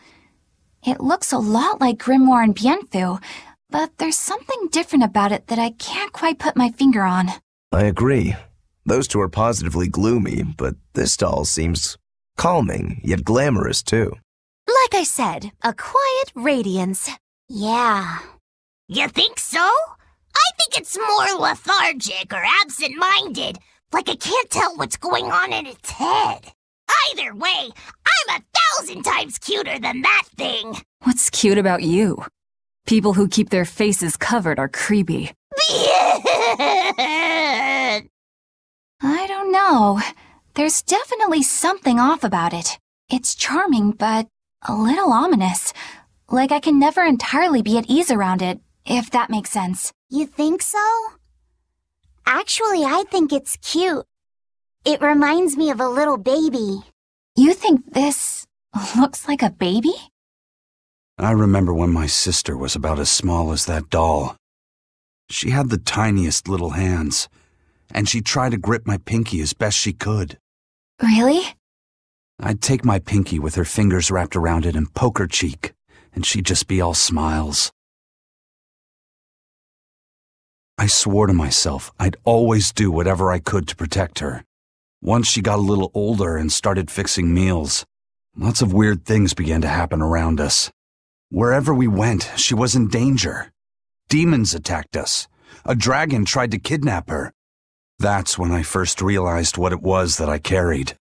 It looks a lot like Grimoire and Bienfu, but there's something different about it that I can't quite put my finger on. I agree. Those two are positively gloomy, but this doll seems calming, yet glamorous too. Like I said, a quiet radiance. Yeah. You think so? I think it's more lethargic or absent-minded, like it can't tell what's going on in its head. Either way, I'm 1,000 times cuter than that thing. What's cute about you? People who keep their faces covered are creepy. I don't know. There's definitely something off about it. It's charming, but a little ominous. Like I can never entirely be at ease around it, if that makes sense. You think so? Actually, I think it's cute. It reminds me of a little baby. You think this looks like a baby? I remember when my sister was about as small as that doll. She had the tiniest little hands, and she tried to grip my pinky as best she could. Really? I'd take my pinky with her fingers wrapped around it and poke her cheek, and she'd just be all smiles. I swore to myself I'd always do whatever I could to protect her. Once she got a little older and started fixing meals, lots of weird things began to happen around us. Wherever we went, she was in danger. Demons attacked us. A dragon tried to kidnap her. That's when I first realized what it was that I carried.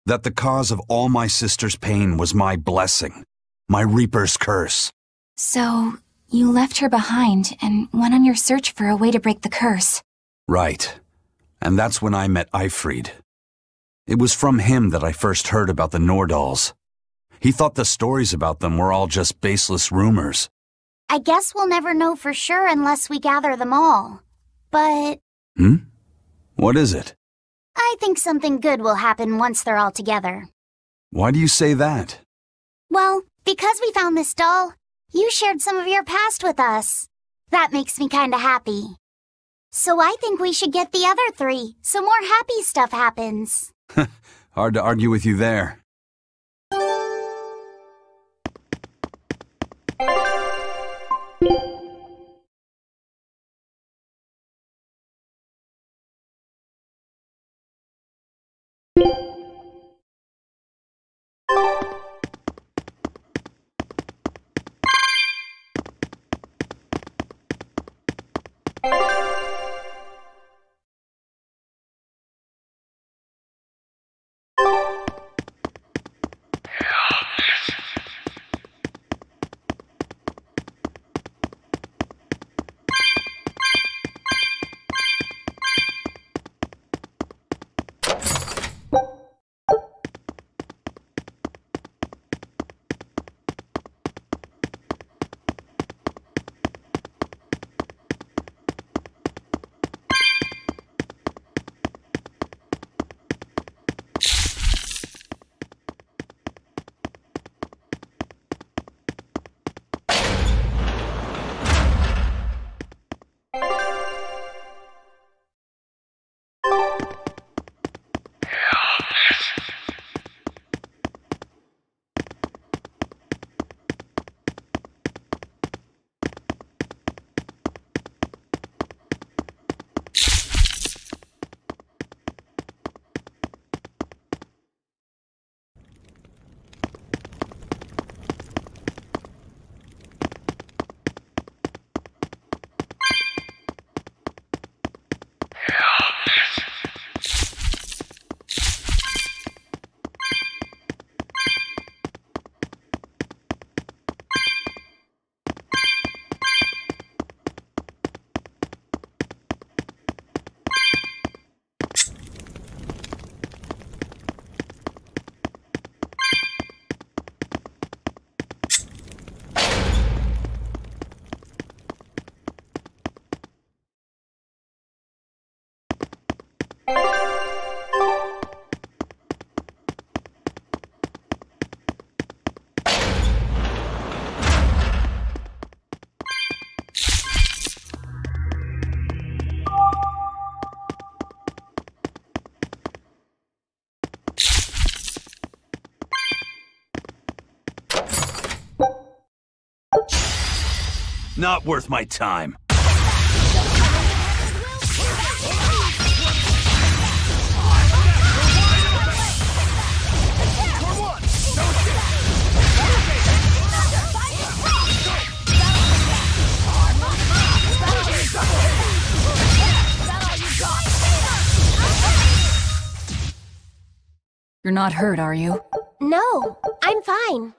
That the cause of all my sister's pain was my blessing, my Reaper's curse. So, you left her behind and went on your search for a way to break the curse. Right. And that's when I met Eifried. It was from him that I first heard about the Nordals. He thought the stories about them were all just baseless rumors. I guess we'll never know for sure unless we gather them all. But... What is it? I think something good will happen once they're all together. Why do you say that? Well, because we found this doll, you shared some of your past with us. That makes me kinda happy. So I think we should get the other three, so more happy stuff happens. Hard to argue with you there. Not worth my time. You're not hurt, are you? No, I'm fine.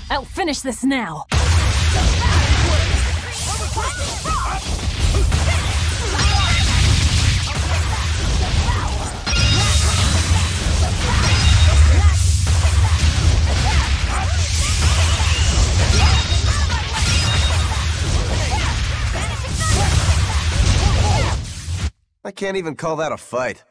I'll finish this now. I can't even call that a fight.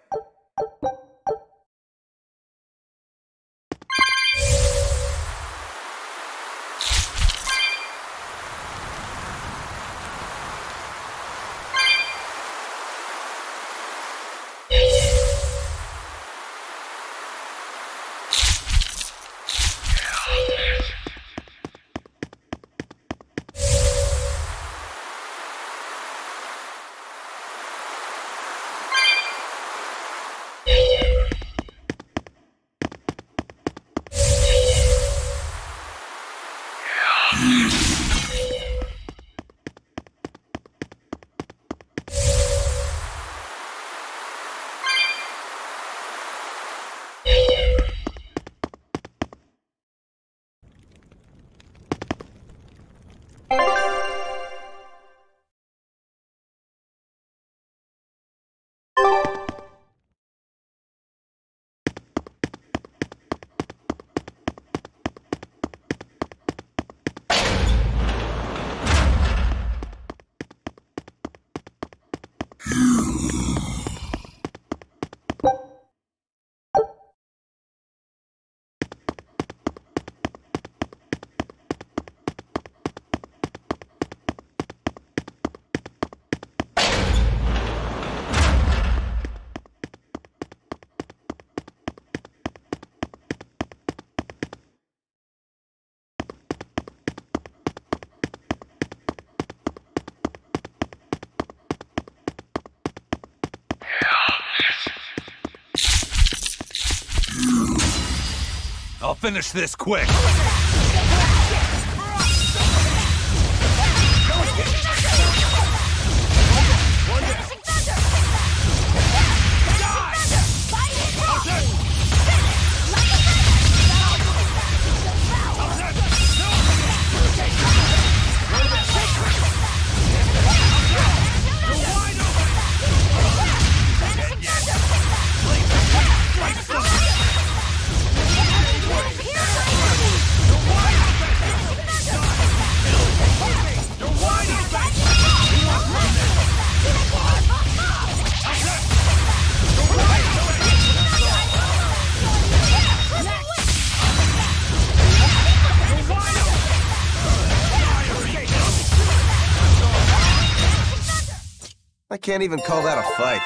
I'll finish this quick. I can't even call that a fight.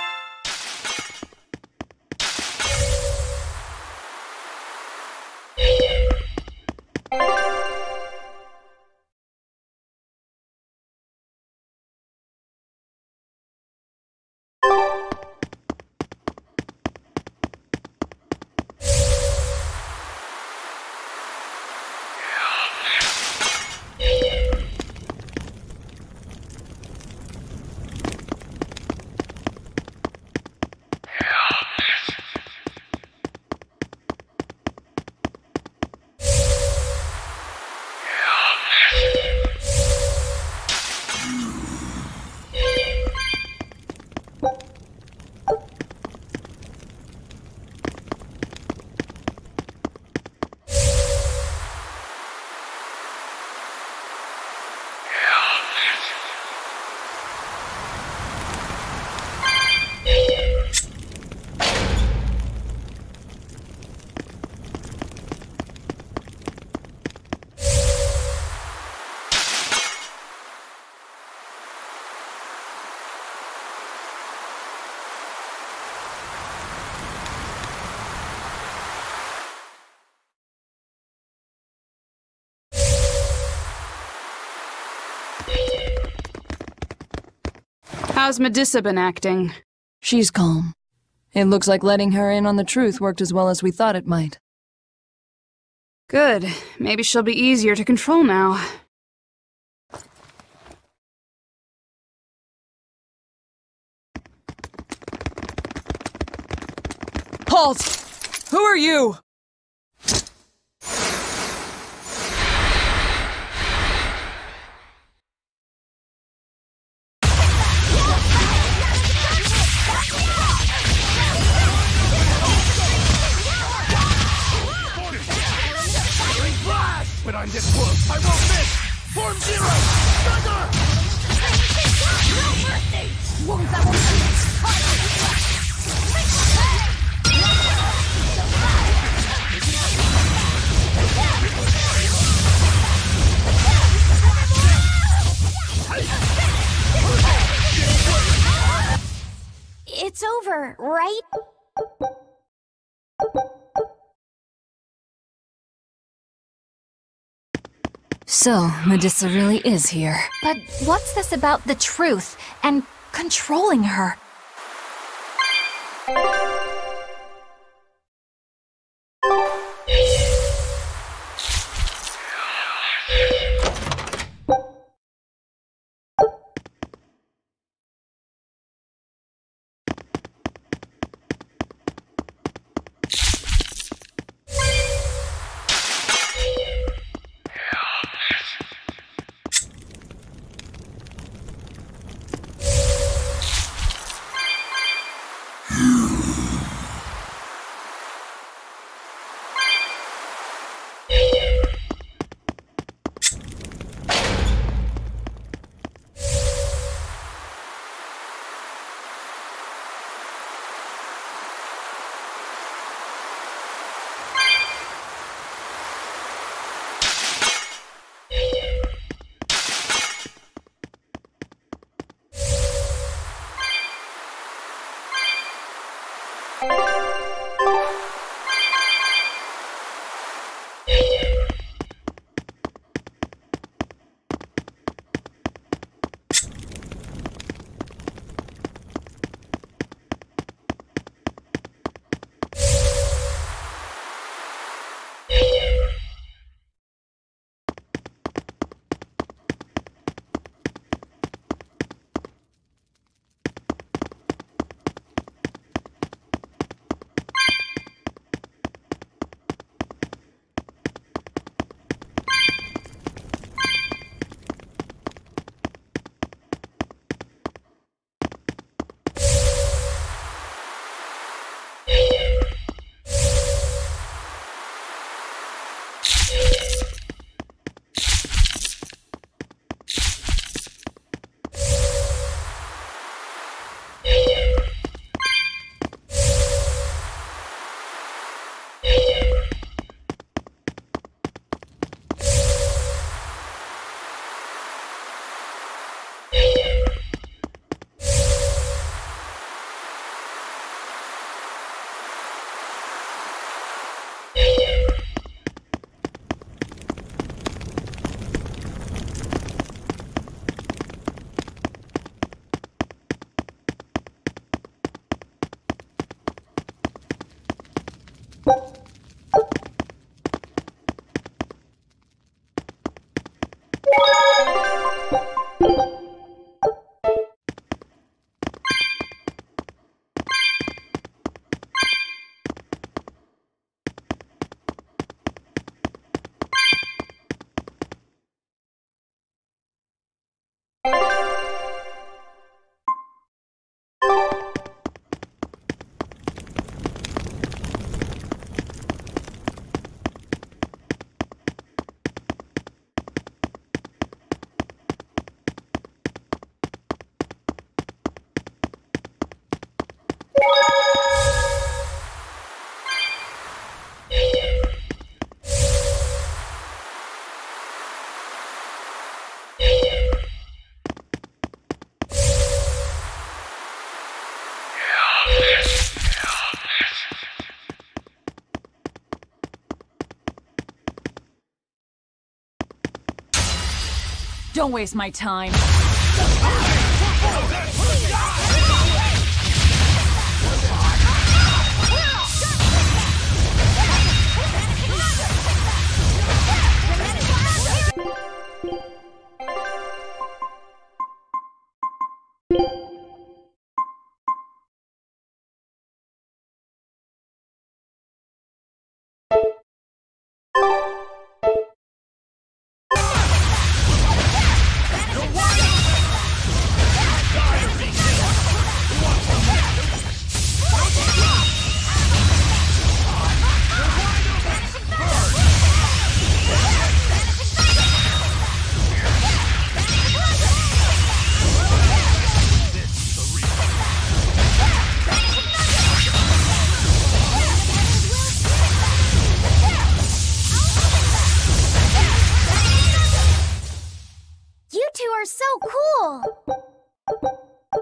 How's Medusa been acting? She's calm. It looks like letting her in on the truth worked as well as we thought it might. Good. Maybe she'll be easier to control now. Halt! Who are you? But I'm this wolf. I won't miss! Form zero! Dagger! No mercy! Wounds that will It's over, right? So, Medusa really is here. But what's this about the truth and controlling her? Don't waste my time.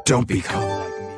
Don't become like me.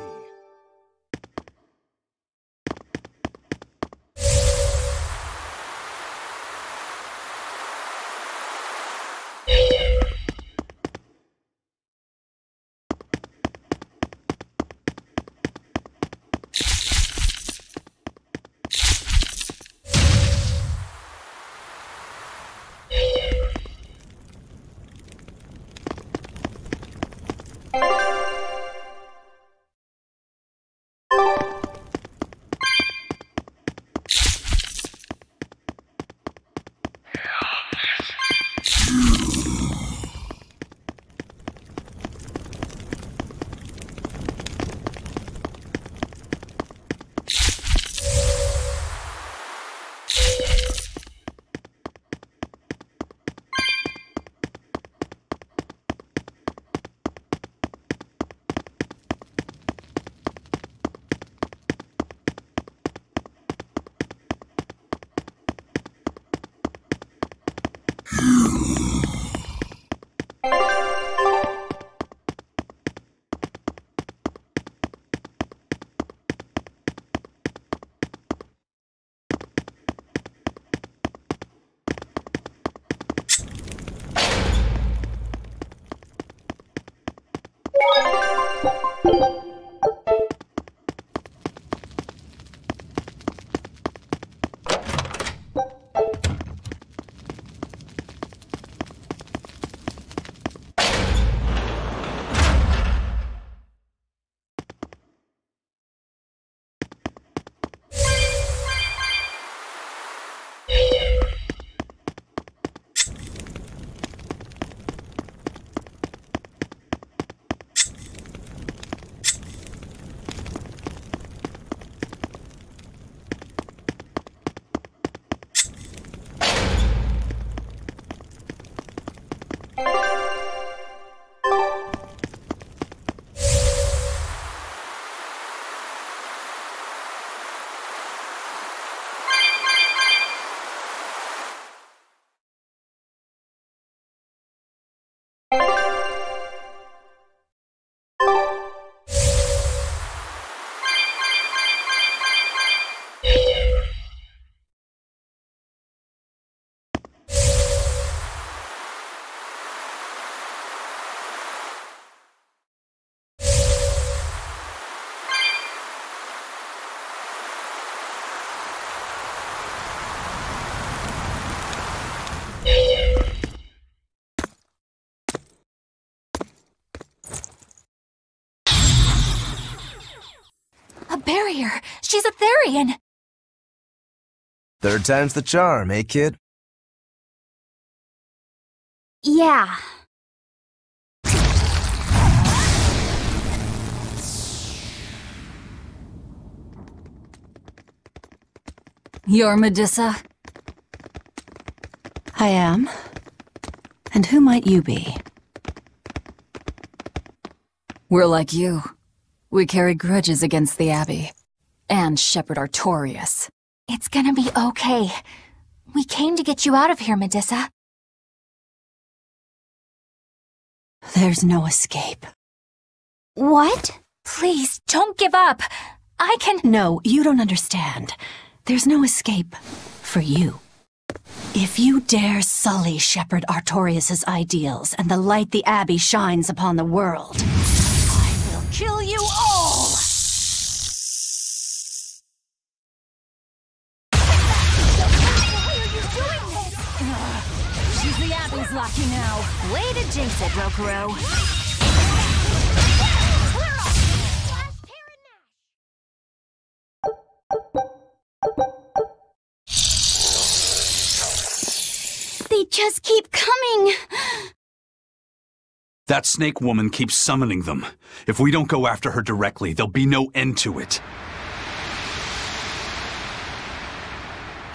A barrier! She's a Therian! Third time's the charm, eh, kid? Yeah. You're Medusa? I am. And who might you be? We're like you. We carry grudges against the Abbey. And Shepherd Artorias. It's gonna be okay. We came to get you out of here, Medusa. There's no escape. What? Please, don't give up. I can— No, you don't understand. There's no escape for you. If you dare sully Shepherd Artorius' ideals and the light the Abbey shines upon the world, I will kill you all! She's the Abbey's lucky now. Way to jinx it, Rokuro. They just keep coming. That snake woman keeps summoning them. If we don't go after her directly, there'll be no end to it.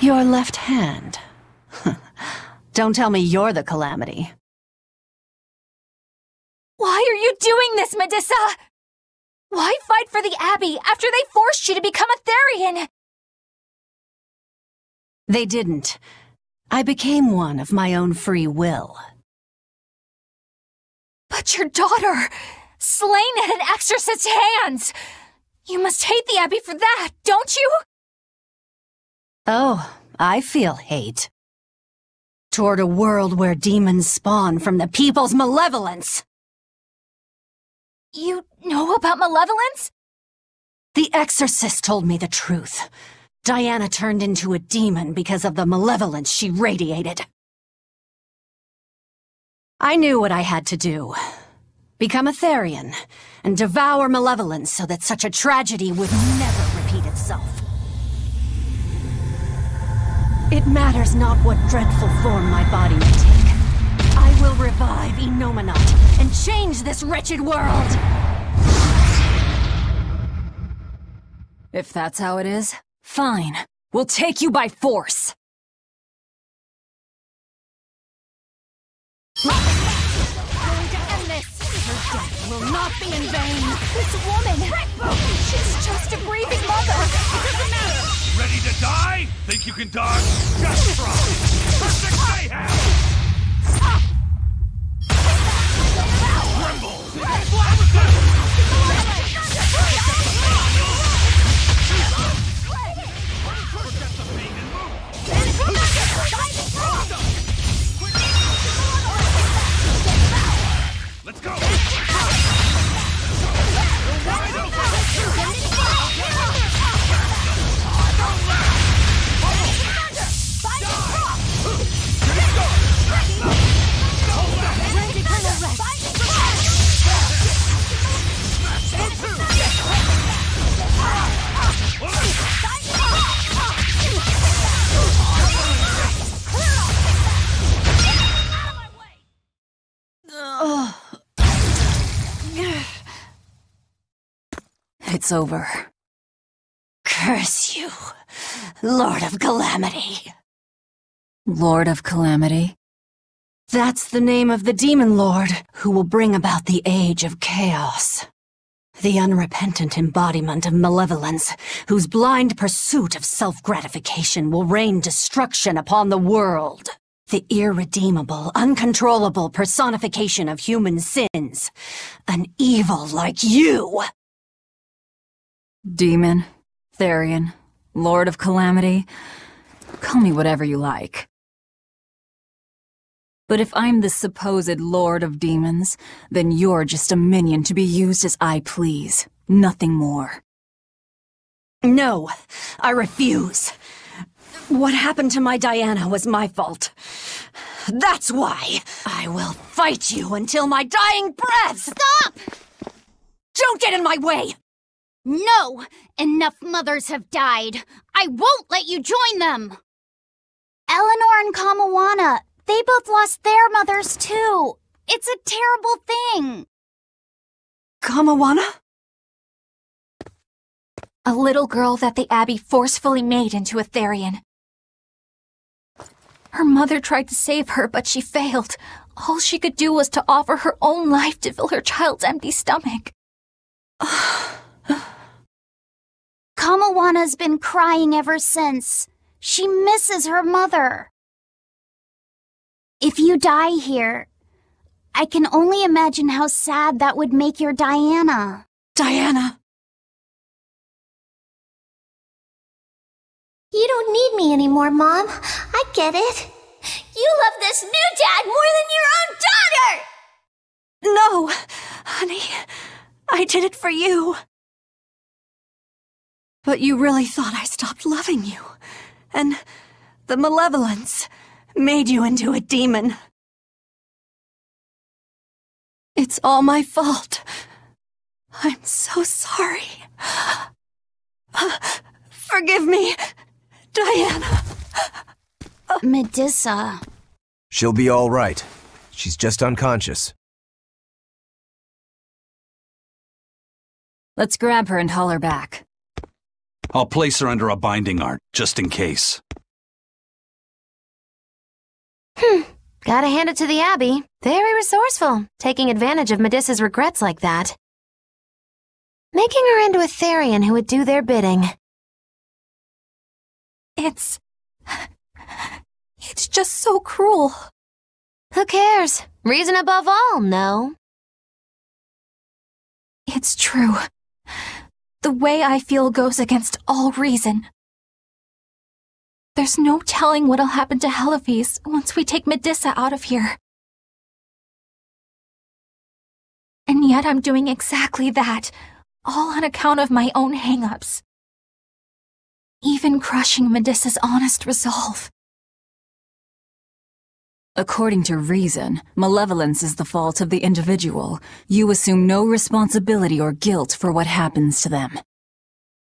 Your left hand. Don't tell me you're the Calamity. Why are you doing this, Medusa? Why fight for the Abbey after they forced you to become a Therian? They didn't. I became one of my own free will. But your daughter, slain at an exorcist's hands! You must hate the Abbey for that, don't you? Oh, I feel hate. Toward a world where demons spawn from the people's malevolence. You know about malevolence? The exorcist told me the truth. Diana turned into a demon because of the malevolence she radiated. I knew what I had to do. Become a Therian, and devour malevolence so that such a tragedy would never repeat itself. It matters not what dreadful form my body may take. I will revive Enominat and change this wretched world! If that's how it is, fine. We'll take you by force. Her death will not be in vain. This woman, she's just a grieving mother. It doesn't matter. Ready to die? Think you can dodge? Just try. Perfect mayhem. Tremble. Let's go! It's over. Curse you, Lord of Calamity. Lord of Calamity? That's the name of the demon lord who will bring about the Age of Chaos. The unrepentant embodiment of malevolence, whose blind pursuit of self-gratification will rain destruction upon the world. The irredeemable, uncontrollable personification of human sins. An evil like you! Demon, Therian, Lord of Calamity. Call me whatever you like. But if I'm the supposed Lord of Demons, then you're just a minion to be used as I please. Nothing more. No, I refuse. What happened to my Diana was my fault. That's why I will fight you until my dying breath! Stop! Don't get in my way! No! Enough mothers have died. I won't let you join them! Eleanor and Kamawana, they both lost their mothers too. It's a terrible thing. Kamawana? A little girl that the Abbey forcefully made into a Therian. Her mother tried to save her, but she failed. All she could do was to offer her own life to fill her child's empty stomach. Kamawana's been crying ever since. She misses her mother. If you die here, I can only imagine how sad that would make your Diana. Diana! You don't need me anymore, Mom. I get it. You love this new dad more than your own daughter! No, honey. I did it for you. But you really thought I stopped loving you. And the malevolence made you into a demon. It's all my fault. I'm so sorry. Forgive me, Diana. Medusa. She'll be all right. She's just unconscious. Let's grab her and haul her back. I'll place her under a binding art, just in case. Gotta hand it to the Abbey. Very resourceful, taking advantage of Medussa's regrets like that. Making her into a Therian who would do their bidding. It's just so cruel. Who cares? Reason above all, no? It's true. The way I feel goes against all reason. There's no telling what'll happen to Helives once we take Medusa out of here. And yet I'm doing exactly that, all on account of my own hang-ups. Even crushing Medusa's honest resolve. According to reason, malevolence is the fault of the individual. You assume no responsibility or guilt for what happens to them.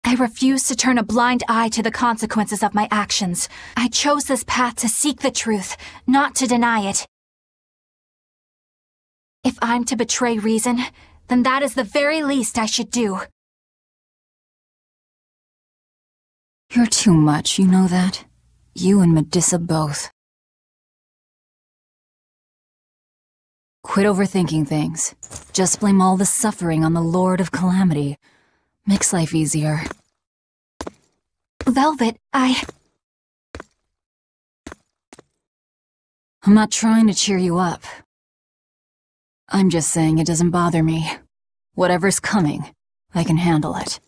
I refuse to turn a blind eye to the consequences of my actions. I chose this path to seek the truth, not to deny it. If I'm to betray reason, then that is the very least I should do. You're too much, you know that? You and Medusa both. Quit overthinking things. Just blame all the suffering on the Lord of Calamity. Makes life easier. Velvet, I'm not trying to cheer you up. I'm just saying it doesn't bother me. Whatever's coming, I can handle it.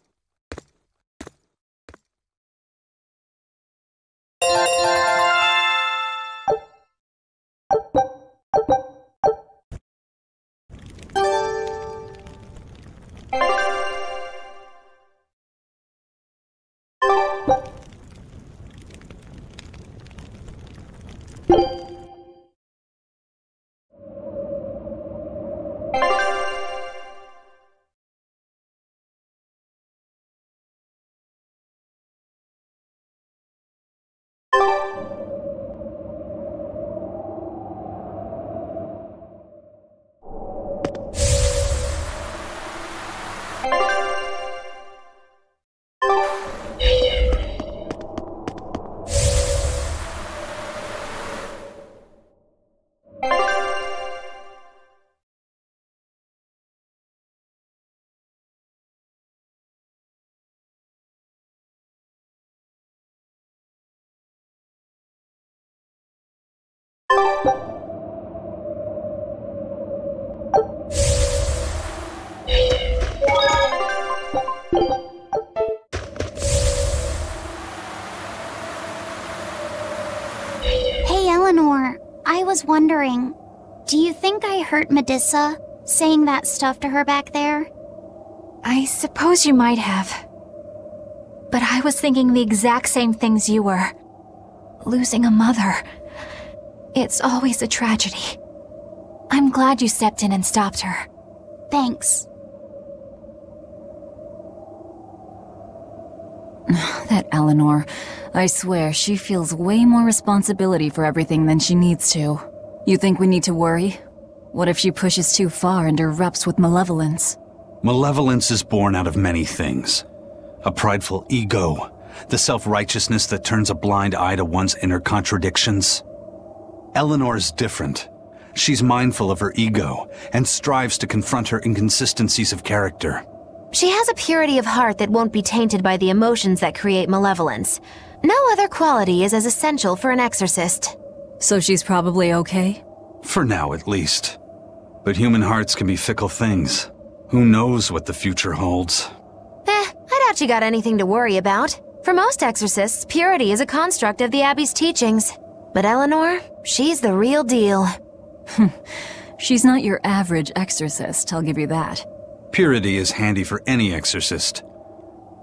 Hey, Eleanor. I was wondering, do you think I hurt Medusa, saying that stuff to her back there? I suppose you might have. But I was thinking the exact same things you were. Losing a mother. It's always a tragedy. I'm glad you stepped in and stopped her. Thanks. That Eleanor, I swear she feels way more responsibility for everything than she needs to. You think we need to worry? What if she pushes too far and erupts with malevolence? Malevolence is born out of many things. A prideful ego, the self-righteousness that turns a blind eye to one's inner contradictions. Eleanor is different. She's mindful of her ego and strives to confront her inconsistencies of character. She has a purity of heart that won't be tainted by the emotions that create malevolence. No other quality is as essential for an exorcist. So she's probably okay? For now, at least. But human hearts can be fickle things. Who knows what the future holds? I doubt you got anything to worry about. For most exorcists, purity is a construct of the Abbey's teachings. But Eleanor, she's the real deal. She's not your average exorcist, I'll give you that. Purity is handy for any exorcist.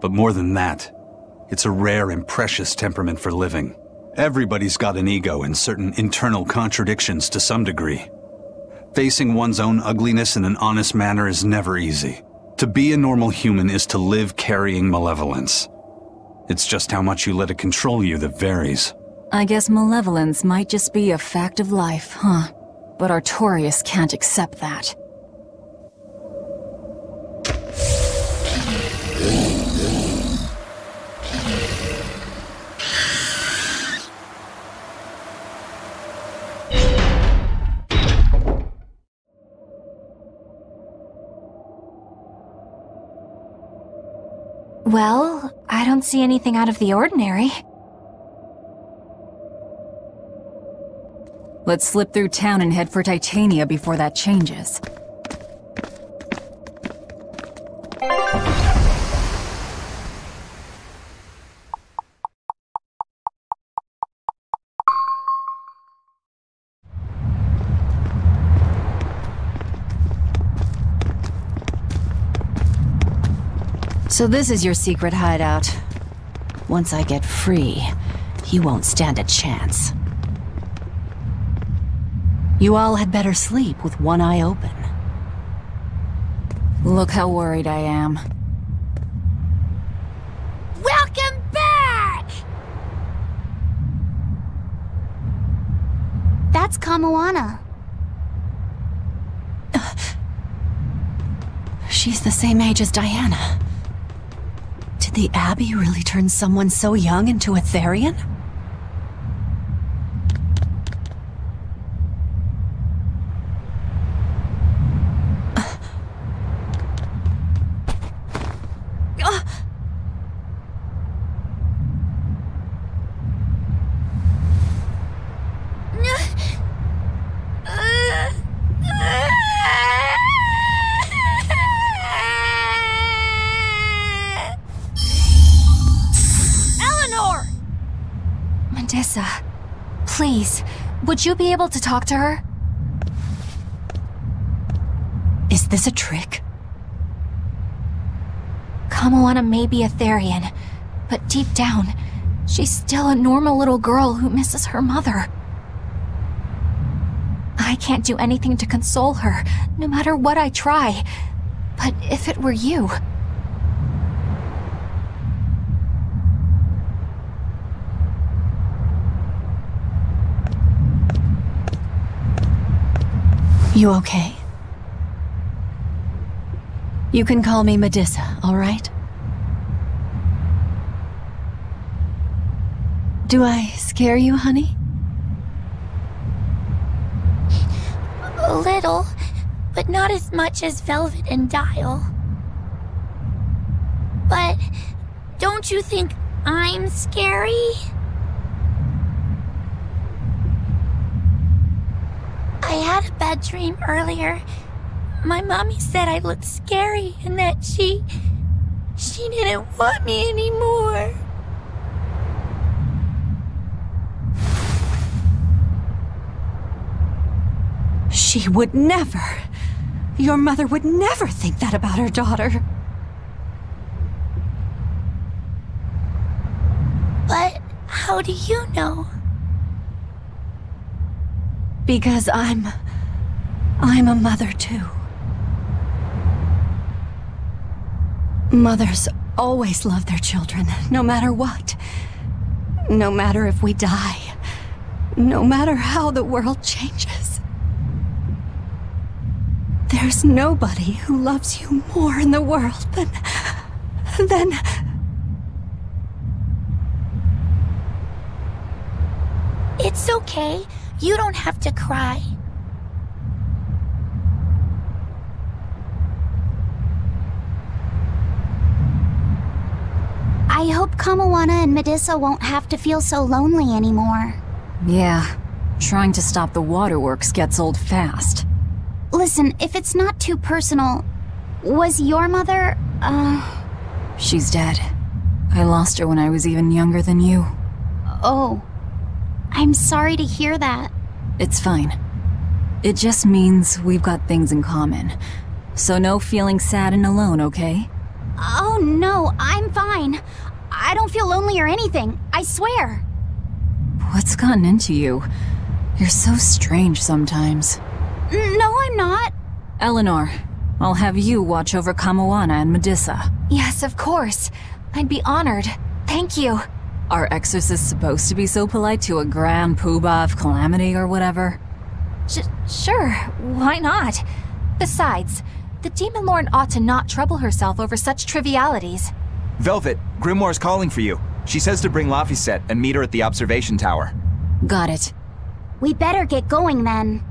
But more than that, it's a rare and precious temperament for living. Everybody's got an ego and certain internal contradictions to some degree. Facing one's own ugliness in an honest manner is never easy. To be a normal human is to live carrying malevolence. It's just how much you let it control you that varies. I guess malevolence might just be a fact of life, huh? But Artorias can't accept that. Well, I don't see anything out of the ordinary. Let's slip through town and head for Titania before that changes. So this is your secret hideout. Once I get free, you won't stand a chance. You all had better sleep with one eye open. Look how worried I am. Welcome back! That's Kamoana. She's the same age as Diana. Did the Abbey really turn someone so young into a Therian? Please, would you be able to talk to her? Is this a trick? Kamoana may be a Therian, but deep down, she's still a normal little girl who misses her mother. I can't do anything to console her, no matter what I try. But if it were you... You okay? You can call me Medusa, all right? Do I scare you, honey? A little, but not as much as Velvet and Dial. But don't you think I'm scary? I had a bad dream earlier. My mommy said I looked scary and that she didn't want me anymore. She would never. Your mother would never think that about her daughter. But how do you know? Because I'm a mother too. Mothers always love their children, no matter what. No matter if we die. No matter how the world changes. There's nobody who loves you more in the world than... It's okay. You don't have to cry. I hope Kamoana and Medusa won't have to feel so lonely anymore. Yeah, trying to stop the waterworks gets old fast. Listen, if it's not too personal, was your mother, She's dead. I lost her when I was even younger than you. Oh. I'm sorry to hear that. It's fine. It just means we've got things in common. So no feeling sad and alone, okay? Oh no, I'm fine. I don't feel lonely or anything, I swear. What's gotten into you? You're so strange sometimes. No, I'm not. Eleanor, I'll have you watch over Kamoana and Medusa. Yes, of course. I'd be honored. Thank you. Are exorcists supposed to be so polite to a grand poobah of calamity or whatever? Sure, why not? Besides, the Demon Lord ought to not trouble herself over such trivialities. Velvet, Grimoire's calling for you. She says to bring Laphicet and meet her at the observation tower. Got it. We better get going then.